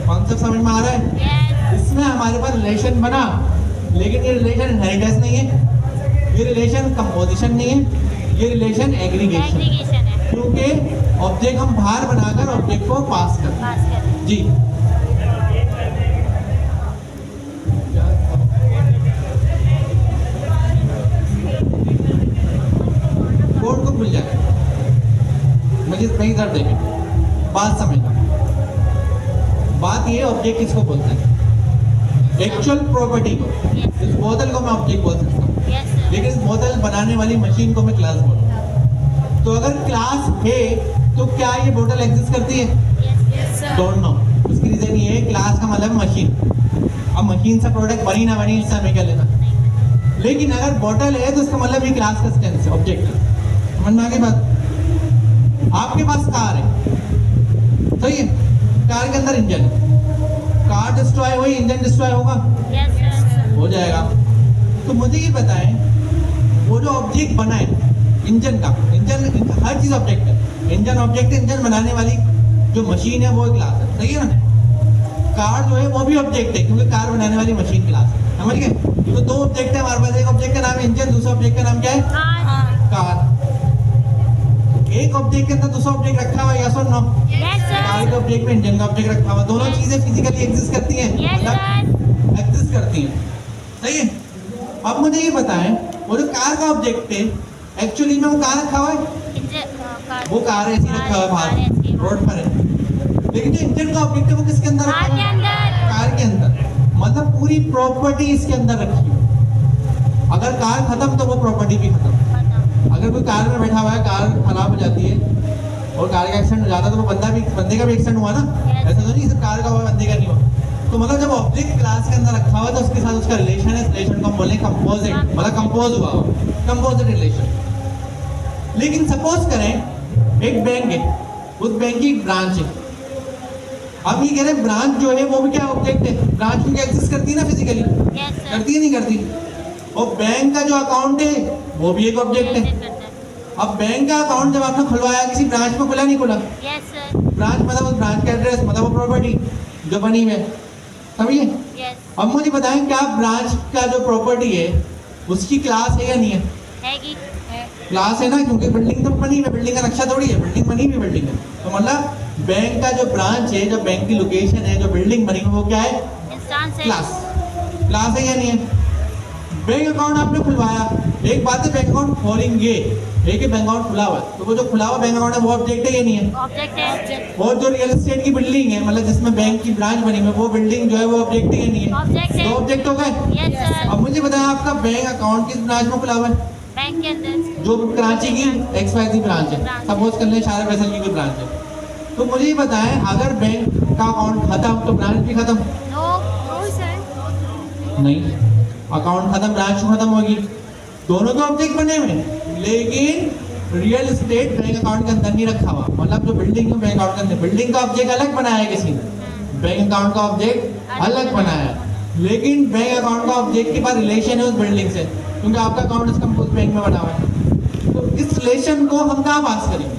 A: कॉन्सेप्ट समझ में आ रहा है?
B: यस।
A: इसमें हमारे पास रिलेशन बना, लेकिन ये रिलेशन इनहेरिटेंस नहीं है, ये रिलेशन कंपोजिशन नहीं है, ये रिलेशन एग्रीगेशन,
B: एग्रीगेशन है।
A: क्योंकि ऑब्जेक्ट हम बाहर बनाकर ऑब्जेक्ट को पास करते हैं।
B: पास कर।
A: जी कोड को भूल जाए, मुझे कहीं दर्द देंगे, बात समझना। बात ये ऑब्जेक्ट किसको बोलते हैं? एक्चुअल प्रॉपर्टी को।
B: यस
A: इस बोतल को मैं ऑब्जेक्ट बोल सकता हूँ,
B: यस सर।
A: लेकिन इस बोतल बनाने वाली मशीन को मैं क्लास बोलूँगा। तो अगर क्लास है तो क्या ये बोतल एग्जिस्ट करती है?
B: Yes sir.
A: Don't know. उसकी रीजन ये है, क्लास का मतलब मशीन। अब मशीन से प्रोडक्ट बनी ना बनी इससे हमें क्या लेना। लेकिन अगर बोतल है तो उसका मतलब ये क्लास का स्टेंस है, ऑब्जेक्ट है। समझ में आ गई बात? आपके पास कार है, सही है? कार के अंदर इंजन है, कार डिस्ट्रॉय हुई, इंजन डिस्ट्रॉय होगा?
B: Yes sir.
A: हो जाएगा। तो मुझे ये बताएं, वो जो ऑब्जेक्ट बना है इंजन का, इंजन हर चीज ऑब्जेक्ट है, इंजन ऑब्जेक्ट है, इंजन बनाने वाली जो मशीन है वो क्लास है, सही है ना? कार जो है वो भी ऑब्जेक्ट है, क्योंकि कार बनाने वाली मशीन क्लास है। समझ गए? तो दो ऑब्जेक्ट है हमारे पास, एक ऑब्जेक्ट का नाम है इंजन, दूसरा ऑब्जेक्ट का नाम क्या है?
B: हाँ।
A: कार। एक ऑब्जेक्ट के अंदर दूसरा ऑब्जेक्ट रखा हुआ है, यस और नो?
B: Yes
A: car
B: sir.
A: के ऑब्जेक्ट में इंजन का ऑब्जेक्ट रखा हुआ, दोनों चीजें फिजिकली एग्जिस्ट करती हैं,
B: यस सर।
A: एग्जिस्ट करती हैं, सही है? अब मुझे ये बताएं, वो जो कार का ऑब्जेक्ट है एक्चुअली में वो कार रखा हुआ है, वो कार ऐसी रखा हुआ है बाहर रोड पर है, लेकिन जो इंजन का ऑब्जेक्ट है वो किसके अंदर रखा
B: कार
A: हुआ
B: के
A: है?
B: अंदर।
A: कार के अंदर। मतलब पूरी प्रॉपर्टी इसके अंदर रखी है। अगर कार खत्म तो वो प्रॉपर्टी भी खत्म। अगर कोई कार में बैठा हुआ है, कार खराब हो जाती है और कार का एक्सीडेंट हो जाता है तो वो बंदे का भी एक्सीडेंट हुआ ना? ऐसा तो नहीं सिर्फ कार का हुआ, बंदे का नहीं हुआ। तो मतलब जब ऑब्जेक्ट क्लास के अंदर रखा हुआ तो उसके साथ उसका रिलेशन है, रिलेशन को हम बोले कंपोजिट, मतलब कंपोज हुआ हो, कंपोजिट रिलेशन। लेकिन सपोज करें एक बैंक है, उस बैंक की एक ब्रांच है। अब ये कह रहे हैं ब्रांच जो है वो भी क्या ऑब्जेक्ट है? ब्रांच भी क्या एग्जिस्ट करती है ना फिजिकली?
B: Yes sir.
A: करती है नहीं करती? और बैंक का जो अकाउंट है वो भी एक ऑब्जेक्ट है। अब बैंक का अकाउंट जब आपने खुलवाया किसी ब्रांच में, खुला नहीं खुला?
B: Yes sir.
A: ब्रांच मतलब उस ब्रांच का एड्रेस, मतलब वो प्रॉपर्टी जो बनी हुई है, समझिए?
B: यस।
A: अब मुझे बताएं क्या ब्रांच का जो प्रॉपर्टी है उसकी क्लास है या नहीं है?
B: हैगी।
A: क्लास है ना, क्योंकि बिल्डिंग तो बनी हुई है, बिल्डिंग का नक्शा थोड़ी है, बिल्डिंग बनी हुई बिल्डिंग है। तो मतलब बैंक का जो ब्रांच है, जो बैंक की लोकेशन है, जो बिल्डिंग बनी हुई वो क्या है?
B: इंस्टांस है।
A: क्लास। क्लास है या नहीं है? बैंक अकाउंट आपने खुलवाया, एक बात है बैंक अकाउंट खोलेंगे, एक ही बैंक अकाउंट खुला हुआ है, तो वो जो खुला हुआ बैंक अकाउंट है वो ऑब्जेक्ट है या नहीं है?
B: ऑब्जेक्ट है।
A: और जो रियल एस्टेट की बिल्डिंग है, मतलब जिसमें बैंक की ब्रांच बनी हुई है, वो बिल्डिंग जो है वो ऑब्जेक्ट है या नहीं है?
B: ऑब्जेक्ट है।
A: दो ऑब्जेक्ट हो गए।
B: Yes sir.
A: अब मुझे बताएं आपका बैंक अकाउंट किस ब्रांच में खुला हुआ है?
B: बैंक के अंदर।
A: जो कराची की XYZ ब्रांच है,
B: ब्रांच।
A: सपोज कर लें शारा फैसल की कोई ब्रांच है। तो मुझे ये बताएं अगर बैंक का अकाउंट खत्म तो ब्रांच भी खत्म?
B: नो। No sir.
A: नहीं, अकाउंट खत्म ब्रांच खत्म होगी, दोनों तो ऑब्जेक्ट बने हुए, लेकिन रियल एस्टेट बैंक अकाउंट के अंदर नहीं रखा हुआ, मतलब जो बिल्डिंग है बैंक अकाउंट के अंदर, बिल्डिंग का ऑब्जेक्ट अलग बनाया है किसी ने, बैंक अकाउंट का ऑब्जेक्ट अलग बनाया है, लेकिन बैंक अकाउंट का ऑब्जेक्ट के पास रिलेशन है उस बिल्डिंग से, क्योंकि आपका अकाउंट उस बैंक में बना हुआ है। तो इस रिलेशन को हम कहाँ पास करेंगे?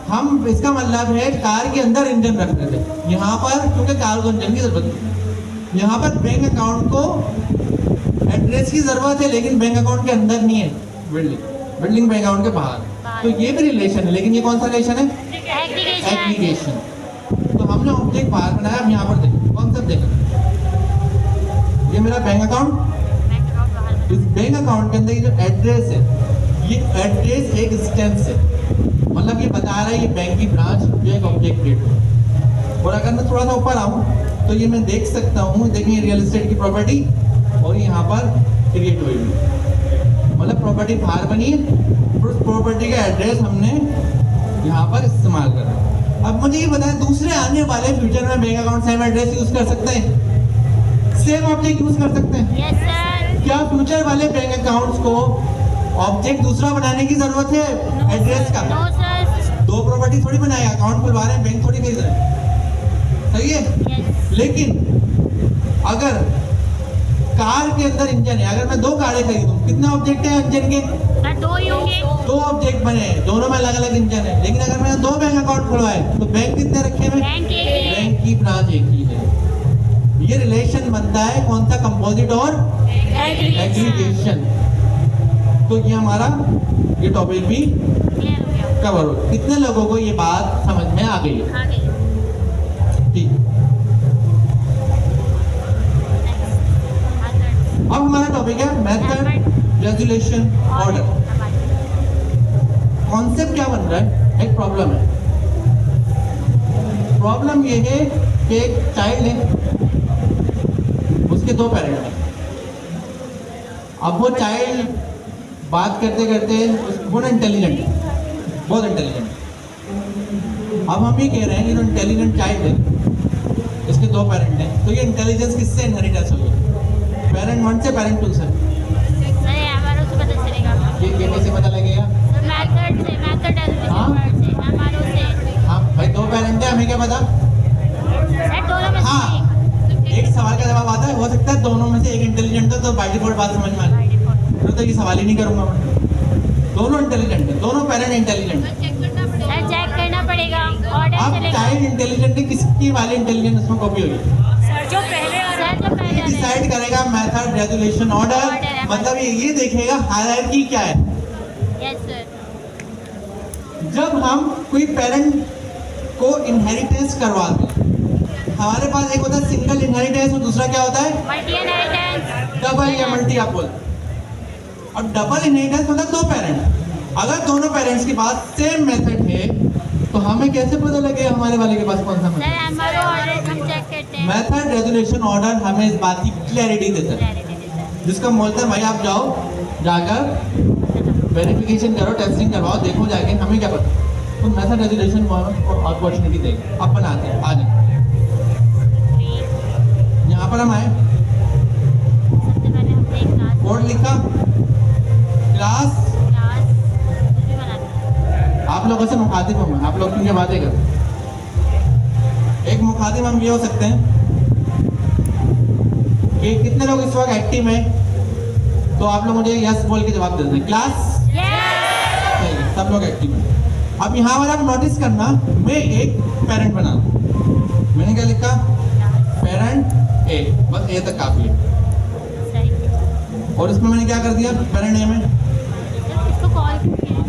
A: हम, इसका मतलब है कार के अंदर इंजन रख रहे थे यहाँ पर, क्योंकि कार को इंजन की जरूरत है। यहाँ पर बैंक अकाउंट को एड्रेस की जरूरत है, लेकिन बैंक अकाउंट के अंदर नहीं है बिल्डिंग बैंक अकाउंट के बाहर। तो ये भी रिलेशन है, लेकिन ये कौन सा रिलेशन है? एग्रीगेशन। तो हमने ऑब्जेक्ट बाहर बनाया, अब यहाँ पर देखो कॉन्सेप्ट देखो, ये मेरा बैंक अकाउंट, इस बैंक अकाउंट के अंदर ये जो एड्रेस है, ये एड्रेस एक डिस्टेंस है, मतलब ये बता रहा है ये बैंक की ब्रांच जो एक ऑब्जेक्ट क्रिएट हो। और अगर मैं थोड़ा सा ऊपर आऊँ तो ये मैं देख सकता हूँ, देखिए रियल एस्टेट की प्रॉपर्टी और यहाँ पर क्रिएट हुई है, मतलब प्रॉपर्टी बाहर बनी है, उस प्रॉपर्टी का एड्रेस हमने यहाँ पर इस्तेमाल करा। अब मुझे ये बताएं, दूसरे आने वाले फ्यूचर में bank account same address use कर सकते हैं, सेम ऑब्जेक्ट यूज कर सकते हैं?
B: Yes sir.
A: क्या फ्यूचर वाले बैंक अकाउंट्स को ऑब्जेक्ट दूसरा बनाने की जरूरत है एड्रेस का?
B: No sir.
A: दो प्रॉपर्टी थोड़ी बनाएगा, अकाउंट खुलवा रहे हैं, बैंक थोड़ी खरीद रहे हैं, सही है?
B: यस।
A: लेकिन अगर कार के अंदर इंजन है, अगर मैं दो कारें खरीदूं, कितने ऑब्जेक्ट है इंजन के?
B: सर दो ही होंगे।
A: दो ऑब्जेक्ट बने हैं, दोनों में अलग अलग इंजन है, लेकिन अगर मैंने दो बैंक अकाउंट खुलवाए तो बैंक कितने रखे हुए?
B: बैंक एक ही है।
A: बैंक की ब्रांच एक ही है। ये रिलेशन बनता है कौन सा? कंपोजिट और एग्रीगेशन। तो ये हमारा ये टॉपिक भी
B: क्लियर हो गया।
A: कवर हो। कितने लोगों को ये बात समझ में आ गई है?
B: आ गई।
A: ठीक।
B: नेक्स्ट।
A: अब हमारा टॉपिक है मेथड, रेजुलेशन, ऑर्डर। कॉन्सेप्ट क्या बन रहा है? एक प्रॉब्लम है। प्रॉब्लम ये है कि एक चाइल्ड है, उसके दो पेरेंट हैं। अब वो चाइल्ड बात करते करते वो इंटेलिजेंट है, बहुत इंटेलिजेंट। अब हम ये कह रहे हैं कि जो इंटेलिजेंट चाइल्ड है, इसके दो पेरेंट हैं, तो ये इंटेलिजेंस किससे इनहेरिट होगी? पेरेंट वन से, पेरेंट टू से।
B: सर हमारे से पता चलेगा।
A: ये कैसे पता लगेगा?
B: मेथड से, मेथड
A: हाँ?
B: से, हमारे से।
A: हाँ भाई, दो पेरेंट है, हमें क्या पता?
B: सर दोनों में से
A: हाँ, एक सवाल का जवाब आता है, हो सकता है दोनों में से एक इंटेलिजेंट हो, तो बाय डिफॉल्ट बात समझ में आ जाए, तो ये सवाल ही नहीं करूंगा मैं। दोनों इंटेलिजेंट है, दोनों पेरेंट इंटेलिजेंट है।
B: सर चेक करना पड़ेगा, ऑर्डर
A: अब
B: चलेगा।
A: चाइल्ड इंटेलिजेंट है, किसकी वाली इंटेलिजेंस उसमें कॉपी होगी?
B: सर जो पहले
A: डिसाइड करेगा मेथड, रेजुलेशन, ऑर्डर।
B: Order,
A: मतलब ये देखेगा हायरार्की क्या है।
B: Yes sir.
A: जब हम कोई पेरेंट को इनहेरिटेंस करवाते हैं, हमारे पास एक होता है सिंगल इनहेरिटेंस और दूसरा क्या होता है?
B: Multi inheritance.
A: डबल या मल्टी आप बोल। और डबल इनहेरिटेंस मतलब दो पेरेंट। अगर दोनों पेरेंट्स के पास सेम मेथड है, तो हमें कैसे पता लगेगा हमारे वाले के पास कौन सा
B: सर
A: मेथड?
B: हमारे ऑर्डर हम चेक करते हैं।
A: मेथड, रेजुलेशन, ऑर्डर हमें इस बात की क्लैरिटी देता है,
B: क्लैरिटी देता है।
A: जिसका बोलते हैं भाई आप जाओ, जाकर वेरिफिकेशन करो, टेस्टिंग करवाओ, देखो जाके, हमें क्या पता। तो मेथड, रेजुलेशन और अपॉर्चुनिटी देगा। अब बनाते हैं, आ जाए यहाँ पर हम आए,
B: सबसे पहले हमने एक क्लास
A: बोर्ड लिखा, क्लास।
B: भी बनाते हैं।
A: आप लोगों से मुखातिब हूँ मैं, आप लोग क्योंकि बातें करो। एक मुखातिब हम ये हो सकते हैं कि कितने लोग इस वक्त एक्टिव हैं, तो आप लोग मुझे यस बोल के जवाब दे दें। क्लास, सही है, सब लोग एक्टिव हैं। अब यहाँ पर आप नोटिस करना, मैं एक पेरेंट बना, मैंने क्या लिखा? पेरेंट ए, बस ए तक काफी है।
B: सही।
A: और इसमें मैंने क्या कर दिया? पेरेंट ए में
B: सर इसको कॉल किया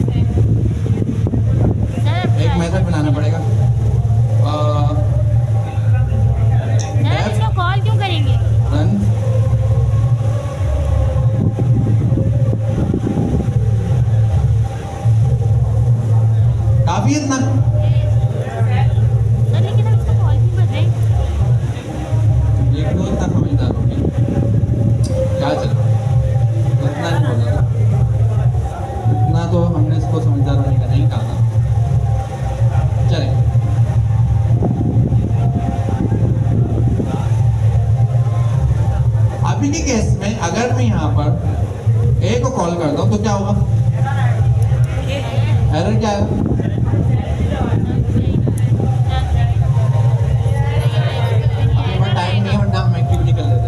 B: सर।
A: एक मेथड बनाना पड़ेगा।
B: सर इसको कॉल क्यों करेंगे?
A: रन, काफी है इतना?
B: सर लेकिन हम इसको कॉल क्यों कर रहे हैं?
A: देखो इतना समझदार हो गया, क्या चल इतना नहीं बोला था, इतना तो हमने इसको समझदार होने का नहीं कहा था। चले, अभी के केस में अगर मैं यहाँ पर ए को कॉल करता हूँ तो क्या होगा? एरर क्या है? टाइम नहीं, वरना हम एक्टिविटी कर लेते।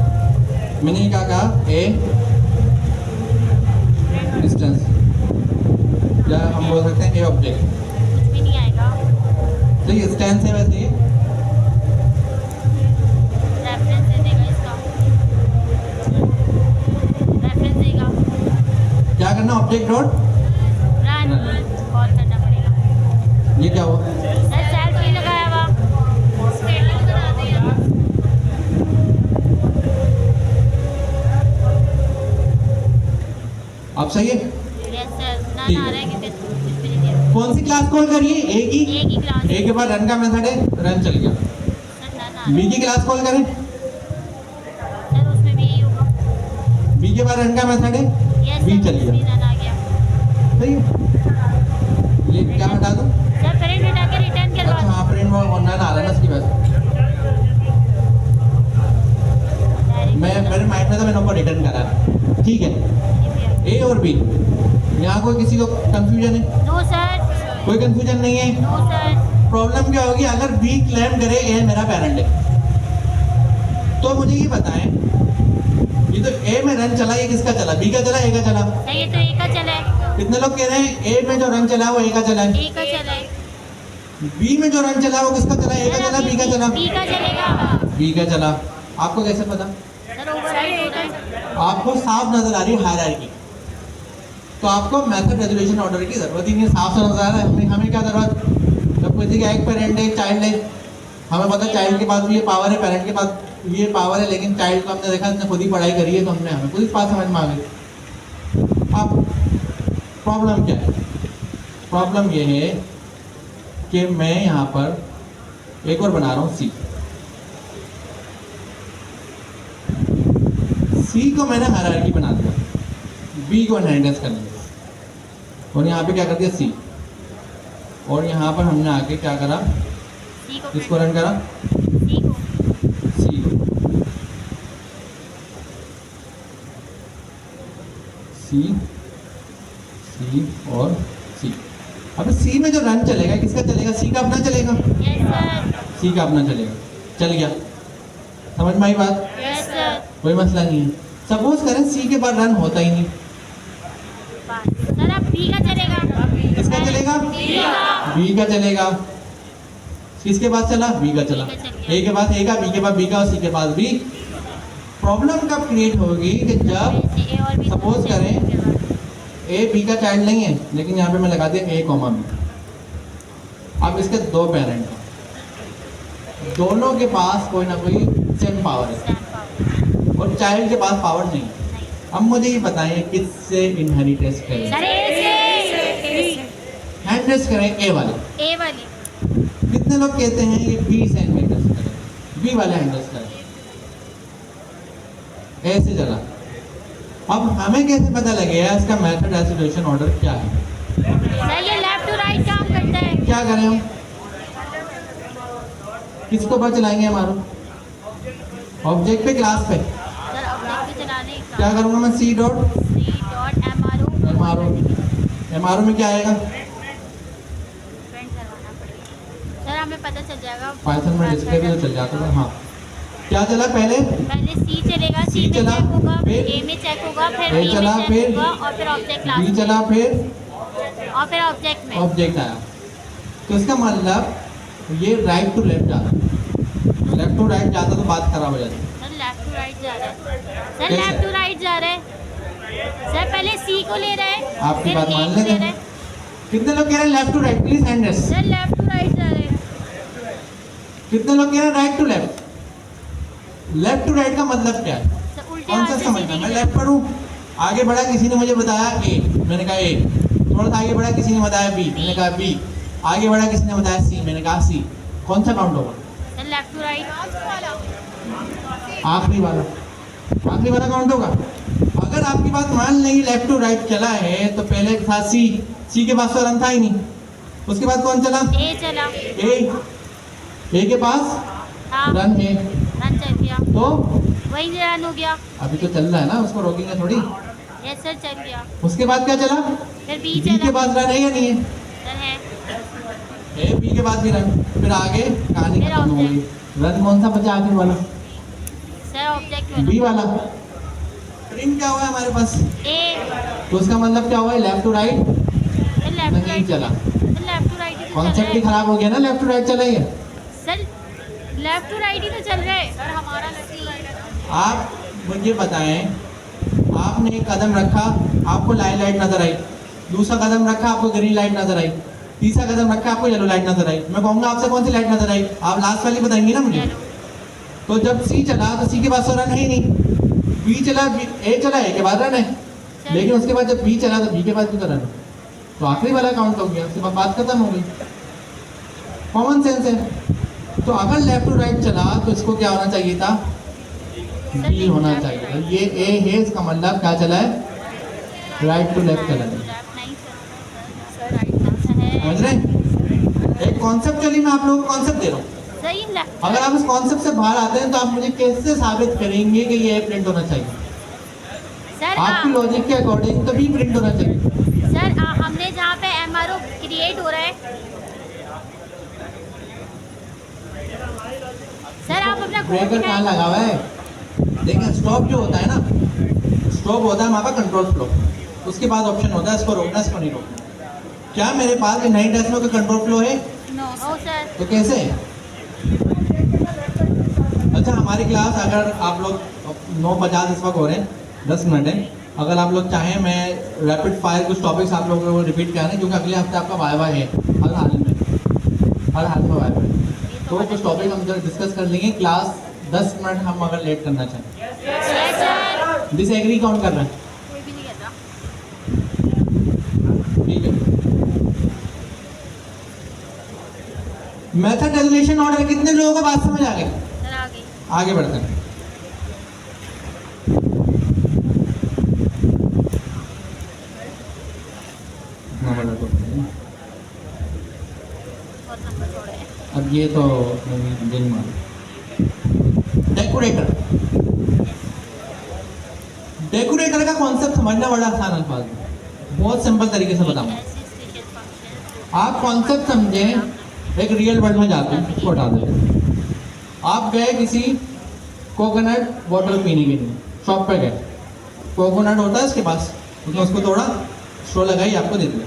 A: मैंने क्या कहा? ए डिस्टेंस, या हम बोल सकते हैं ए ऑब्जेक्ट।
B: कुछ भी नहीं आएगा।
A: तो ये स्टैंड है वैसे ये
B: रेफरेंस दे देगा इसका। रेफरेंस देगा।
A: क्या करना? ऑब्जेक्ट डॉट
B: रन कॉल करना पड़ेगा।
A: ये क्या हुआ?
B: सर सेल्फ नहीं लगाया हुआ। स्टेटिक बना दिया।
A: अब सही है?
B: यस सर, ना
A: ठीक
B: ना आ
A: है।
B: रहा है कि कुछ भी नहीं दिया।
A: कौन सी क्लास कॉल करिए? ए की।
B: एक ही क्लास।
A: ए के बाद रन का मेथड है, रन चल गया।
B: सर ना ना आ
A: बी
B: रहा
A: की क्लास कॉल करें,
B: है। सर उसमें भी यही होगा।
A: बी के बाद रन का मेथड है,
B: यस
A: बी
B: सर,
A: चल
B: उसमें
A: गया।
B: रन आ गया।
A: सही है? ये क्या हटा दूं?
B: सर प्रिंट हटा के रिटर्न करवा
A: अच्छा हाँ, प्रिंट वो ऑनलाइन आ रहा है ना, इसकी वजह से। मैं मेरे माइंड में तो मैंने ऊपर रिटर्न करा है। ठीक है, ए और बी, यहाँ कोई किसी को कंफ्यूजन है?
B: No sir.
A: कोई कंफ्यूजन नहीं है।
B: No sir.
A: प्रॉब्लम क्या होगी अगर बी क्लेम करे ए मेरा पेरेंट है? तो मुझे ये बताएं, ये तो ए में रन चला, ये किसका चला? बी का चला, ए का चला?
B: सर ये तो ए का चला है।
A: कितने लोग कह रहे हैं ए में जो रन चला है वो ए का चला है?
B: ए का चला है।
A: बी में जो रन चला है वो किसका चला? ए का चला, बी का चला?
B: बी का चलेगा।
A: बी का चला। आपको कैसे पता?
B: सर ओवरराइट हो रहा है।
A: आपको साफ नजर आ रही है हायरार्की, तो आपको मेथड रेजोल्यूशन ऑर्डर की जरूरत ही नहीं है। साफ सा नजर आ रहा है। हमें क्या जरूरत? जब किसी का एक पेरेंट है, एक चाइल्ड है, हमें पता है चाइल्ड के पास भी ये पावर है, पेरेंट के पास ये पावर है, लेकिन चाइल्ड को हमने देखा, इसने खुद ही पढ़ाई करी है, तो हमने हमें खुद ही बात समझ में आ गई। अब प्रॉब्लम क्या है? प्रॉब्लम ये है कि मैं यहाँ पर एक और बना रहा हूँ सी। सी को मैंने हायरार्की बना दिया, बी को इनहेरिटेंस कर दिया, और यहाँ पे क्या कर दिया? सी। और यहाँ पर हमने आके क्या करा?
B: सी को
A: इसको रन करा,
B: सी को
A: सी को, सी, सी और सी। अब सी में जो रन चलेगा किसका चलेगा? सी का अपना चलेगा।
B: Yes sir.
A: सी का अपना चलेगा। चल गया, समझ में आई बात?
B: Yes sir.
A: कोई मसला नहीं है। सपोज करें सी के बाद रन होता ही नहीं,
B: सर अब बी का चलेगा।
A: किसका चलेगा?
B: बी का।
A: बी का चलेगा। किसके पास चला? बी का चला।
B: बी का चल गया।
A: ए के पास ए का, बी के पास बी का, और सी के पास बी। प्रॉब्लम कब क्रिएट होगी कि जब
B: ए और बी
A: सपोज करें ए बी का चाइल्ड नहीं है, लेकिन यहाँ पे मैं लगा दिया ए कॉमा बी। अब इसके दो पेरेंट हैं, दोनों के पास कोई ना कोई सेम पावर है,
B: सैम पावर।
A: और चाइल्ड के पास पावर नहीं है।
B: नहीं
A: अब मुझे ये बताइए किससे इनहेरिटेंस करें?
B: सर ए से।
A: हैंडरेस करें ए वाले।
B: ए वाली।
A: कितने लोग कहते हैं ये बी से हैंडरेस करें? बी वाले हैंडरेस करें। ए से चला। अब हमें कैसे पता लगेगा इसका मेथड रेजोल्यूशन ऑर्डर क्या है?
B: सर ये लेफ्ट टू राइट काम करता है।
A: क्या करें हम? किसको पर चलाएंगे हमारा ऑब्जेक्ट पे, क्लास पे?
B: सर ऑब्जेक्ट पे चलाने का
A: क्या करूँगा मैं? C dot
B: C.MRO
A: MRO. MRO में क्या आएगा?
B: प्रिंट करवाना पड़ेगा। सर हमें पता चल जाएगा।
A: पाइथन में डिस्प्ले भी तो चल जाता था। हाँ, क्या चला पहले?
B: पहले सी चलेगा,
A: C
B: सी में
A: चला,
B: चेक होगा,
A: फिर
B: ए में चेक होगा, फिर
A: A
B: बी
A: चला,
B: में
A: फिर
B: चेक होगा, और फिर ऑब्जेक्ट क्लास
A: बी
B: में,
A: चला, फिर
B: और फिर ऑब्जेक्ट में।
A: ऑब्जेक्ट आया। तो इसका मतलब ये राइट टू लेफ्ट जाता है। लेफ्ट टू राइट जाता तो बात खराब हो जाती।
B: सर लेफ्ट टू राइट जा रहा है। सर
A: कैसे?
B: लेफ्ट टू राइट जा रहा है। सर पहले सी को ले रहा है,
A: आपकी
B: फिर
A: बात
B: ए
A: मान
B: को ले
A: लेते
B: रहा
A: हैं।
B: है।
A: कितने लोग कह रहे हैं left to right? Please hand raise.
B: Sir left to right जा रहे हैं।
A: कितने लोग कह रहे हैं right to left? Left to right का मतलब क्या है?
B: सर उल्टे
A: कौन
B: हाथ
A: सा
B: से
A: समझना?
B: सीधे
A: मैं
B: की
A: लेफ्ट पर हूँ, आगे बढ़ा, किसी ने मुझे बताया ए, मैंने कहा ए। थोड़ा सा आगे बढ़ा, किसी ने बताया बी, मैंने कहा बी। आगे बढ़ा, किसी ने बताया सी, मैंने कहा सी। कौन सा काउंट होगा?
B: Sir left to right.
A: आखिरी वाला। आखिरी वाला काउंट होगा। अगर आपकी बात मान लेंगे लेफ्ट टू राइट चला है, तो पहले था सी। सी के पास तो रन था ही नहीं। उसके बाद कौन चला?
B: ए चला।
A: ए के पास
B: हाँ
A: रन है,
B: रन चल गया,
A: तो
B: वही रन हो गया।
A: अभी तो चल रहा है ना, उसको रोकेंगे थोड़ी।
B: यस सर चल गया।
A: उसके बाद क्या चला?
B: फिर बी
A: बी के
B: चला।
A: पास रन है या नहीं है?
B: सर है
A: ए बी के बाद भी रन, फिर आगे कहानी
B: फिर
A: खत्म हो गई। रन कौन सा बचा आखिर वाला?
B: सर ऑब्जेक्ट
A: बी वाला। प्रिंट क्या हुआ है हमारे पास?
B: ए
A: तो उसका मतलब क्या हुआ है? Left to right
B: sir left to
A: नहीं
B: राइट
A: चला।
B: सर लेफ्ट टू राइट ही तो चल
A: कॉन्सेप्ट
B: रहा
A: ही
B: है
A: खराब हो गया ना, लेफ्ट टू राइट चला ही है।
B: सर लेफ्ट टू राइट ही तो चल रहा है सर हमारा लेफ्ट टू राइट है
A: आप मुझे बताएं, आपने एक कदम रखा, आपको लाल लाइट नजर आई, दूसरा कदम रखा, आपको ग्रीन लाइट नजर आई, तीसरा कदम रखा, आपको येलो लाइट नजर आई। मैं कहूँगा आपसे कौन सी लाइट नजर आई? आप लास्ट वाली बताएंगी ना मुझे।
B: येलो
A: तो जब सी चला तो सी के पास तो रन है ही नहीं, बी चला, ए चला, ए के बाद रन है, लेकिन उसके बाद जब बी चला तो बी के पास भी तो रन है, तो आखिरी वाला काउंट हो गया, उसके बाद बात खत्म हो गई। कॉमन सेंस है। तो अगर लेफ्ट टू राइट चला तो इसको क्या होना चाहिए था? बी होना चाहिए था। ये ए है, इसका मतलब क्या चला है? राइट टू लेफ्ट चला है।
B: लेफ्ट नहीं सर राइट आंसर है
A: समझ रहे हैं? एक कॉन्सेप्चुअली मैं आप लोगों को कॉन्सेप्ट दे रहा हूँ।
B: सही लेफ्ट
A: अगर आप इस कॉन्सेप्ट से बाहर आते हैं तो आप मुझे कैसे साबित करेंगे कि ये प्रिंट होना चाहिए?
B: सर
A: आपकी लॉजिक के अकॉर्डिंग तो बी प्रिंट होना चाहिए।
B: सर हमने जहाँ पे एमआरओ क्रिएट हो रहा है सर आप अपना
A: ब्रेकर कहाँ लगा हुआ है? देखिए स्टॉप जो होता है ना, स्टॉप होता है हमारा कंट्रोल फ्लो, उसके बाद ऑप्शन होता है इसको रोकना, इसको नहीं रोकना। क्या मेरे पास ये 9 डेसिमल का कंट्रोल फ्लो है?
B: नो सर
A: तो कैसे? अच्छा हमारी क्लास अगर आप लोग 9:50 इस वक्त हो रहे हैं, 10 मिनट है, अगर आप लोग चाहें मैं रैपिड फायर कुछ टॉपिक्स आप लोगों को रिपीट कराने, क्योंकि अगले हफ्ते आपका वाइवा है हर हाल में वाइवा है, तो कुछ टॉपिक हम डिस्कस कर लेंगे। क्लास 10 मिनट हम अगर लेट करना चाहें,
B: यस सर
A: डिसएग्री काउंट कर रहे हैं,
B: कोई भी नहीं कहता
A: ठीक है। मेथड रेजोल्यूशन ऑर्डर, कितने लोगों को बात समझ आ गई?
B: सर आ गई
A: आगे बढ़ते हैं।
B: बहुत नंबर छोड़े हैं
A: अब ये तो दिन मार डेकोरेटर। डेकोरेटर का कॉन्सेप्ट समझना बड़ा आसान अल्फाज है, बहुत सिंपल तरीके से बताऊंगा।
B: ऐसे स्पेशल फंक्शन
A: आप कॉन्सेप्ट समझें, एक रियल वर्ल्ड में जाते हैं, इसको हटा देते। आप गए किसी कोकोनट वाटर पीने के लिए, शॉप पे गए, कोकोनट होता है इसके पास, उसने उसको तोड़ा, स्ट्रॉ लगाई, आपको दे दिया,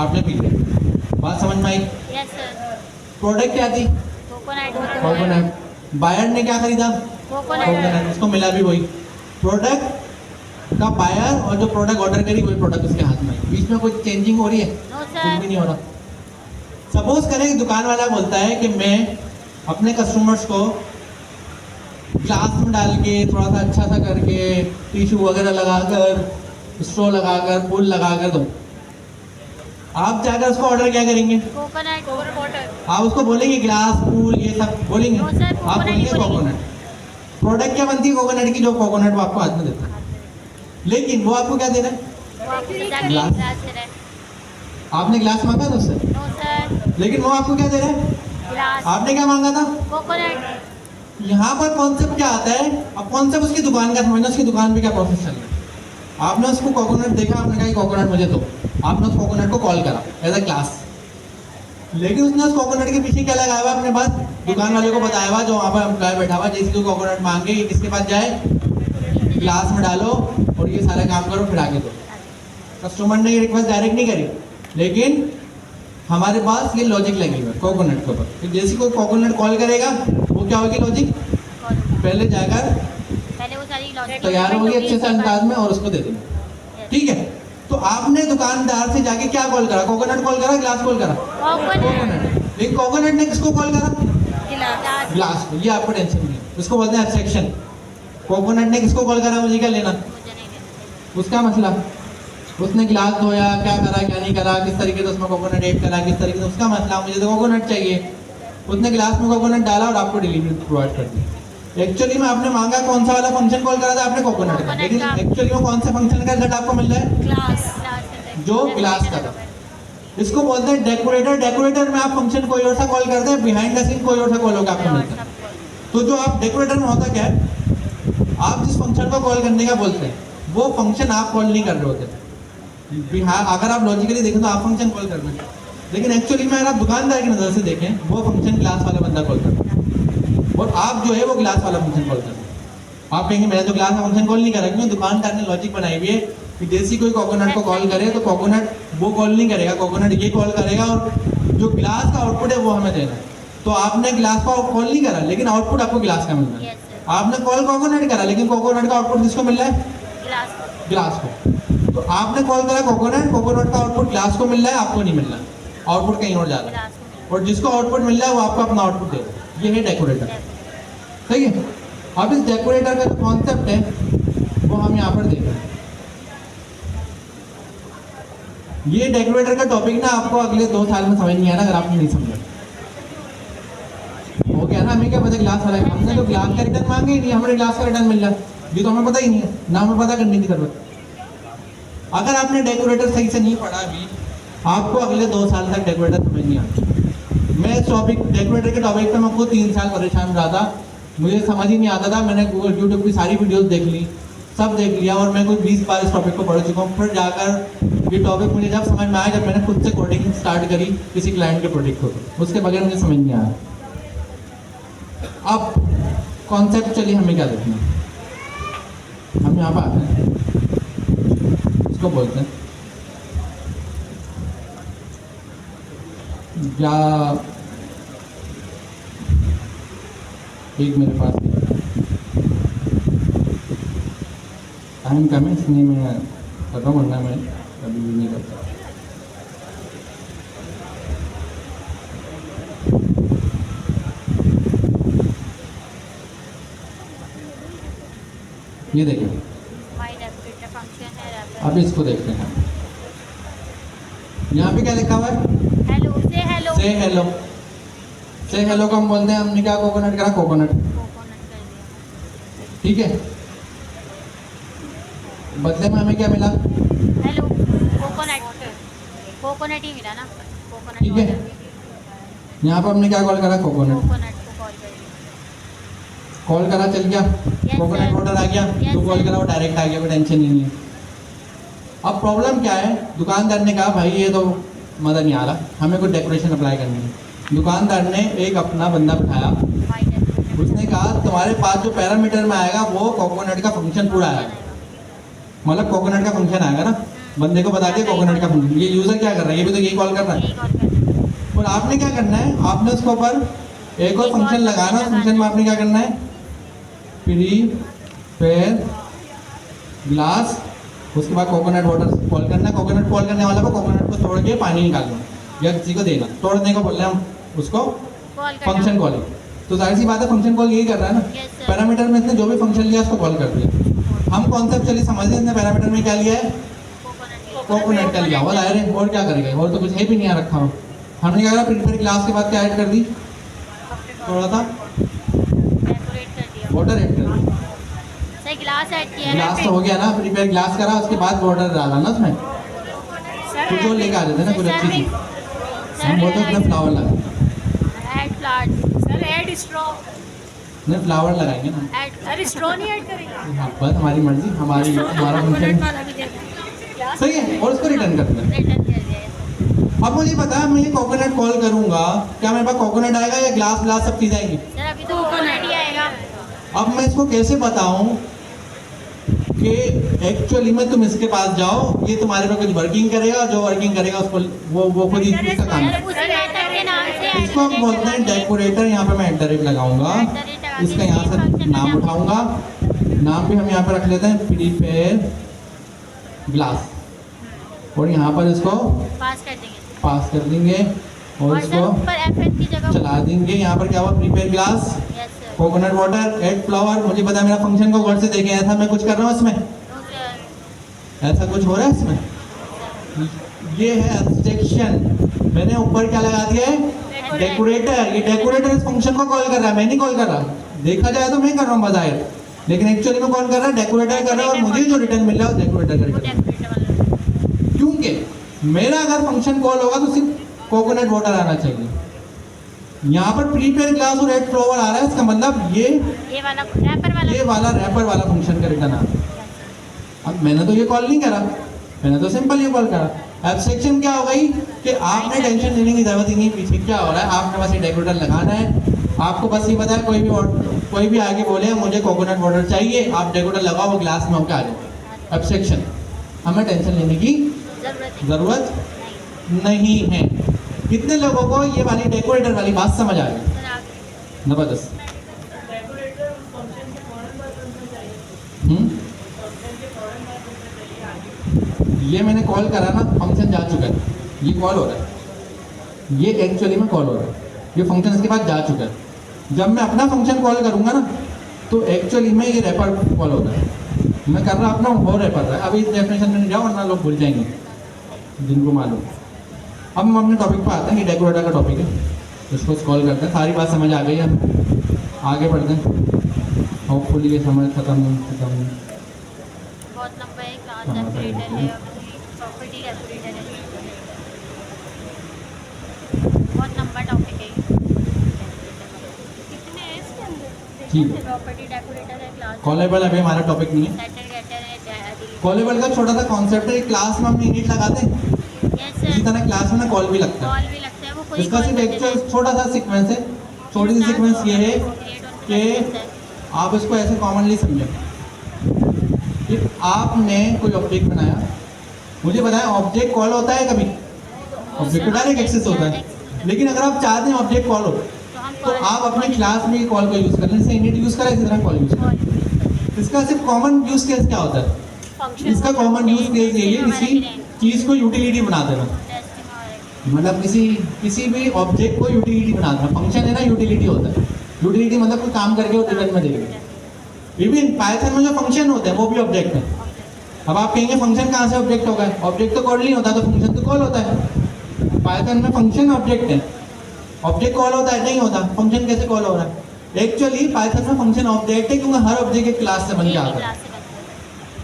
A: आपने पी लिया। बात समझ में आई?
B: यस सर
A: प्रोडक्ट क्या थी?
B: Coconut
A: coconut. बायर ने क्या खरीदा?
B: Coconut
A: coconut. उसको मिला भी वही प्रोडक्ट का बायर, और जो प्रोडक्ट ऑर्डर करी वही प्रोडक्ट उसके हाथ में है। बीच में कोई चेंजिंग हो रही है?
B: नो
A: कुछ
B: सर
A: भी नहीं हो रहा। सपोज करें कि दुकान वाला बोलता है कि मैं अपने कस्टमर्स को ग्लास में डाल के थोड़ा सा अच्छा सा करके टिश्यू वगैरह लगाकर, स्ट्रॉ लगाकर, फूल लगाकर दो। आप जाकर उसको ऑर्डर क्या करेंगे?
B: कोकोनट वाटर
A: आप उसको बोलेंगे ग्लास, फूल, ये सब बोलेंगे?
B: नो सर,
A: आप
B: कोकोनट ही
A: बोलेंगे
B: बोलेंगे।
A: कोकोनट। प्रोडक्ट क्या बनती है कोकोनट की? जो कोकोनट वो आपको हाथ में देता है, लेकिन वो आपको क्या दे रहा है? ग्लास। आपने ग्लास मांगा था उससे,
B: नो सर
A: लेकिन वो आपको क्या दे रहा है?
B: ग्लास
A: आपने क्या मांगा था?
B: कोकोनट
A: यहाँ पर कॉन्सेप्ट क्या आता है? अब कॉन्सेप्ट उसकी दुकान का समझना, उसकी दुकान पे क्या प्रोसेस चल रहा है। आपने उसको कोकोनट देखा, आपने कहा कोकोनट मुझे दो, आपने उस कोकोनट को कॉल करा एज अ क्लास, लेकिन उसने उस कोकोनट के पीछे क्या लगाया हुआ अपने पास? दुकान वाले को बताया हुआ, जो वहाँ पर एम्प्लॉय बैठा हुआ, जैसे कोई कोकोनट मांगे ये किसके पास जाए? ग्लास में डालो और ये सारा काम करो, फिर आगे दो। कस्टमर ने ये रिक्वेस्ट डायरेक्ट नहीं करी, लेकिन हमारे पास ये लॉजिक लगी हुई है कोकोनट के ऊपर। तो जैसे कोई कोकोनट कॉल करेगा वो क्या होगी लॉजिक? पहले जाकर
B: पहले वो सारी लॉजिक
A: तैयार होगी अच्छे से अंदाज में और उसको दे देंगे, ठीक है। तो आपने दुकानदार से जाके क्या कॉल करा? कोकोनट कॉल करा, ग्लास कॉल करा? कोकोनट। लेकिन कोकोनट ने किसको कॉल करा?
B: गिलास
A: ग्लास को। ये आपको टेंशन नहीं है, उसको बोलते हैं एब्स्ट्रैक्शन। कोकोनट ने किसको कॉल करा? मुझे क्या लेना?
B: मुझे नहीं देते
A: उसका मसला, उसने गिलास धोया, क्या करा क्या नहीं करा, किस तरीके से उसमें कोकोनट ऐड करा, किस तरीके से, उसका मसला। मुझे तो कोकोनट चाहिए। उसने गिलास में कोकोनट डाला और आपको डिलीवरी प्रोवाइड कर दी। एक्चुअली में आपने मांगा कौन सा वाला फंक्शन कॉल करा था? आपने कोकोनट का, लेकिन एक्चुअली में कौन से फंक्शन का रिजल्ट आपको मिल रहा है?
B: ग्लास
A: जो ग्लास का था। इसको बोलते हैं डेकोरेटर। डेकोरेटर में आप फंक्शन कोई और सा कॉल करते हैं, बिहाइंड द सीन कोई और सा कॉल होगा आपको मिलता है। तो जो आप डेकोरेटर में होता क्या है, आप जिस फंक्शन को कॉल करने का बोलते हैं वो फंक्शन आप कॉल नहीं कर रहे होते, हाँ, अगर आप लॉजिकली देखें तो आप फंक्शन कॉल कर रहे हैं, लेकिन एक्चुअली में अगर आप दुकानदार की नज़र से देखें वो फंक्शन ग्लास वाला बंदा कॉल कर रहा है और आप जो है वो ग्लास वाला फंक्शन कॉल कर रहे हैं। आप कहेंगे मैंने तो ग्लास का फंक्शन कॉल नहीं करा, क्यों? दुकानदार ने लॉजिक बनाई हुई है कि जैसी कोई कोकोनट को कॉल करे तो कोकोनट वो कॉल नहीं करेगा, कोकोनट ये कॉल करेगा और जो ग्लास का आउटपुट है वो हमें देना है। तो आपने ग्लास का कॉल नहीं करा लेकिन आउटपुट आपको ग्लास का मिल रहा है।
B: यस सर,
A: आपने कॉल कोकोनट करा लेकिन कोकोनट का आउटपुट किसको मिल रहा है?
B: ग्लास
A: ग्लास को। तो आपने कॉल करा कोकोनट, कोकोनट का आउटपुट ग्लास को मिल रहा है, आपको नहीं मिल रहा है, आउटपुट कहीं और जा रहा है।
B: ग्लास को
A: और जिसको आउटपुट मिल रहा है वो आपको अपना आउटपुट दे रहा है। ये है डेकोरेटर, सही है। अब इस डेकोरेटर का जो कॉन्सेप्ट है वो हम यहाँ पर देख रहे हैं। ये डेकोरेटर का टॉपिक ना आपको अगले 2 साल में समझ नहीं आना अगर आपने नहीं समझा। हो गया ना, हमें क्या पता ग्लास वाला है, हमने तो ग्लास का रिटर्न मांगे ही नहीं, हमें ग्लास का रिटर्न मिल रहा है, ये तो हमें पता ही नहीं है, ना हमें पता करने की जरूरत। अगर आपने डेकोरेटर सही से नहीं पढ़ा भी, आपको अगले 2 साल तक डेकोरेटर समझ नहीं आता। मैं इस टॉपिक डेकोरेटर के टॉपिक पे मैं खुद 3 साल परेशान रहा था, मुझे समझ ही नहीं आता था। मैंने गूगल यूट्यूब की सारी वीडियोस देख ली, सब देख लिया और मैं कोई 20 बार इस टॉपिक को पढ़ चुका हूँ। फिर जाकर ये टॉपिक मुझे जब समझ में आया जब मैंने खुद से कोडिंग स्टार्ट करी किसी क्लाइंट के प्रोजेक्ट को, उसके बगैर मुझे समझ नहीं आया। अब कॉन्सेप्चुअली हमें क्या देखना है, हम यहाँ पर आते हैं, इसको बोलते हैं या एक मेरे पास टाइम कम है इसलिए मैं कर रहा हूँ, वरना मैं कभी भी नहीं करता। ये देखिए,
B: माय डेकोरेटर फंक्शन है रैपर।
A: अब इसको देखते हैं। यहाँ पे क्या लिखा हुआ है?
B: हेलो से हेलो,
A: से हेलो। से हेलो को हम बोलते हैं, हमने क्या कोकोनट करा? कोकोनट,
B: कोकोनट कर दिया।
A: ठीक है। बदले में हमें क्या मिला?
B: हेलो कोकोनट, कोकोनट ही मिला ना, कोकोनट
A: ठीक है। यहाँ पर हमने क्या कॉल करा? कोकोनट।
B: कोकोनट को कॉल कर दिया।
A: कॉल करा, चल गया, कोकोनट
B: sir.
A: वाटर आ गया,
B: Yes,
A: तो कॉल
B: sir.
A: करा वो डायरेक्ट आ गया, कोई टेंशन ही नहीं है। अब प्रॉब्लम क्या है? दुकानदार ने कहा भाई ये तो मज़ा नहीं आ रहा, हमें कोई डेकोरेशन अप्लाई करनी है। दुकानदार ने एक अपना बंदा बिठाया,
B: माय डेकोरेटर
A: उसने कहा तुम्हारे पास जो पैरामीटर में आएगा वो कोकोनट का फंक्शन पूरा आएगा, मतलब कोकोनट का फंक्शन आएगा ना। बंदे को बता दिया कोकोनट का फंक्शन। ये यूज़र क्या कर रहा है? ये भी तो यही कॉल कर रहा है।
B: यही कॉल कर दिया।
A: और आपने क्या करना है? आपने उसके ऊपर एक और फंक्शन लगाना। फंक्शन में आपने क्या करना है? प्रीपेयर ग्लास, उसके बाद कोकोनट वाटर कॉल करना है। कोकोनट कॉल करने वाला को कोकोनट को तोड़ के पानी निकालना या किसी को देना, तोड़ने को बोल रहे हैं हम उसको
B: कॉल करना।
A: Function calling. तो जाहिर सी बात है फंक्शन कॉल यही कर रहा है ना।
B: Yes, sir.
A: पैरामीटर में इसने जो भी फंक्शन लिया उसको कॉल कर दिया। हम कॉन्सेप्चुअली समझ रहे हैं, इसने पैरामीटर में क्या लिया है?
B: कोकोनट
A: कोकोनट का लिया हुआ दायरे, और क्या करेगा? और तो कुछ है भी नहीं आ रखा हो। हमने क्या करा? प्रीपेयर ग्लास के बाद क्या ऐड कर दी? थोड़ा सा
B: डेकोरेट कर दिया।
A: वाटर ऐड कर दी।
B: सही ग्लास ऐड किया
A: ग्लास तो हो गया ना, प्रीपेयर ग्लास करा, उसके बाद वाटर डाला ना उसमें। तो जो लेके आ जाते ना कुछ अच्छी चीज, हम बोलते हैं उसमें फ्लावर लगा,
B: add flower,
C: sir add straw,
A: नहीं फ्लावर लगाएंगे ना।
B: ऐड
C: अरे स्ट्रॉ नहीं ऐड करेंगे?
A: हाँ, बस हमारी मर्जी, हमारा फंक्शन सही है। और उसको रिटर्न कर दिया।
B: रिटर्न कर दिया।
A: अब मुझे पता है मैं ये कोकोनट कॉल करूंगा, क्या मेरे पास कोकोनट आएगा या ग्लास ग्लास सब चीज़ आएंगी?
B: सर अभी तो कोकोनट ही आएगा।
A: अब मैं इसको कैसे बताऊं कि एक्चुअली में तुम इसके पास जाओ, ये तुम्हारे पे कुछ वर्किंग करेगा, जो वर्किंग करेगा उसको वो खुद ही उसका काम है।
B: सर उसी मेथड के नाम से
A: इसको हम बोलते हैं डेकोरेटर। यहाँ पे मैं एट लगाऊंगा, इसका यहाँ से नाम उठाऊंगा, नाम भी हम यहाँ पे रख लेते हैं प्रीपेयर ग्लास, और यहाँ पर इसको
B: पास कर देंगे।
A: पास कर देंगे और
B: और सर
A: इसको
B: ऊपर FN की जगह
A: चला देंगे। यहाँ पर क्या हुआ? Prepare glass,
B: yes sir.
A: Coconut water, add flower. मुझे पता है मेरा फंक्शन को गौर से देखें, ऐसा मैं कुछ कर रहा हूँ इसमें,
B: नो सर।
A: ऐसा कुछ हो रहा है इसमें। ये है एब्स्ट्रैक्शन। मैंने ऊपर क्या लगा दिया है? डेकोरेटर। ये डेकोरेटर इस फंक्शन को कॉल कर रहा है, मैं नहीं कॉल कर रहा। देखा जाए तो मैं कर रहा हूँ बजाय, लेकिन एक्चुअली में कौन कर रहा है? डेकोरेटर कर रहा है। और मुझे जो रिटर्न मिल रहा है वो डेकोरेटर का
B: वो
A: रिटर्न।
B: डेकोरेटर वाला।
A: क्योंकि मेरा अगर फंक्शन कॉल होगा तो सिर्फ कोकोनट वाटर आना चाहिए। यहाँ पर प्रीपेयर ग्लास और एड फ्लावर आ रहा है, इसका मतलब ये
B: वाला रैपर वाला।
A: वाला रैपर वाला फंक्शन का रिटर्न आ रहा है। अब मैंने तो ये कॉल नहीं करा, मैंने तो सिंपल ही कॉल करा। एब्स्ट्रैक्शन क्या हो गई कि आपने टेंशन लेने की जरूरत ही नहीं, पीछे क्या हो रहा है, आपने बस ये डेकोरेटर लगाना है। आपको बस ये पता है कोई भी आगे बोले मुझे कोकोनट वाटर चाहिए, आप डेकोरेटर लगाओ, वो ग्लास में होकर आ जाए। एब्स्ट्रैक्शन, हमें टेंशन लेने की जरूरत नहीं है। कितने लोगों को ये वाली डेकोरेटर वाली बात समझ आ गई?
B: सर आगे
A: जबरदस्त। ये मैंने कॉल करा ना, फंक्शन जा चुका है, ये कॉल हो रहा है, ये एक्चुअली में कॉल हो रहा है, ये फंक्शन इसके बाद जा चुका है। जब मैं अपना फंक्शन कॉल करूंगा ना तो एक्चुअली में ये रैपर कॉल होता है। मैं कर रहा अपना वो रैपर रहा है। अभी इस डेफिनेशन में नहीं जाओ वरना लोग भूल जाएंगे जिनको मालूम। अब हम अपने टॉपिक पर आते हैं, ये डेकोरेटर का टॉपिक है, इसको कॉल करते हैं। सारी बात समझ आ गई है, आगे बढ़ते हैं। होपफुली ये समझ खत्म नहीं।
B: बहुत लंबा है, क्लास डेकोरेटर है, प्रॉपर्टी डेकोरेटर है, बहुत लंबा टॉपिक है।
C: कितने हैं इसके अंदर?
A: ठीक है,
B: प्रॉपर्टी डेकोरेटर है, क्लास
A: कॉलेबल अभी हमारा टॉपिक नहीं है।
B: सेटर गेटर है,
A: कॉलेबल का छोटा सा कॉन्सेप्ट है, क्लास में हम यूनिट लगाते हैं,
B: यस
A: इसी
B: सर,
A: तरह क्लास में ना कॉल भी लगता है।
B: कॉल भी लगता है, वो कोई
A: इसका सिर्फ एक्चुअल छोटा सा सीक्वेंस है, छोटी सी सीक्वेंस ये है कि आप इसको ऐसे कॉमनली समझें कि आपने कोई ऑब्जेक्ट बनाया, मुझे बताया ऑब्जेक्ट कॉल होता है कभी? ऑब्जेक्ट तो डायरेक्ट एक्सेस होता है, लेकिन अगर आप चाहते हैं ऑब्जेक्ट कॉल हो तो आप अपने क्लास में कॉल को यूज़ कर लें। जैसे इनिट यूज़ करा इसी तरह कॉल यूज़ करें। इसका सिर्फ कॉमन यूज़ केस क्या होता है? इसका कॉमन यूज़ केस यही है किसी चीज़ को यूटिलिटी बना देना, मतलब किसी भी ऑब्जेक्ट को यूटिलिटी बना देना। फंक्शन है ना, यूटिलिटी होता है। यूटिलिटी मतलब कोई काम करके वो रिटर्न में देगा। इवन पाइथन में जो फंक्शन होते हैं वो भी ऑब्जेक्ट है। अब आप कहेंगे फंक्शन कहाँ से ऑब्जेक्ट होगा? ऑब्जेक्ट तो कॉल नहीं होता, तो फंक्शन तो कॉल होता है। पाइथन में फंक्शन ऑब्जेक्ट है, ऑब्जेक्ट कॉल होता है? नहीं होता। फंक्शन कैसे कॉल हो रहा है? एक्चुअली पाइथन में फंक्शन ऑब्जेक्ट है क्योंकि हर ऑब्जेक्ट एक क्लास से बन के आता है।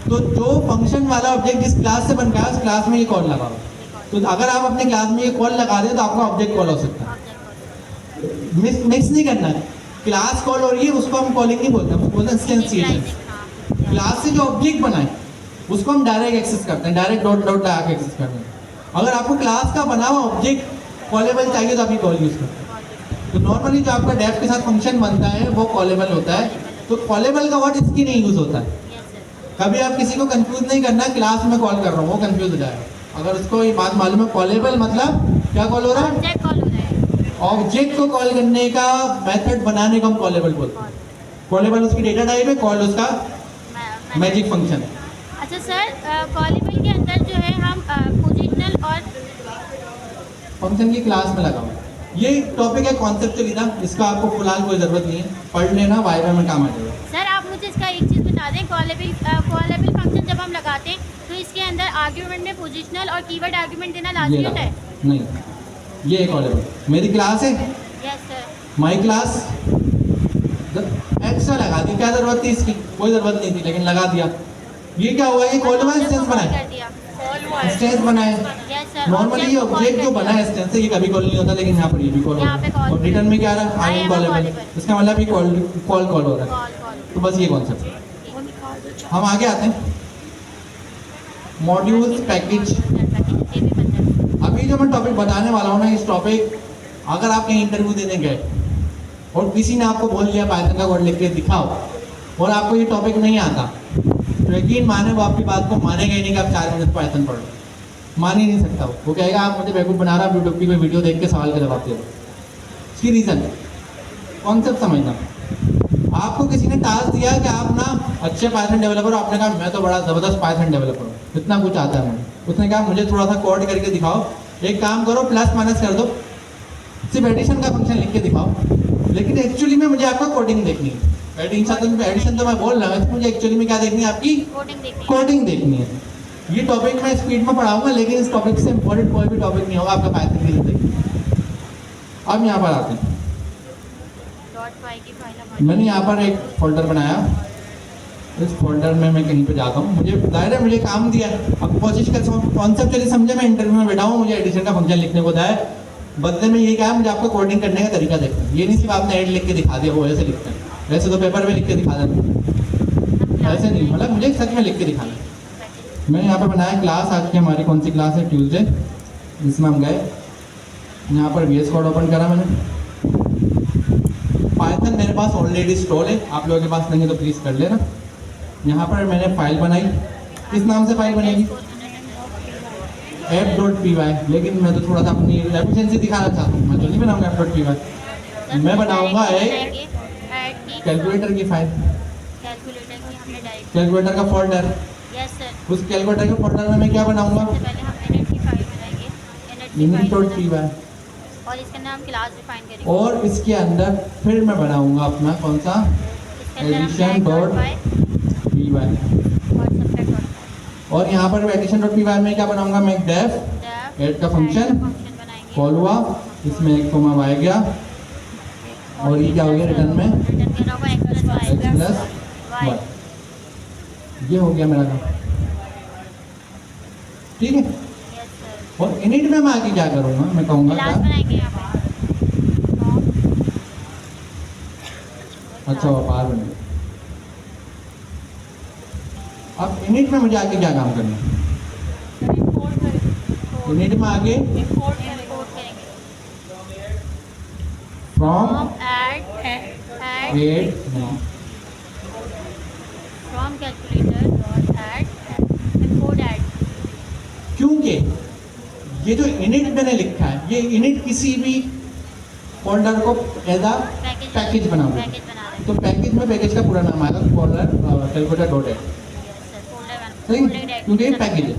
A: तो जो फंक्शन वाला ऑब्जेक्ट जिस क्लास से बन गया उस क्लास में ये कॉल लगाओ। तो अगर आप अपने क्लास में ये कॉल लगा दें तो आपका ऑब्जेक्ट कॉल हो सकता है। मिक्स नहीं करना है, क्लास कॉल हो रही है उसको हम कॉलिंग नहीं बोलते, हम बोलते हैं इंस्टेंशिएशन। क्लास से जो ऑब्जेक्ट बनाए उसको हम डायरेक्ट एक्सेस करते हैं, डायरेक्ट डॉट डॉट लगा के एक्सेस करते हैं। अगर आपको क्लास का बना हुआ ऑब्जेक्ट कॉलेबल चाहिए तो आप ये कॉल यूज़ करते हैं। तो नॉर्मली जो आपका डेफ के साथ फंक्शन बनता है वो कॉलेबल होता है। तो कॉलेबल का वर्ड इसकी नहीं यूज़ होता है। कभी आप किसी को कंफ्यूज नहीं करना क्लास में कॉल कर रहा हूँ, वो कंफ्यूज हो जाएगा। अगर उसको ये बात मालूम है कॉलेबल मतलब क्या कॉल हो रहा है, ऑब्जेक्ट को कॉल करने का मेथड बनाने को हम कॉलेबल बोलते हैं। कॉलेबल उसकी डेटा टाइप है, कॉल उसका मैजिक फंक्शन है।
B: अच्छा सर, कॉलेबल के अंदर जो है हम पोजिशनल और
A: फंक्शन की क्लास में लगाओ। ये टॉपिक है कॉन्सेप्चुअली ना, इसका आपको फिलहाल कोई ज़रूरत नहीं है, पढ़ लेना, वाइवा में काम आ जाएगा।
B: सर आप मुझे इसका एक चीज़ बता दें, कॉलेबल फंक्शन जब हम लगाते हैं तो इसके अंदर आर्ग्यूमेंट में पोजिशनल और कीवर्ड आर्ग्यूमेंट देना लाजमी होता है?
A: नहीं, ये है कॉलेबल। मेरी क्लास है,
B: yes sir,
A: my class, extra लगा दी, क्या ज़रूरत थी इसकी? कोई ज़रूरत नहीं थी, लेकिन लगा दिया। ये क्या हुआ? ये कॉल हुआ, इंस्टेंस बनाए, इंस्टेंस बनाए। नॉर्मली ये ऑब्जेक्ट जो बना है इंस्टेंस से, ये कभी कॉल नहीं होता, लेकिन यहाँ पर ये भी कॉल हो रहा है। और रिटर्न में क्या आ रहा है? I am callable. इसका मतलब ये कॉल हो रहा है। तो बस ये कॉन्सेप्ट है। हम आगे आते हैं, मॉड्यूल्स पैकेज। अभी जो मैं टॉपिक बताने वाला हूँ ना, इस टॉपिक अगर आप कहीं इंटरव्यू देने गए और किसी ने आपको बोल दिया पाइथन का कोड लिख के दिखाओ और आपको ये टॉपिक नहीं आता, तो यकीन माने वो आपकी बात को मानेगा ही नहीं कि आप 4 मिनट पाइथन पढ़ लो। मान ही नहीं सकता वो कहेगा आप मुझे बेवकूफ़ बना रहा, आप यूट्यूब की कोई वीडियो देख के सवाल के जवाब दे दो। इसकी रीज़न कॉन्सेप्ट समझना। आपको किसी ने टास्क दिया कि आप ना अच्छे पाइथन डेवलपर हो, आपने कहा मैं तो बड़ा ज़बरदस्त पाइथन डेवलपर हूँ, इतना कुछ आता है मुझे। उसने कहा मुझे थोड़ा सा कोड करके दिखाओ, एक काम करो प्लस माइनस कर दो, सिर्फ एडिशन का फंक्शन लिख के दिखाओ। लेकिन एक्चुअली में मुझे आपका कोडिंग देखनी है। एडिशन तो मैं बोल रहा हूँ, मुझे एक्चुअली में क्या देखनी है? आपकी कोडिंग देखनी है। ये टॉपिक मैं स्पीड में पढ़ाऊंगा, लेकिन इस टॉपिक से इम्पोर्टेंट कोई भी टॉपिक नहीं होगा आपका पाइथन की जिंदगी। अब यहाँ पर आते हैं, मैंने यहाँ पर एक फोल्डर बनाया, इस फोल्डर में मैं कहीं पे जाता हूँ, मुझे दायरा है, मुझे काम दिया है, अब कोशिश कर कॉन्सेप्ट चलिए समझे। मैं इंटरव्यू में बैठा हूँ, मुझे एडिशन का फंक्शन लिखने को दिया है, बदले में ये क्या है मुझे आपको कोडिंग करने का तरीका देखना है। ये नहीं सिर्फ आपने एड लिख के दिखा दिया वो ऐसे लिखते हैं, वैसे तो पेपर में लिख के दिखा देना, ऐसे नहीं, मतलब मुझे सच में लिख के दिखाना है। मैंने यहाँ पर बनाया क्लास। आज की हमारी कौन सी क्लास है? ट्यूसडे, जिसमें हम गए। यहाँ पर VS कोड ओपन करा मैंने। पाइथन मेरे पास ऑलरेडी इंस्टॉल है, आप लोगों के पास नहीं है तो प्लीज़ कर लेना। यहाँ पर मैंने फाइल बनाई। किस नाम से फाइल बनेगी? app.py। लेकिन मैं तो थोड़ा सा अपनी एफिशिएंसी दिखाना चाहता हूँ, मैं तो नहीं बनाऊंगा app.py। मैं बनाऊंगा एक कैलकुलेटर की फाइल,
B: कैलकुलेटर की हमने डायरेक्ट।
A: कैलकुलेटर का फोल्डर।
B: Yes sir.
A: उस कैलकुलेटर के फोल्डर में मैं क्या बनाऊंगा?
B: सबसे पहले हम इनिट की फाइल बनाएंगे। इनिट की फाइल और इसका नाम क्लास डिफाइन करेंगे।
A: और इसके अंदर फिर मैं बनाऊंगा अपना कौन सा? addition.py। और यहाँ पर addition.py में क्या बनाऊंगा? मैं डेफ ऐड का फंक्शन कॉल हुआ, इसमें एक कोमा y गया, और ये क्या हो गया रिटर्न में? x plus y। ये हो गया मेरा काम, ठीक है। और इनिट में मैं आगे क्या करूँगा? मैं कहूँगा
B: क्लास
A: क्या?
B: बनाएंगे यहाँ पे।
A: अच्छा वो पार बनेगा। अब इनिट में मुझे आगे क्या काम करना है? इनिट में आगे
B: इंपोर्ट करेंगे।
A: From
B: add from calculator dot add import add.
A: क्योंकि ये जो इनिट मैंने लिखा है, ये इनिट किसी भी फोल्डर को एज अ पैकेज बना देगा।
B: पैकेज बना रहे हैं।
A: तो पैकेज में पैकेज का पूरा नाम आएगा फोल्डर कैलकुलेटर डॉट ऐड, सही? क्योंकि ये पैकेज है।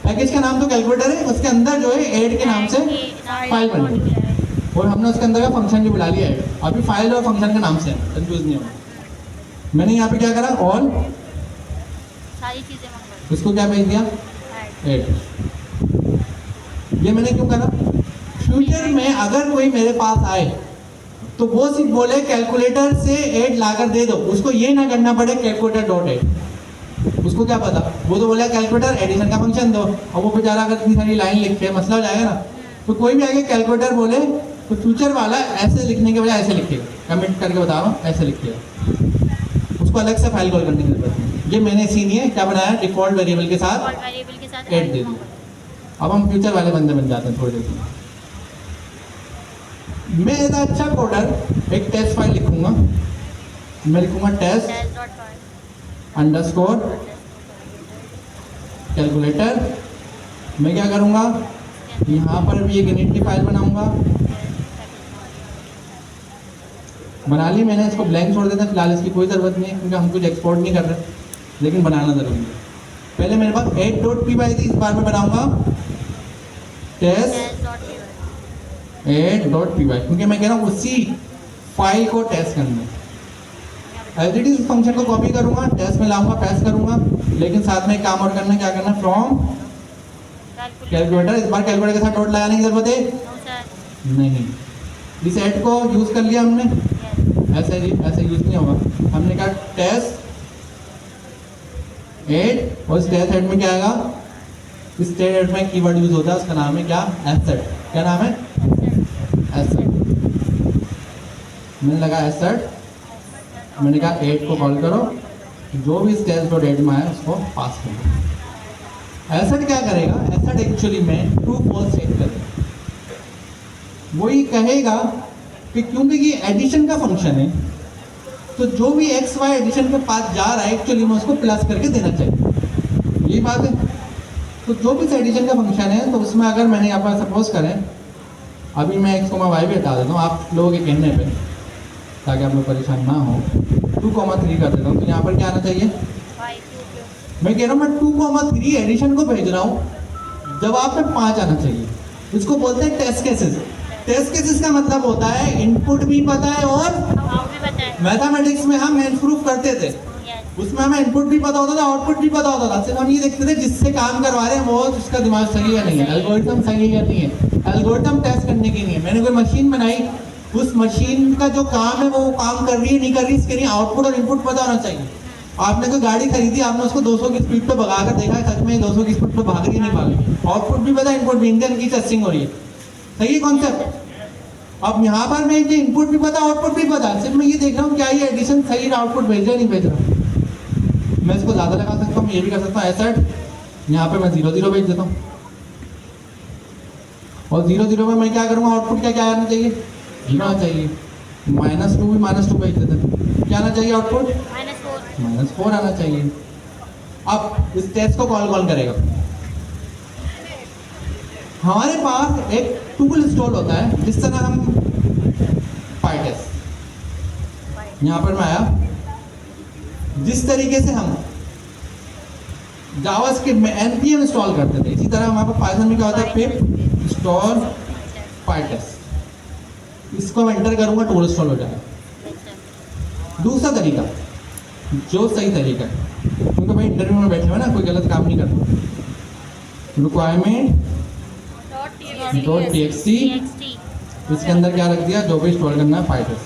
A: पैकेज का नाम तो कैलकुलेटर है, उसके अंदर जो है ऐड के नाम से फाइल बनेगी, और हमने उसके अंदर का फंक्शन भी बुला लिया है। अभी फाइल और फंक्शन के नाम से कंफ्यूज नहीं होगा। मैंने यहाँ पे क्या करा? ऑल
B: सारी चीजें मंगवा
A: उसको क्या भेज दिया? ऐड। ये मैंने क्यों करा? फ्यूचर में अगर कोई मेरे पास आए तो वो सिर्फ बोले कैलकुलेटर से ऐड लाकर दे दो, उसको ये ना करना पड़े कैलकुलेटर डॉट ऐड। उसको क्या पता? वो तो बोला कैलकुलेटर एडिशन का फंक्शन दो, और वो बेचारा अगर इतनी सारी लाइन लिखते मसला हो जाएगा ना। तो कोई भी आगे कैलकुलेटर बोले तो फ्यूचर वाला ऐसे लिखने के बजाय ऐसे लिखेगा, कमेंट करके बता रहा हूँ, ऐसे लिखेगा। उसको अलग से फाइल कॉल करने की जरूरत नहीं। ये मैंने सीनियर क्या बनाया? डिफॉल्ट वेरिएबल के साथ
B: वेरिएबल के साथ
A: ऐड दे दिया। अब हम फ्यूचर वाले बंदे बन जाते हैं थोड़ी देर में। मैं एज अच्छा कोडर एक टेस्ट फाइल लिखूंगा। मैं लिखूंगा टेस्ट अंडरस्कोर कैलकुलेटर। मैं क्या करूंगा? यहाँ पर भी एक इनिट की फाइल बनाऊंगा। बना ली मैंने, इसको ब्लैंक छोड़ देता फिलहाल, इसकी कोई ज़रूरत नहीं है क्योंकि हम कुछ एक्सपोर्ट नहीं कर रहे, लेकिन बनाना ज़रूरी है। पहले मेरे पास add.py थी, इस बार मैं बनाऊंगा टेस्ट add.py, क्योंकि मैं कह रहा हूँ उसी फाइल को टेस्ट करना है। एज इट इज फंक्शन को कॉपी करूंगा, टेस्ट में लाऊंगा, पेस्ट करूंगा, लेकिन साथ में एक काम और करना है। क्या करना? From calculator. इस बार कैलकुलेटर के साथ डॉट लगाने की जरूरत है नहीं। इस ऐड को यूज कर लिया हमने, ऐसे यूज नहीं होगा। हमने कहा टेस्ट ऐड, और इस टेस्ट ऐड में क्या आएगा? इस टेस्ट ऐड में कीवर्ड यूज होता है, उसका नाम है क्या? एसेट। क्या नाम है? एसेट। मैंने लगा एसेट, मैंने कहा ऐड को कॉल करो, जो भी इस टेस्ट डॉट ऐड में आए उसको पास करो। एसेट क्या करेगा? एसेट एक्चुअली में ट्रू फॉल्स चेक करेगा। वो ये कहेगा कि क्योंकि ये एडिशन का फंक्शन है, तो जो भी एक्स वाई एडिशन के पास जा रहा है एक्चुअली में उसको प्लस करके देना चाहिए। यही बात है। तो जो भी एडिशन का फंक्शन है, तो उसमें अगर मैंने यहाँ पर सपोज करें, अभी मैं एक्स कोमा वाई भी हटा देता हूँ आप लोगों के कहने पे, ताकि आप लोग परेशान ना हो। 2,3 कर देता हूँ, तो यहाँ पर क्या आना चाहिए? मैं कह रहा हूँ मैं 2,3 एडिशन को भेज रहा हूँ, जवाब में 5 आना चाहिए। इसको बोलते हैं टेस्ट केसेस। टेस्ट केसेस का मतलब होता है इनपुट भी पता है और मैथमेटिक्स में हम मेंस प्रूफ करते थे, उसमें हमें इनपुट भी पता होता था, आउटपुट भी पता होता था। सिर्फ हम ये देखते थे जिससे काम करवा रहे हैं वो उसका दिमाग सही है नहीं है, एल्गोरिथम सही है नहीं है। एल्गोरिथम टेस्ट करने की नहीं है। मैंने कोई मशीन बनाई, उस मशीन का जो काम है वो काम कर रही है नहीं कर रही, इसके लिए आउटपुट और इनपुट पता होना चाहिए। आपने कोई गाड़ी खरीदी, आपने उसको 200 की स्पीड पे भगा कर देखा है सच में 200 की स्पीड पे भाग रही नहीं भाग रही, आउटपुट भी पता, इनपुट भी, इंजन की टेस्टिंग हो रही है। सही है कॉन्सेप्ट? अब यहाँ पर मैं इनपुट भी पता आउटपुट भी पता, सिर्फ मैं ये देख रहा हूँ क्या ये एडिशन सही आउटपुट भेज रहा है नहीं भेज रहा। मैं इसको ज़्यादा लगा सकता हूँ, ये भी कर सकता हूँ एसेट, यहाँ पे मैं 0 0 भेज देता हूँ और 0 0 में मैं क्या करूँगा, आउटपुट क्या क्या आना चाहिए, 0 आना चाहिए। -2 भी -2 भेज देते हैं, क्या आना चाहिए आउटपुट,
B: -4
A: -4 आना चाहिए। अब इस टेस्ट को कौन करेगा, हमारे पास एक टूल इंस्टॉल होता है जिस तरह हम पाइटेस्ट, यहाँ पर मैं आया, जिस तरीके से हम जावास्क्रिप्ट में npm इंस्टॉल करते थे, इसी तरह हमारे पास पाइथन में क्या होता है, पिप इंस्टॉल पाइटेस्ट। इसको मैं एंटर करूंगा, टूल इंस्टॉल हो जाएगा। दूसरा तरीका जो सही तरीका है, क्योंकि भाई इंटरव्यू में बैठे हुए ना, कोई गलत काम नहीं करना, रिक्वायरमेंट .txt, इसके अंदर क्या रख दिया, जो भी इंस्टॉल करना है पाइटेस्ट।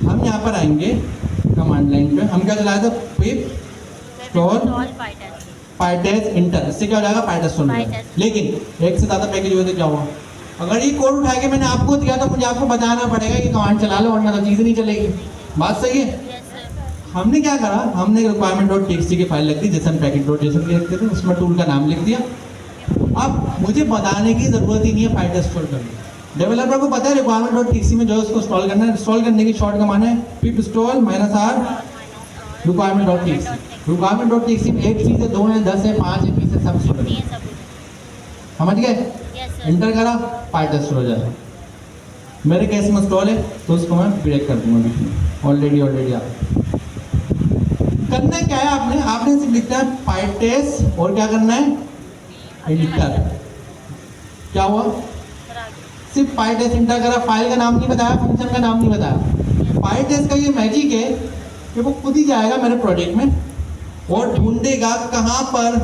A: हम यहाँ पर आएंगे कमांड लाइन पे, हम क्या चलाए थे, पिप इंस्टॉल पाइटेस्ट इंटर, इससे क्या हो जाएगा, पाइटेस्ट हो जाएगा।
B: पाइटेस्ट।
A: लेकिन एक से ज़्यादा पैकेज हुए तो क्या हुआ, अगर ये कोड उठा के मैंने आपको दिया तो मुझे आपको बताना पड़ेगा कि कमांड चला लो, वरना तो चीज़ नहीं चलेगी। बात सही है। हमने क्या करा, हमने requirement.txt की फाइल लिख दी, जैसे हम package.json की लिखते थे, उसमें टूल का नाम लिख दिया। अब मुझे बताने की ज़रूरत ही नहीं है पाइटेस्ट इंस्टॉल करना, डेवलपर को पता है requirement.txt में जो है उसको इंस्टॉल करना है। इंस्टॉल करने की शॉर्ट कमांड है pip install -r requirement.txt। requirement.txt में एक चीज़ है, 2 है, 10 है, 5 है, 20 है, सब इंस्टॉल है। समझ गए, एंटर करा, पाइटेस्ट हो जाएगा। मेरे केस में इंस्टॉल है तो उसको मैं ब्रेक कर दूंगा बीच में, ऑलरेडी आप करना क्या है, आपने सिर्फ लिखना है पाइटेस्ट और क्या करना है, इंटर। क्या हुआ, सिर्फ पाइटेस्ट इंटर करा, फाइल का नाम नहीं बताया, फंक्शन का नाम नहीं बताया। पाइटेस्ट का ये मैजिक है कि वो खुद ही जाएगा मेरे प्रोजेक्ट में और ढूंढेगा कहाँ पर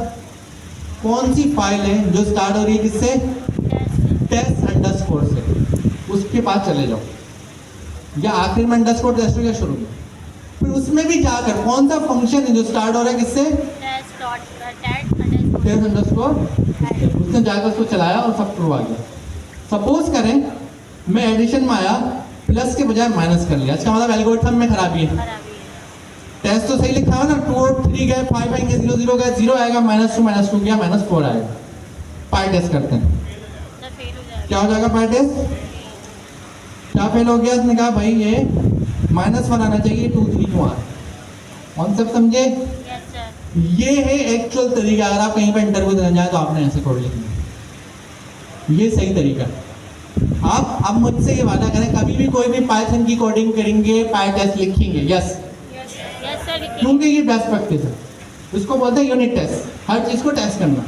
A: कौन सी फाइल है जो स्टार्ट हो रही है किससे, test_, से, उसके पास चले जाओ, या आखिर में अंडरस्कोर टेस्ट क्या शुरू किया, फिर उसमें भी जाकर कौन सा फंक्शन है जो स्टार्ट हो रहा है किससे, test_, उसने जाकर उसको चलाया और सब ट्रू आ गया। सपोज करें मैं एडिशन में आया, प्लस के बजाय माइनस कर लिया, इसका मतलब एल्गोरिथम में खराबी है। टेस्ट तो सही लिखा है ना, 2 और 3 गए, 5 आएंगे, 0 0 गए, 0 आएगा, -2 गया, -4 आएगा। पाई टेस्ट करते हैं, क्या हो जाएगा पाई टेस्ट, क्या फेल हो गया, इसने कहा भाई ये -1 आना चाहिए, 2 3 क्यों आ रहा, कॉन्सेप्ट समझे। ये है एक्चुअल तरीका, अगर आप कहीं पर इंटरव्यू देने जाए तो आपने ऐसे कोड लिखना, ये सही तरीका है। आप अब मुझसे ये वादा करें, कभी भी कोई भी पाइथन की कोडिंग करेंगे, पाई टेस्ट लिखेंगे, यस, क्योंकि ये बेस्ट प्रैक्टिस है। इसको बोलते हैं यूनिट टेस्ट, हर चीज़ को टेस्ट करना।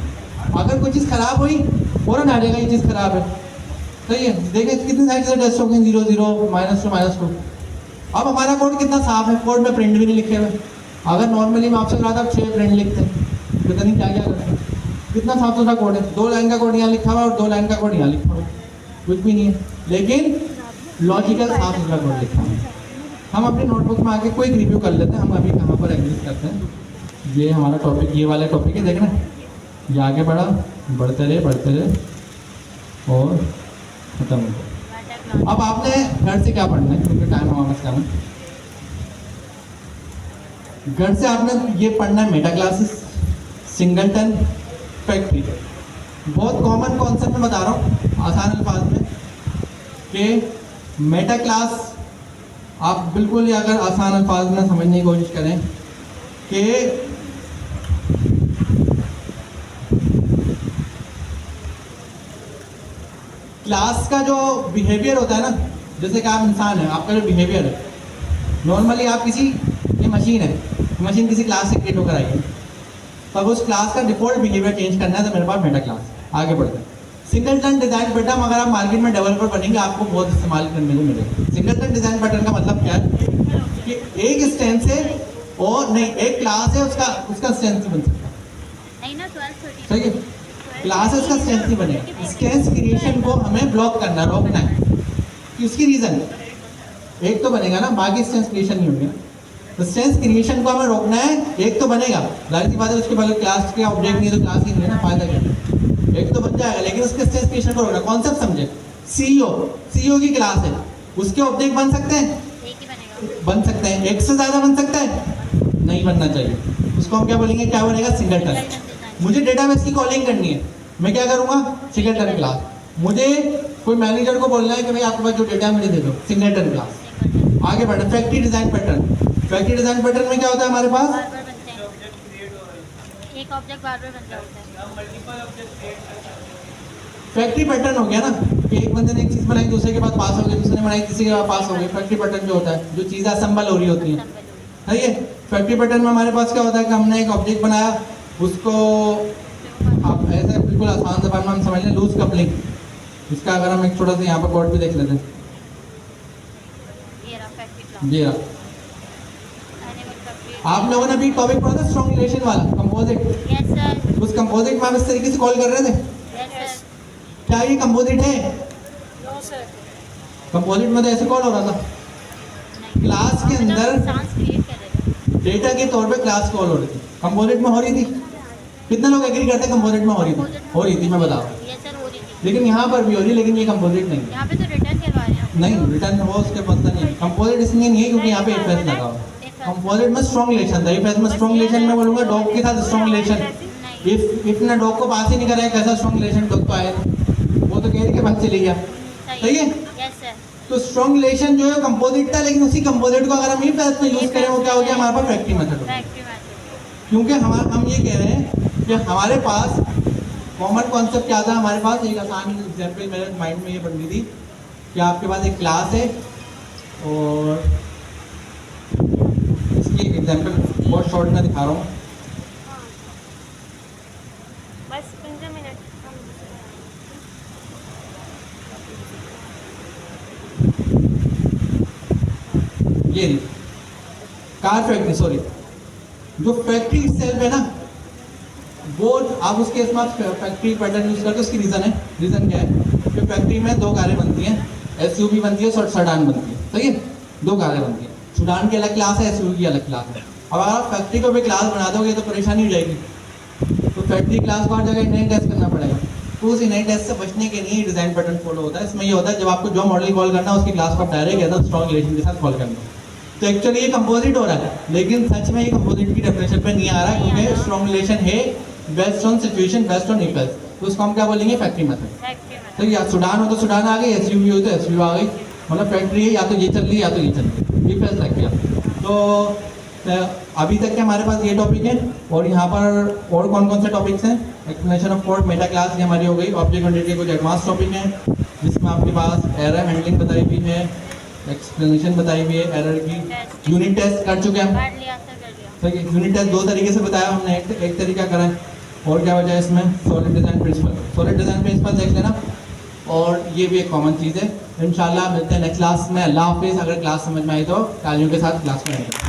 A: अगर कोई चीज़ खराब हुई फौरन आ जाएगा ये चीज़ खराब है, सही है। देखें कितनी सारी चीज़ें टेस्ट हो गई, 0 0 -2 अब हमारा कोड कितना साफ है, कोड में प्रिंट भी नहीं लिखे हुए। अगर नॉर्मली मैं आपसे कहा था 6 प्रिंट लिखते हैं, पता नहीं क्या क्या करते हैं। कितना साफ सुथरा कोड है, 2 लाइन का कोड यहाँ लिखा हुआ और 2 लाइन का कोड यहाँ लिखा हुआ, कुछ भी नहीं है, लेकिन लॉजिकल साफ सुथरा कोड लिखा है। हम अपनी नोटबुक में आके कोई रिव्यू कर लेते हैं, हम अभी कहाँ पर एग्जिस्ट करते हैं। ये हमारा टॉपिक, ये वाला टॉपिक है, देखना ये आगे बढ़ा, बढ़ते रहे और खत्म हो गया। अब आपने घर से क्या पढ़ना है, क्योंकि टाइम हमारे पास कम है। घर से आपने ये पढ़ना है मेटा क्लासेस, सिंगलटन, फैक्ट्री। बहुत कॉमन कॉन्सेप्ट में बता रहा हूँ आसान अल्फाज में कि मेटा क्लास आप बिल्कुल ही अगर आसान अल्फाज में समझने की कोशिश करें कि क्लास का जो बिहेवियर होता है ना, जैसे कि आप इंसान हैं, आपका जो बिहेवियर है, नॉर्मली आप किसी, ये मशीन है, मशीन किसी क्लास से क्रिएट होकर आई है, तब उस क्लास का डिफॉल्ट बिहेवियर चेंज करना है तो मेरे पास मेटा क्लास। आगे बढ़ते हैं, सिंगलटन डिज़ाइन पैटर्न अगर आप मार्केट में डेवलपर बनेंगे आपको बहुत इस्तेमाल करने को मिलेगा। सिंगलटन डिज़ाइन पैटर्न का मतलब क्या है कि एक इंस्टेंस है और नहीं, एक क्लास है, उसका इंस्टेंस नहीं बन सकता, सही है। क्लास है, उसका इंस्टेंस नहीं बनेगा। इंस्टेंस क्रिएशन को हमें ब्लॉक करना, रोकना है। इसकी रीज़न एक तो बनेगा ना, बाकी इंस्टेंस क्रिएशन नहीं होंगे। इंस्टेंस क्रिएशन को हमें रोकना है, एक तो बनेगा, जाहिर सी बात है, उसके बाद क्लास के ऑब्जेक्ट नहीं है तो क्लास ही नहीं है ना, फायदा क्या, एक तो बन जाएगा, लेकिन उसके इंस्टेंस क्रिएशन को रोकना। कॉन्सेप्ट समझे, सीईओ की क्लास है, उसके ऑब्जेक्ट बन सकते हैं, बन सकते हैं, एक से ज़्यादा बन सकता है नहीं बनना चाहिए। उसको हम क्या बोलेंगे, क्या बनेगा, सिंगलटन। मुझे डेटाबेस की कॉलिंग करनी है, मैं क्या करूँगा, सिंगलटन क्लास। मुझे कोई मैनेजर को बोलना है कि भाई आपके पास जो डेटा है मुझे दे दो, सिंगलटन क्लास। आगे बढ़े, factory design pattern. Factory design pattern में क्या होता है हमारे पास,
B: बार बार बनते हैं, एक ऑब्जेक्ट बार बार बन जाता है।
A: फैक्ट्री पैटर्न हो गया ना कि एक बंदे ने एक चीज बनाई, दूसरे के बाद पास हो गई, दूसरे ने बनाई, तीसरे के बाद पास हो गई। फैक्ट्री पैटर्न जो होता है, जो चीजें असेंबल हो रही होती हैं, सही है। फैक्ट्री पैटर्न में हमारे पास क्या होता है कि हमने एक ऑब्जेक्ट बनाया, उसको आप ऐसे बिल्कुल आसान से हम समझ लें, लूज कपलिंग। इसका अगर हम एक छोटा सा यहाँ पर कोड भी देख लेते हैं, जी हाँ, आप लोगों ने अभी टॉपिक पढ़ा था स्ट्रॉन्ग रिलेशन वाला, कंपोजिट।
B: यस सर,
A: उस कंपोजिट में हम इस तरीके से कॉल कर रहे थे,
B: यस सर।
A: क्या ये कंपोजिट है?
C: No sir.
A: कंपोजिट में तो ऐसे कॉल हो रहा था, क्लास के अंदर
B: सांस क्रिएट कर रहे थे।
A: डेटा के तौर पे क्लास कॉल हो रही थी, कंपोजिट में हो रही थी। कितने लोग एग्री करते हैं कंपोजिट में हो रही थी, मैं बता रहा हूँ।
B: यस सर, हो रही थी।
A: लेकिन यहाँ पर भी हो रही है, लेकिन ये कंपोजिट नहीं है।
B: यहाँ पे तो रिटर्न करवा रहे हैं।
A: नहीं, रिटर्न वो उसके पास नहीं है। कंपोजिट इसलिए नहीं है क्योंकि यहाँ पे एफ लगा हुआ है। कंपोजिट में स्ट्रॉन्ग रिलेशन था, एफ में स्ट्रॉन्ग रिलेशन में बोलूंगा डॉग के साथ स्ट्रॉन्ग रिलेशन।
B: नहीं,
A: इफ ने डॉग को पास ही नहीं कराया, कैसा स्ट्रॉन्ग रिलेशन डॉग को आया? वो तो कह रही के पास चली गया, सही है।
B: Yes sir.
A: तो स्ट्रॉन्ग रिलेशन जो है कंपोजिट था, लेकिन उसी कंपोजिट को अगर हम ये पैथ में यूज करें, वो क्या हो गया हमारे पास, फैक्ट्री मेथड।
B: Factory method.
A: क्योंकि हम ये कह रहे हैं कि हमारे पास कॉमन कॉन्सेप्ट क्या था, हमारे पास एक आसान एग्जाम्पल मेरे माइंड में ये बन गई थी कि आपके पास एक क्लास है, और इसकी एक एग्जाम्पल बहुत शॉर्ट में दिखा रहा हूँ।
C: बस 15 मिनट।
A: ये कार फैक्ट्री, सॉरी, जो फैक्ट्री सेल्फ है ना, वो आप उसके इसमें फैक्ट्री पैटर्न यूज करते, उसकी रीजन है। रीजन क्या है कि फैक्ट्री में दो कारें बनती हैं, एसयूवी बनती है, सेडान बनती है, सही है। दो कारें बनती हैं, सेडान की अलग क्लास है, एसयूवी की अलग क्लास है। अब आप फैक्ट्री को भी क्लास बना दोगे तो परेशानी हो जाएगी, तो फैक्ट्री क्लास को हर जगह इनलाइन टेस्ट करना पड़ेगा। तो उस इनलाइन टेस्ट से बचने के लिए डिजाइन पैटर्न फॉलो होता है। इसमें ये होता है जब आपको जो मॉडल कॉल करना है उसकी क्लास को डायरेक्ट एकदम स्ट्रॉन्ग रिलेशन के साथ कॉल करना। तो एक्चुअली ये कंपोजिट हो रहा है, लेकिन सच में ये कंपोजिट की डेफिनेशन पे नहीं आ रहा है, क्योंकि स्ट्रॉन्ग रिलेशन है based on situation, based on equals, तो उसको हम क्या बोलेंगे, फैक्ट्री मेथड।
B: Factory method.
A: तो या सुडान हो तो सुडान आ गई, एसयूवी हो तो एसयूवी आ गई, मतलब फैक्ट्री है, या तो ये चल रही है या तो ये चल रही है, इक्वल्स रख दिया। तो अभी तक के हमारे पास ये टॉपिक है, और यहाँ पर और कौन कौन से टॉपिक्स हैं, explanation of code, Meta class ये हमारी हो गई। ऑब्जेक्ट ओरिएंटेड के कुछ एडवांस टॉपिक हैं, जिसमें आपके पास एरर हैंडलिंग बताई हुई है, एक्सप्लेनेशन बताई हुई है एरर की। यूनिट टेस्ट कर चुके हैं हम,
B: कर लिया सर, कर लिया।
A: ठीक है। यूनिट टेस्ट दो तरीके से बताया हमने, एक तरीका करा है, और क्या वजह है इसमें, solid design principle. Solid design principle देख लेना, और ये भी एक कॉमन चीज़ है। इंशाल्लाह मिलते हैं नेक्स्ट क्लास में। अल्लाह हाफिज़। अगर क्लास समझ में आई तो तालियों के साथ क्लास में आएगा।